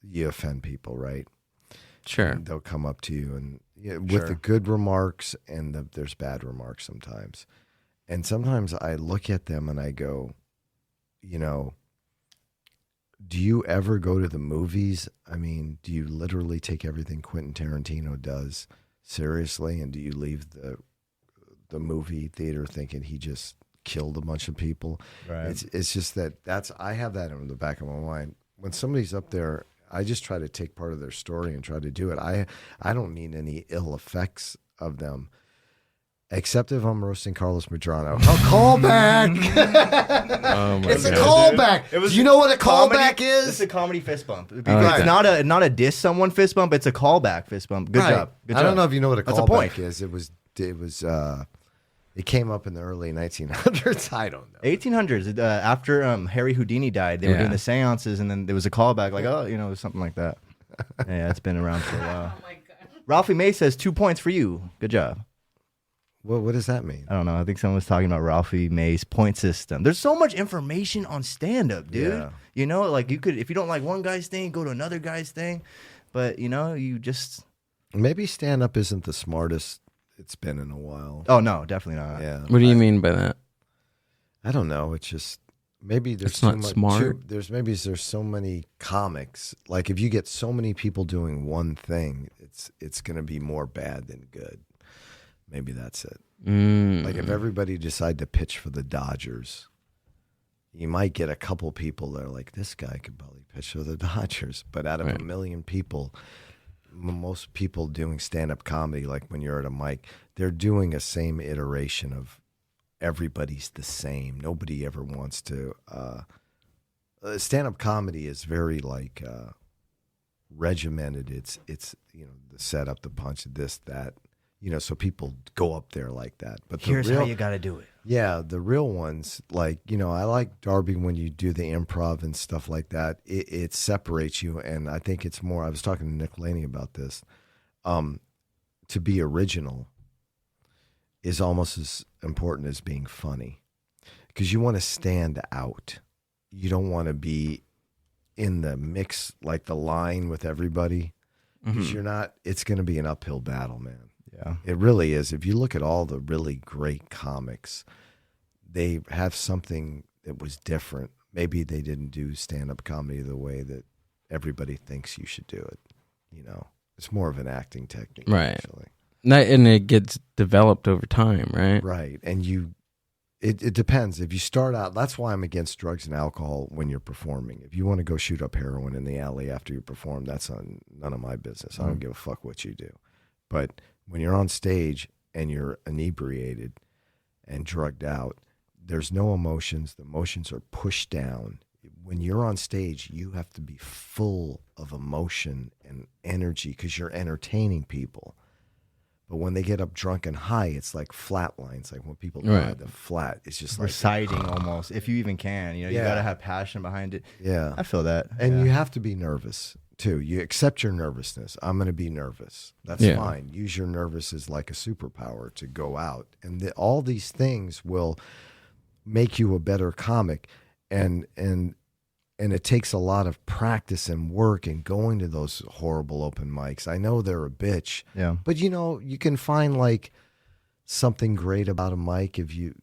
S6: you offend people, right?
S4: Sure.
S6: And they'll come up to you and with the good remarks and there's bad remarks sometimes. And sometimes I look at them and I go, do you ever go to the movies? I mean, do you literally take everything Quentin Tarantino does seriously? And do you leave the movie theater thinking he just killed a bunch of people?
S5: right.
S6: It's just I have that in the back of my mind. When somebody's up there, I just try to take part of their story and try to do it. I don't mean any ill effects of them. Except if I'm roasting Carlos Medrano. A callback!
S4: Oh my
S6: It's a
S4: God.
S6: callback!
S5: It was
S6: Do you know what a
S5: comedy-
S6: callback
S5: It's
S6: is?
S5: a comedy fist bump. It's
S4: that.
S5: not a diss someone fist bump. It's a callback fist bump. Good
S6: Right.
S5: job. Good
S6: I don't
S5: job.
S6: know if you know what a
S5: That's a
S6: callback
S5: point.
S6: is. It came up in the early 1900s. I don't know.
S5: 1800s. After Harry Houdini died, they were
S4: Yeah.
S5: doing the seances, and then there was a callback, like something like that. Yeah, it's been around for a while.
S2: Oh my god.
S5: Ralphie May says 2 points for you. Good job.
S6: What does that mean?
S5: I don't know. I think someone was talking about Ralphie May's point system. There's so much information on stand-up, dude.
S6: Yeah.
S5: Like you could, if you don't like one guy's thing, go to another guy's thing. But you just.
S6: Maybe stand-up isn't the smartest it's been in a while.
S5: Oh no, definitely not.
S6: Yeah.
S4: What do you mean by that?
S6: I don't know. It's just maybe there's
S4: It's
S6: too
S4: not
S6: much.
S4: smart.
S6: There's so many comics. Like if you get so many people doing one thing, it's going to be more bad than good. Maybe that's it. Like if everybody decide to pitch for the Dodgers, you might get a couple people that are like, this guy could probably pitch for the Dodgers. But out of
S4: Right.
S6: a million people, most people doing stand-up comedy, like when you're at a mic, they're doing a same iteration of everybody's the same. Nobody ever wants to. Stand-up comedy is very regimented. It's the setup, the punch, this, that. so people go up there like that. But
S5: Here's how you got to do it.
S6: Yeah, the real ones, like, I like Darby when you do the improv and stuff like that. It separates you, and I think it's more, I was talking to Nick Laney about this, to be original is almost as important as being funny, because you want to stand out. You don't want to be in the mix, like the line with everybody, because you're not, it's going to be an uphill battle, man.
S5: Yeah.
S6: It really is. If you look at all the really great comics, they have something that was different. Maybe they didn't do stand-up comedy the way that everybody thinks you should do it. It's more of an acting technique,
S4: Right.
S6: actually.
S4: And it gets developed over time, right?
S6: Right. And it depends. If you start out, that's why I'm against drugs and alcohol when you're performing. If you want to go shoot up heroin in the alley after you perform, that's none of my business. I don't give a fuck what you do. But when you're on stage and you're inebriated and drugged out, there's no emotions. The emotions are pushed down. When you're on stage, you have to be full of emotion and energy because you're entertaining people. But when they get up drunk and high, it's like flat lines. Like when people die, the flat, it's just like
S5: reciting almost, if you even can. You got to have passion behind it.
S6: Yeah.
S5: I feel that.
S6: And you have to be nervous, too. You accept your nervousness. I'm going to be nervous. That's fine. Use your nervous as like a superpower to go out. And all these things will make you a better comic. And it takes a lot of practice and work and going to those horrible open mics. I know they're a bitch.
S5: Yeah.
S6: But, you can find like something great about a mic if you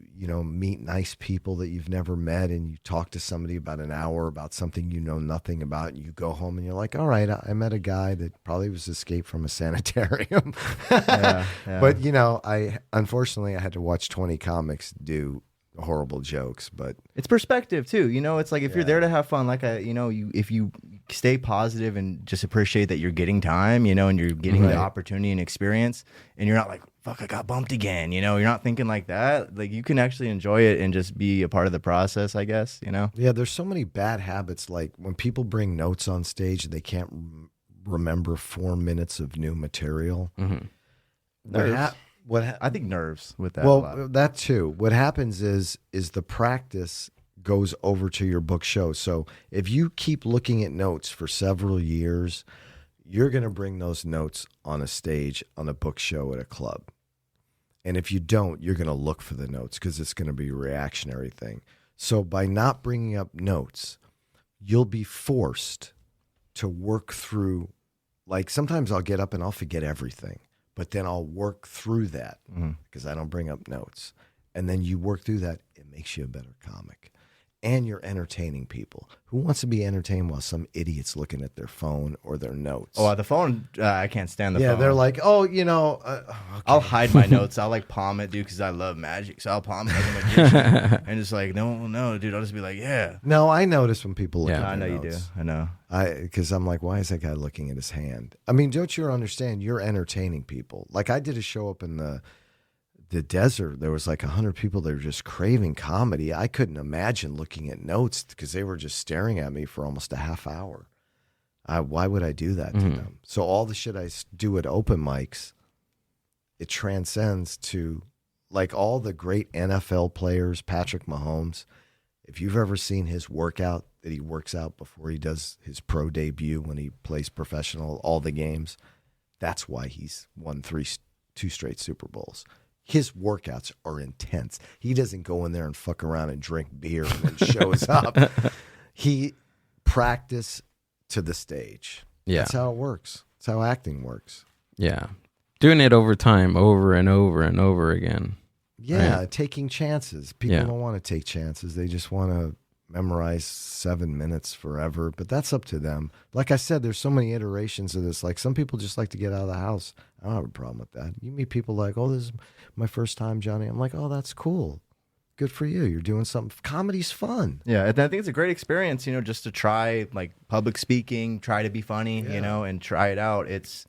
S6: meet nice people that you've never met and you talk to somebody about an hour about something you know nothing about, and you go home and you're like, all right, I met a guy that probably was escaped from a sanitarium.
S5: Yeah.
S6: But, unfortunately I had to watch 20 comics do horrible jokes, but
S5: it's perspective too. It's like if you're there to have fun, like if you stay positive and just appreciate that you're getting time, and you're getting the opportunity and experience, and you're not like, fuck, I got bumped again, you're not thinking like that. Like you can actually enjoy it and just be a part of the process, I guess.
S6: Yeah, there's so many bad habits, like when people bring notes on stage and they can't remember 4 minutes of new material.
S5: I think nerves with that.
S6: Well, that too. What happens is the practice goes over to your book show. So if you keep looking at notes for several years, you're going to bring those notes on a stage, on a book show at a club. And if you don't, you're going to look for the notes because it's going to be a reactionary thing. So by not bringing up notes, you'll be forced to work through, like sometimes I'll get up and I'll forget everything. But then I'll work through that because I don't bring up notes. And then you work through that, it makes you a better comic. And you're entertaining people. Who wants to be entertained while some idiot's looking at their phone or their notes?
S5: Oh, the phone, I can't stand the phone.
S6: Yeah, they're like, okay.
S5: I'll hide my notes. I'll like palm it, dude, because I love magic. So I'll palm it like a magician. And just like, no, dude. I'll just be like, yeah.
S6: No, I notice when people look at their
S5: I know
S6: notes.
S5: you do. I know.
S6: Because I'm like, why is that guy looking at his hand? I mean, don't you understand? You're entertaining people. Like I did a show up in the desert. There was like 100 people that were just craving comedy. I couldn't imagine looking at notes because they were just staring at me for almost a half hour. Why would I do that to them? So all the shit I do at open mics, it transcends to like all the great NFL players, Patrick Mahomes. If you've ever seen his workout that he works out before he does his pro debut when he plays professional, all the games, that's why he's won 2 straight Super Bowls. His workouts are intense. He doesn't go in there and fuck around and drink beer and then shows up. He practice to the stage.
S4: Yeah.
S6: That's how it works. That's how acting works.
S4: Yeah. Doing it over time, over and over and over again.
S6: Yeah,
S4: right?
S6: Taking chances. People don't want to take chances. They just want to memorize 7 minutes forever, but that's up to them. Like I said, there's so many iterations of this. Like some people just like to get out of the house. I don't have a problem with that. You meet people like, oh, this is my first time, Johnny. I'm like, oh, that's cool. Good for you. You're doing something. Comedy's fun.
S5: Yeah, and I think it's a great experience, just to try like public speaking, try to be funny, and try it out. It's,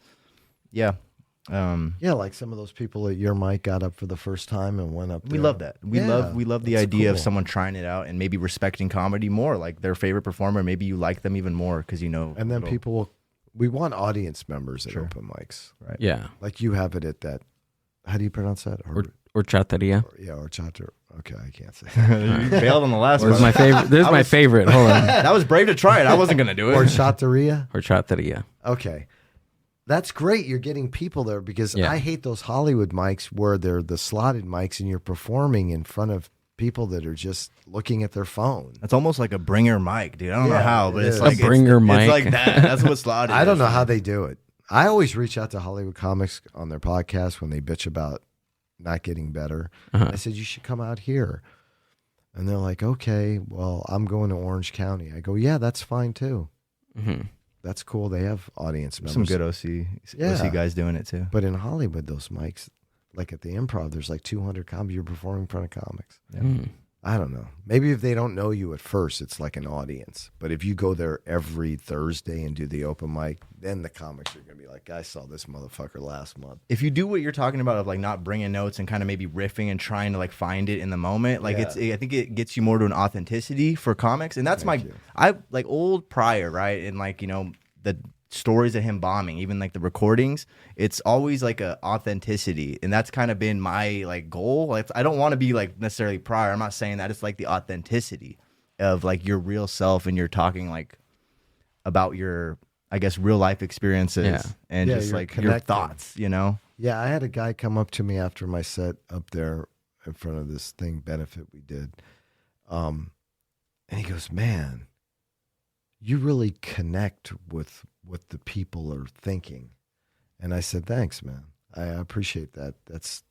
S6: like some of those people at your mic got up for the first time and went up there.
S5: We love that. We love the idea of someone trying it out and maybe respecting comedy more, like their favorite performer. Maybe you like them even more because
S6: And then we want audience members at open mics.
S5: Right.
S4: Yeah.
S6: Like you have it at that How do you pronounce that?
S4: Or chateria.
S6: Or chatter. Okay, I can't say.
S5: You bailed on the last
S4: This is
S5: one.
S4: my favorite. This is my favorite. Hold on.
S5: That was brave to try it. I wasn't gonna do it.
S6: Or chateria.
S4: Or chateria.
S6: Okay. That's great. You're getting people there because
S4: Yeah.
S6: I hate those Hollywood mics where they're the slotted mics and you're performing in front of people that are just looking at their phone.
S5: It's almost like a bringer mic, dude. I don't know
S6: Yeah,
S5: how, but
S6: it
S5: it's
S6: is.
S5: like
S4: A bringer mic.
S5: It's like that. That's what slotted.
S6: I don't
S5: is.
S6: know how they do it. I always reach out to Hollywood comics on their podcast when they bitch about not getting better. I said, you should come out here. And they're like, okay, well, I'm going to Orange County. I go, yeah, that's fine too.
S4: Mm-hmm.
S6: That's cool. They have audience members.
S5: Some good OC guys doing it too.
S6: But in Hollywood, those mics, like at the Improv, there's like 200 comics. You're performing in front of comics. I don't know. Maybe if they don't know you at first, it's like an audience. But if you go there every Thursday and do the open mic, then the comics are going to be like, I saw this motherfucker last month.
S5: If you do what you're talking about of like not bringing notes and kind of maybe riffing and trying to like find it in the moment, like I think it gets you more to an authenticity for comics. And that's I like old Pryor, right? And like, you know, the stories of him bombing, even like the recordings, it's always like a authenticity. And that's kind of been my like goal. Like I don't want to be like necessarily Pryor. I'm not saying that. It's like the authenticity of like your real self and you're talking like about your, I guess, real life experiences and just like your thoughts, you know?
S6: Yeah, I had a guy come up to me after my set up there in front of this thing benefit we did. And he goes, man, you really connect with what the people are thinking. And I said, thanks, man. I appreciate that. That's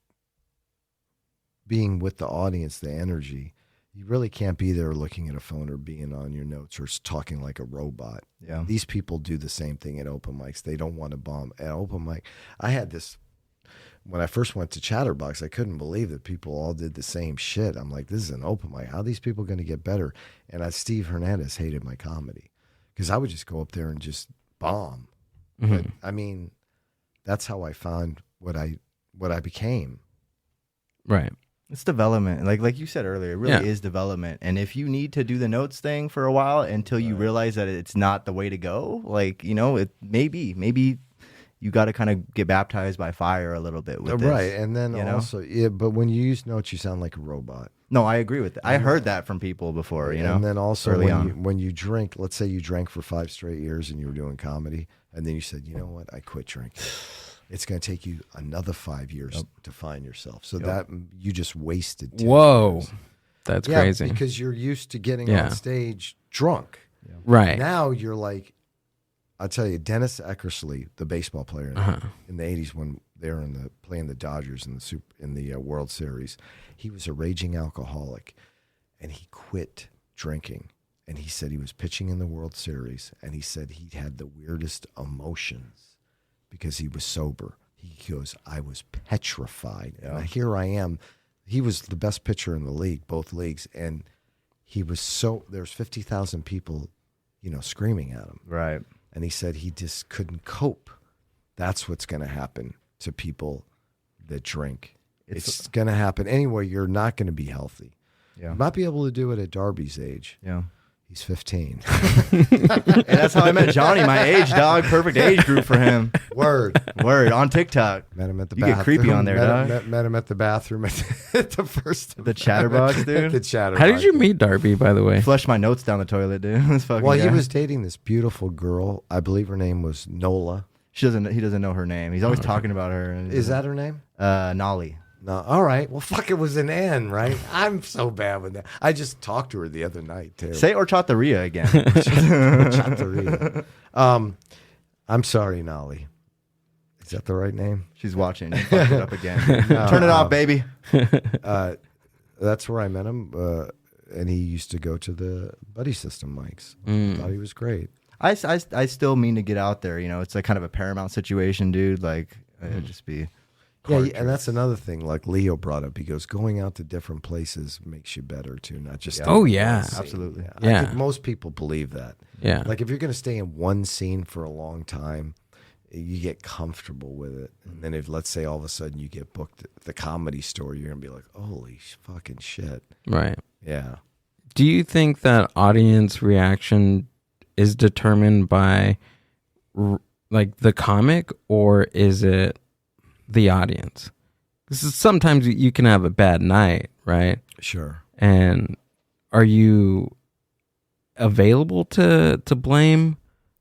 S6: being with the audience, the energy. You really can't be there looking at a phone or being on your notes or talking like a robot.
S5: Yeah.
S6: These people do the same thing at open mics. They don't want to bomb at open mic. I had this, when I first went to Chatterbox, I couldn't believe that people all did the same shit. I'm like, this is an open mic. How are these people going to get better? And Steve Hernandez hated my comedy because I would just go up there and just bomb. But I mean, that's how I found what I became.
S4: Right.
S5: It's development. Like you said earlier, it really is development. And if you need to do the notes thing for a while until you realize that it's not the way to go, like, you know, it maybe you got to kind of get baptized by fire a little bit with this.
S6: Right. And then also, but when you use notes, you sound like a robot.
S5: No, I agree with that. I heard that from people before, you know.
S6: And then also
S5: early
S6: when you drink, let's say you drank for 5 straight years and you were doing comedy, and then you said, you know what, I quit drinking. It's going to take you another 5 years to find yourself. So that you just wasted 10 years.
S4: That's crazy.
S6: Because you're used to getting on stage drunk.
S4: Yeah. Right.
S6: Now you're like, I'll tell you, Dennis Eckersley, the baseball player in the 80s when they were playing the Dodgers in the World Series, he was a raging alcoholic, and he quit drinking. And he said he was pitching in the World Series, and he said he had the weirdest emotions because he was sober. He goes, I was petrified. And here I am. He was the best pitcher in the league, both leagues, and he was there's 50,000 people, you know, screaming at him.
S5: Right.
S6: And he said he just couldn't cope. That's what's going to happen to people that drink. It's going to happen anyway. You're not going to be healthy.
S5: Yeah.
S6: You might be able to do it at Darby's age.
S5: Yeah.
S6: He's 15.
S5: And that's how I met Johnny, my age, dog. Perfect age group for him.
S6: Word.
S5: On TikTok.
S6: Met him at the
S5: You
S6: bathroom.
S5: get creepy on there, dog.
S6: Met him at the bathroom at the first.
S5: The Chatterbox, dude.
S6: The Chatterbox.
S4: How did you meet Darby, by the way?
S5: Flushed my notes down the toilet, dude. This fucking
S6: Well,
S5: guy.
S6: he was dating this beautiful girl. I believe her name was Nola.
S5: He doesn't know her name. He's always talking about her. And
S6: Is that her name?
S5: Nolly?
S6: No. All right. Well, fuck, it was an N, right? I'm so bad with that. I just talked to her the other night, too.
S5: Say Horchataria again.
S6: Horchataria. I'm sorry, Nolly. Is that the right name?
S5: She's watching. You fucked it up again. Turn it off, baby.
S6: That's where I met him, and he used to go to the Buddy System mics. Thought he was great.
S5: I still mean to get out there. You know, it's like kind of a Paramount situation, dude. Like, it'd just be.
S6: Yeah, and that's another thing. Like Leo brought up, he goes, going out to different places makes you better too, not just.
S4: Oh yeah,
S5: absolutely.
S6: I think most people believe that.
S4: Yeah,
S6: like if you're going to stay in one scene for a long time, you get comfortable with it, and then if let's say all of a sudden you get booked at the Comedy Store, you're going to be like, holy fucking shit.
S4: Right.
S6: Yeah.
S4: Do you think that audience reaction is determined by like the comic, or is it the audience? Sometimes you can have a bad night, right?
S6: Sure.
S4: And are you available to blame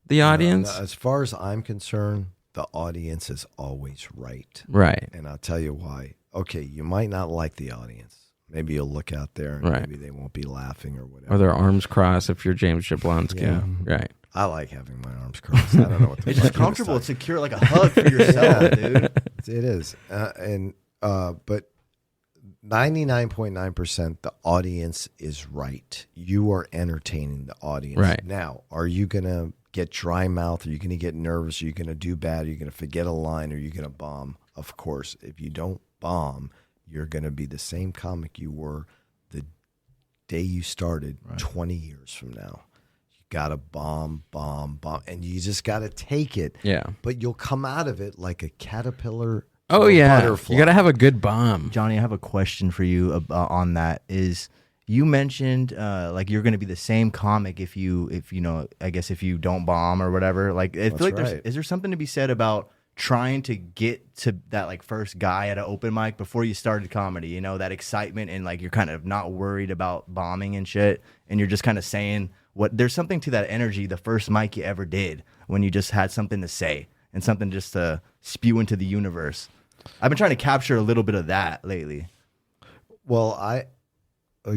S4: the audience?
S6: No, as far as I'm concerned, the audience is always right.
S4: Right.
S6: And I'll tell you why. Okay, you might not like the audience. Maybe you'll look out there and
S4: Right.
S6: maybe they won't be laughing or whatever.
S4: Or their arms crossed if you're James Jablonski.
S6: Yeah.
S4: Right.
S6: I like having my arms crossed. I don't know what the
S5: It's
S6: fuck
S5: just
S6: you was
S5: comfortable.
S6: talking-
S5: It's secure, like a hug for yourself, dude.
S6: It is. But 99.9% the audience is right. You are entertaining the audience.
S4: Right.
S6: Now, are you going to get dry mouth? Are you going to get nervous? Are you going to do bad? Are you going to forget a line? Are you going to bomb? Of course. If you don't bomb, you're going to be the same comic you were the day you started 20 years from now. You got to bomb, and you just got to take it.
S4: Yeah.
S6: But you'll come out of it like a caterpillar.
S4: Oh,
S6: to a
S4: yeah.
S6: butterfly.
S4: You got to have a good bomb.
S5: Johnny, I have a question for you on that. Is you mentioned like you're going to be the same comic if you know, I guess if you don't bomb or whatever. Like I feel like is there something to be said about trying to get to that like first guy at an open mic before you started comedy? You know, that excitement and like you're kind of not worried about bombing and shit, and you're just kind of saying what. There's something to that energy. The first mic you ever did when you just had something to say and something just to spew into the universe. I've been trying to capture a little bit of that lately.
S6: Well,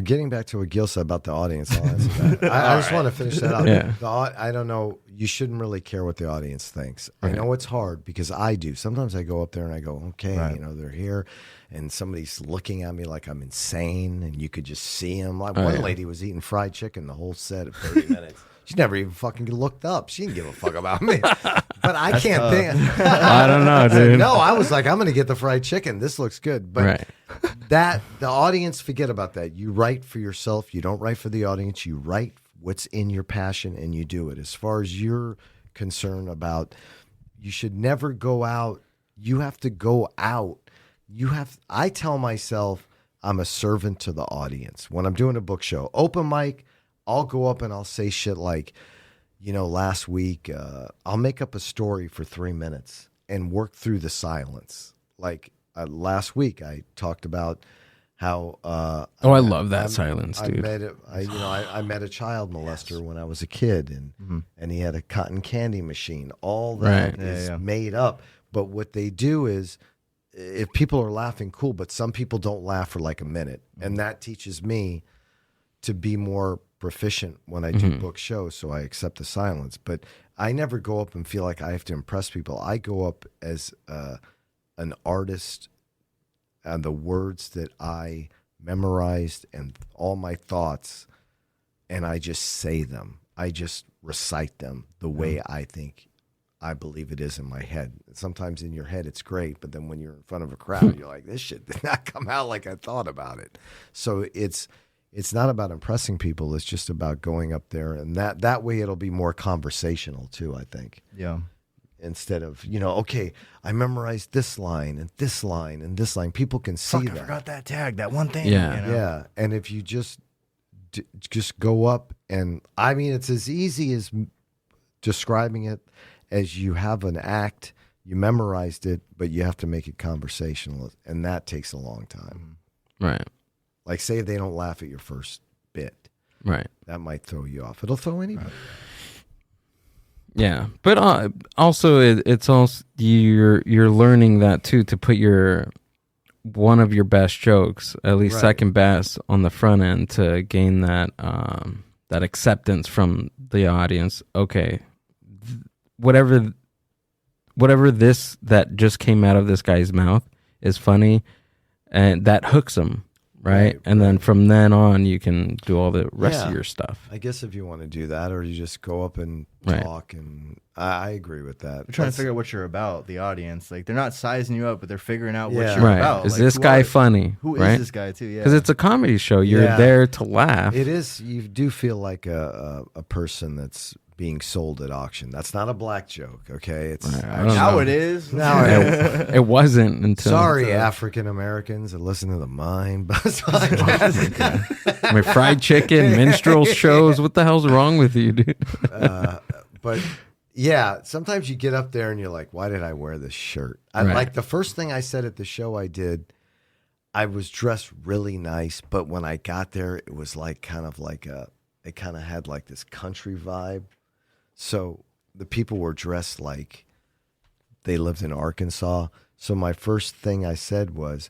S6: getting back to what Gil said about the audience, I'll answer that. I just want to finish that up.
S4: Yeah.
S6: I don't know. You shouldn't really care what the audience thinks. I know it's hard because I do. Sometimes I go up there and I go, okay, they're here, and somebody's looking at me like I'm insane, and you could just see them. Like one lady was eating fried chicken the whole set of 30 minutes. She never even fucking looked up. She didn't give a fuck about me. But I can't think.
S4: I don't know, dude.
S6: No, I was like, I'm going to get the fried chicken. This looks good. But that the audience, forget about that. You write for yourself. You don't write for the audience. You write what's in your passion and you do it. As far as you're concerned about, you should never go out. You have to go out. I tell myself I'm a servant to the audience. When I'm doing a book show, open mic, I'll go up and I'll say shit like, last week, I'll make up a story for 3 minutes and work through the silence. Like last week, I talked about how.
S4: I love that silence, dude.
S6: I met a child molester when I was a kid, and he had a cotton candy machine. All that is made up. But what they do is, if people are laughing, cool. But some people don't laugh for like a minute, and that teaches me to be more proficient when I do book shows, so I accept the silence. But I never go up and feel like I have to impress people. I go up as an artist, and the words that I memorized and all my thoughts, and I just say them. I just recite them the way I believe it is in my head. Sometimes in your head it's great, but then when you're in front of a crowd, you're like, this shit did not come out like I thought about it. So it's not about impressing people. It's just about going up there, and that way it'll be more conversational too, I think.
S5: Yeah.
S6: Instead of, okay, I memorized this line and this line and this line. People can see that.
S5: I forgot that tag, that one thing.
S4: Yeah.
S6: Yeah. And if you just go up and, I mean, it's as easy as describing it as you have an act, you memorized it, but you have to make it conversational, and that takes a long time.
S4: Right.
S6: Like, say they don't laugh at your first bit.
S4: Right.
S6: That might throw you off. It'll throw anybody off.
S4: Yeah. But also, it's also, you're learning that, too, to put one of your best jokes, at least second best, on the front end to gain that that acceptance from the audience. Okay. Whatever this that just came out of this guy's mouth is funny, and that hooks him. Right. And then from then on, you can do all the rest of your stuff.
S6: I guess if you want to do that, or you just go up and talk, and I agree with that.
S5: They're trying to figure out what you're about, the audience. Like, they're not sizing you up, but they're figuring out what you're about.
S4: Is
S5: like,
S4: this guy funny?
S5: Who is this guy, too? Yeah.
S4: Because it's a comedy show. You're there to laugh.
S6: It is. You do feel like a person that's being sold at auction. That's not a black joke, okay? It's
S5: now it is.
S6: Now
S4: it wasn't until.
S6: Sorry, African Americans that listen to the Mind Buzz podcast.
S4: My fried chicken, minstrel shows. What the hell's wrong with you, dude?
S6: But yeah, sometimes you get up there and you're like, why did I wear this shirt? Like the first thing I said at the show I did I was dressed really nice, but when I got there, it was like it kind of had like this country vibe. So the people were dressed like they lived in Arkansas. So my first thing I said was,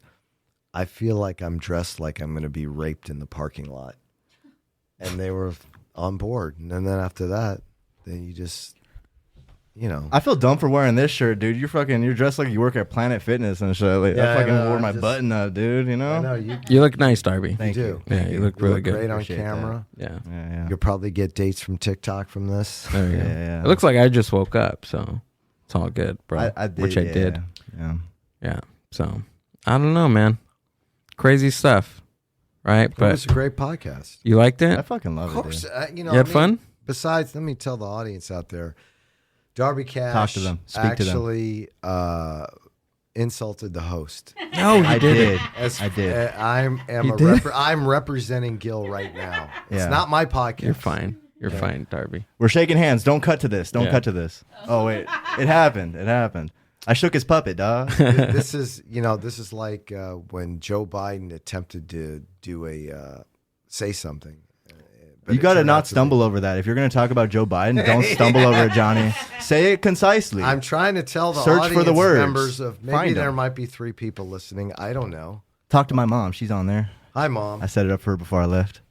S6: I feel like I'm dressed like I'm going to be raped in the parking lot. And they were on board. And then after that, then you just,
S5: I feel dumb for wearing this shirt, dude. You're dressed like you work at Planet Fitness and shit. Like,
S6: Yeah,
S5: I fucking wore my
S6: just-
S5: button up, dude,
S6: I know you
S4: You look nice, Darby.
S5: Thank
S6: do.
S5: you.
S4: Yeah, you look really good.
S6: Great on
S5: Appreciate
S6: camera.
S4: Yeah.
S5: Yeah.
S6: You'll probably get dates from TikTok from this.
S4: There you go.
S5: Yeah.
S4: It looks like I just woke up, so it's all good, bro.
S5: I did,
S4: Which I did.
S5: Yeah.
S4: Yeah. So I don't know, man. Crazy stuff, right?
S6: It
S4: But
S6: was a great podcast.
S4: you liked
S5: I
S4: it?
S5: fucking love
S6: Of course,
S5: it, dude.
S4: You had fun?
S6: Besides, let me tell the audience out there, Darby Cash
S5: Talk to them. Speak to them.
S6: actually insulted the host.
S4: No,
S5: I did.
S6: As,
S5: I did.
S6: I'm representing Gil right now.
S5: Yeah.
S6: It's not my podcast.
S4: You're fine. You're fine, Darby.
S5: We're shaking hands. Don't cut to this. Don't
S4: Yeah.
S5: cut to this. Oh, wait. It happened. It happened. I shook his puppet, dog.
S6: This is like when Joe Biden attempted to do say something. But
S5: You
S6: it
S5: got to
S6: turned out
S5: not
S6: to
S5: stumble over that. If you're going to talk about Joe Biden, don't stumble over it, Johnny. Say it concisely.
S6: I'm trying to tell the
S5: Search
S6: audience
S5: for the words.
S6: members of maybe
S5: Find
S6: there
S5: 'em.
S6: might be 3 people listening. I don't know.
S5: Talk to my mom. She's on there.
S6: Hi, Mom.
S5: I set it up for her before I left.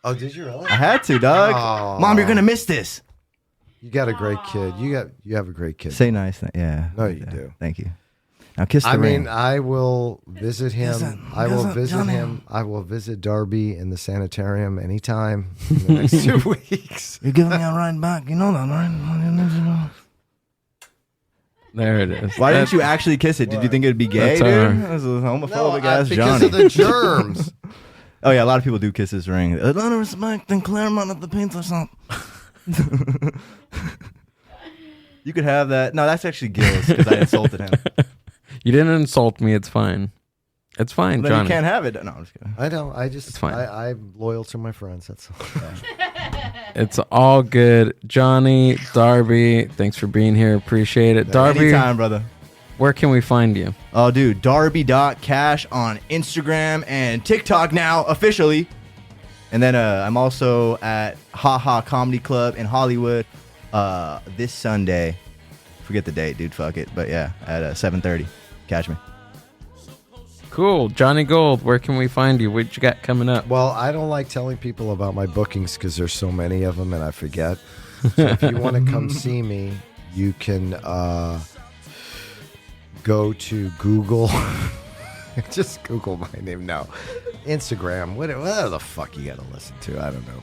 S6: Oh, did you really?
S5: I had to, dog.
S6: Aw.
S5: Mom, you're going to miss this.
S6: You got a great kid. You have a great kid.
S5: Say nice. Yeah.
S6: No, you
S5: Yeah.
S6: do.
S5: Thank you. Now kiss the
S6: I
S5: ring.
S6: mean, I will visit him.
S5: Listen,
S6: I will
S5: listen,
S6: visit
S5: Johnny.
S6: him. I will visit Darby in the sanitarium anytime in the next 2 weeks.
S5: You're giving me a ride back. You know that, right?
S4: There it is.
S5: Why didn't you actually kiss it? Did you think it would be gay,
S4: That's our-
S5: dude? That was a homophobic ass
S6: because
S5: Johnny.
S6: of the germs.
S5: Oh yeah, a lot of people do kiss his ring. A lot of respect and Claremont at the pizza shop. You could have that. No, that's actually Gil's because I insulted him.
S4: You didn't insult me. It's fine. It's fine,
S5: Then
S4: Johnny.
S5: you can't have it. No, I'm just kidding.
S6: I don't. I just.
S4: It's fine.
S6: I'm loyal to my friends. That's all.
S4: It's all good. Johnny, Darby, thanks for being here. Appreciate it. Darby,
S5: Anytime, brother.
S4: where can we find you?
S5: Oh, dude, Darby.cash on Instagram and TikTok now officially. And then I'm also at Haha Comedy Club in Hollywood this Sunday. Forget the date, dude. Fuck it. But yeah, at 7:30. Catch me.
S4: Cool. Johnny Gold, where can we find you? What you got coming up?
S6: Well, I don't like telling people about my bookings because there's so many of them and I forget. So if you want to come see me, you can go to Google. Just Google my name. No. Instagram. Whatever the fuck you got to listen to. I don't know.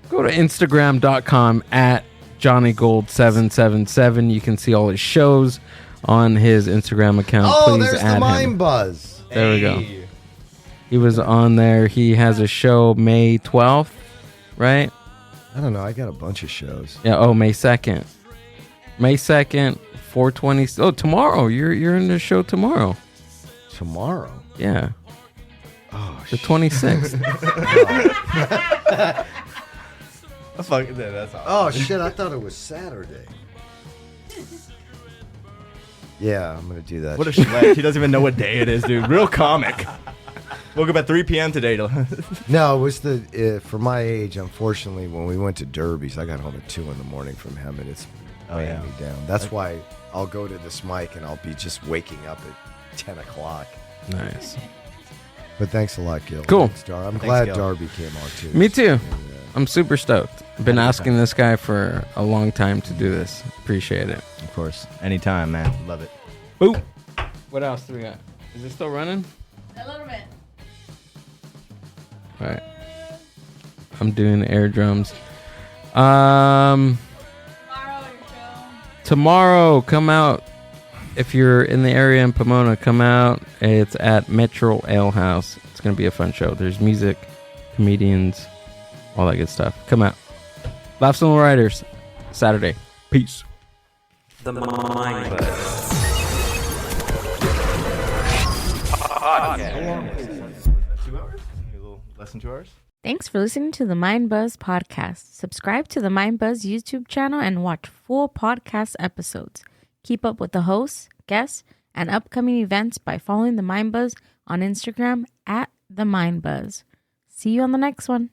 S4: Go to Instagram.com at JohnnyGold777. You can see all his shows on his Instagram account.
S6: Oh,
S4: Please
S6: there's
S4: add
S6: the Mind
S4: him.
S6: Buzz.
S4: There we go. He was on there. He has a show May 12th, right?
S6: I don't know. I got a bunch of shows.
S4: Yeah. Oh, May 2nd. May 2nd, 420. Oh, tomorrow. You're in the show tomorrow.
S6: Tomorrow.
S4: Yeah.
S6: Oh,
S4: The 26th.
S5: That's all.
S6: Oh shit! I thought it was Saturday. Yeah, I'm gonna do that.
S5: What a schleck. He doesn't even know what day it is, dude. Real comic. Woke up at 3 p.m. today.
S6: No, it was for my age. Unfortunately, when we went to Derby's, I got home at 2 in the morning from him, and it's weighing me down. That's why I'll go to this mic and I'll be just waking up at 10 o'clock.
S4: Nice.
S6: But thanks a lot, Gil.
S4: Cool.
S6: Thanks, I'm
S5: Thanks,
S6: glad
S5: Gil.
S6: Darby came on too.
S4: Me too.
S6: And,
S4: I'm super stoked. Been asking this guy for a long time to do this. Appreciate it.
S5: Of course. Anytime, man. Love it.
S4: Boop. What else do we got? Is it still running?
S2: A little bit.
S4: All right. I'm doing air drums.
S2: Tomorrow, your show.
S4: Tomorrow, come out. If you're in the area in Pomona, come out. It's at Metro Ale House. It's going to be a fun show. There's music, comedians, all that good stuff. Come out. Laughs on the Riders, Saturday. Peace.
S7: The Mind Buzz.
S5: Less than 2 hours?
S2: Thanks for listening to the Mind Buzz podcast. Subscribe to the Mind Buzz YouTube channel and watch full podcast episodes. Keep up with the hosts, guests, and upcoming events by following The Mind Buzz on Instagram at The Mind Buzz. See you on the next one.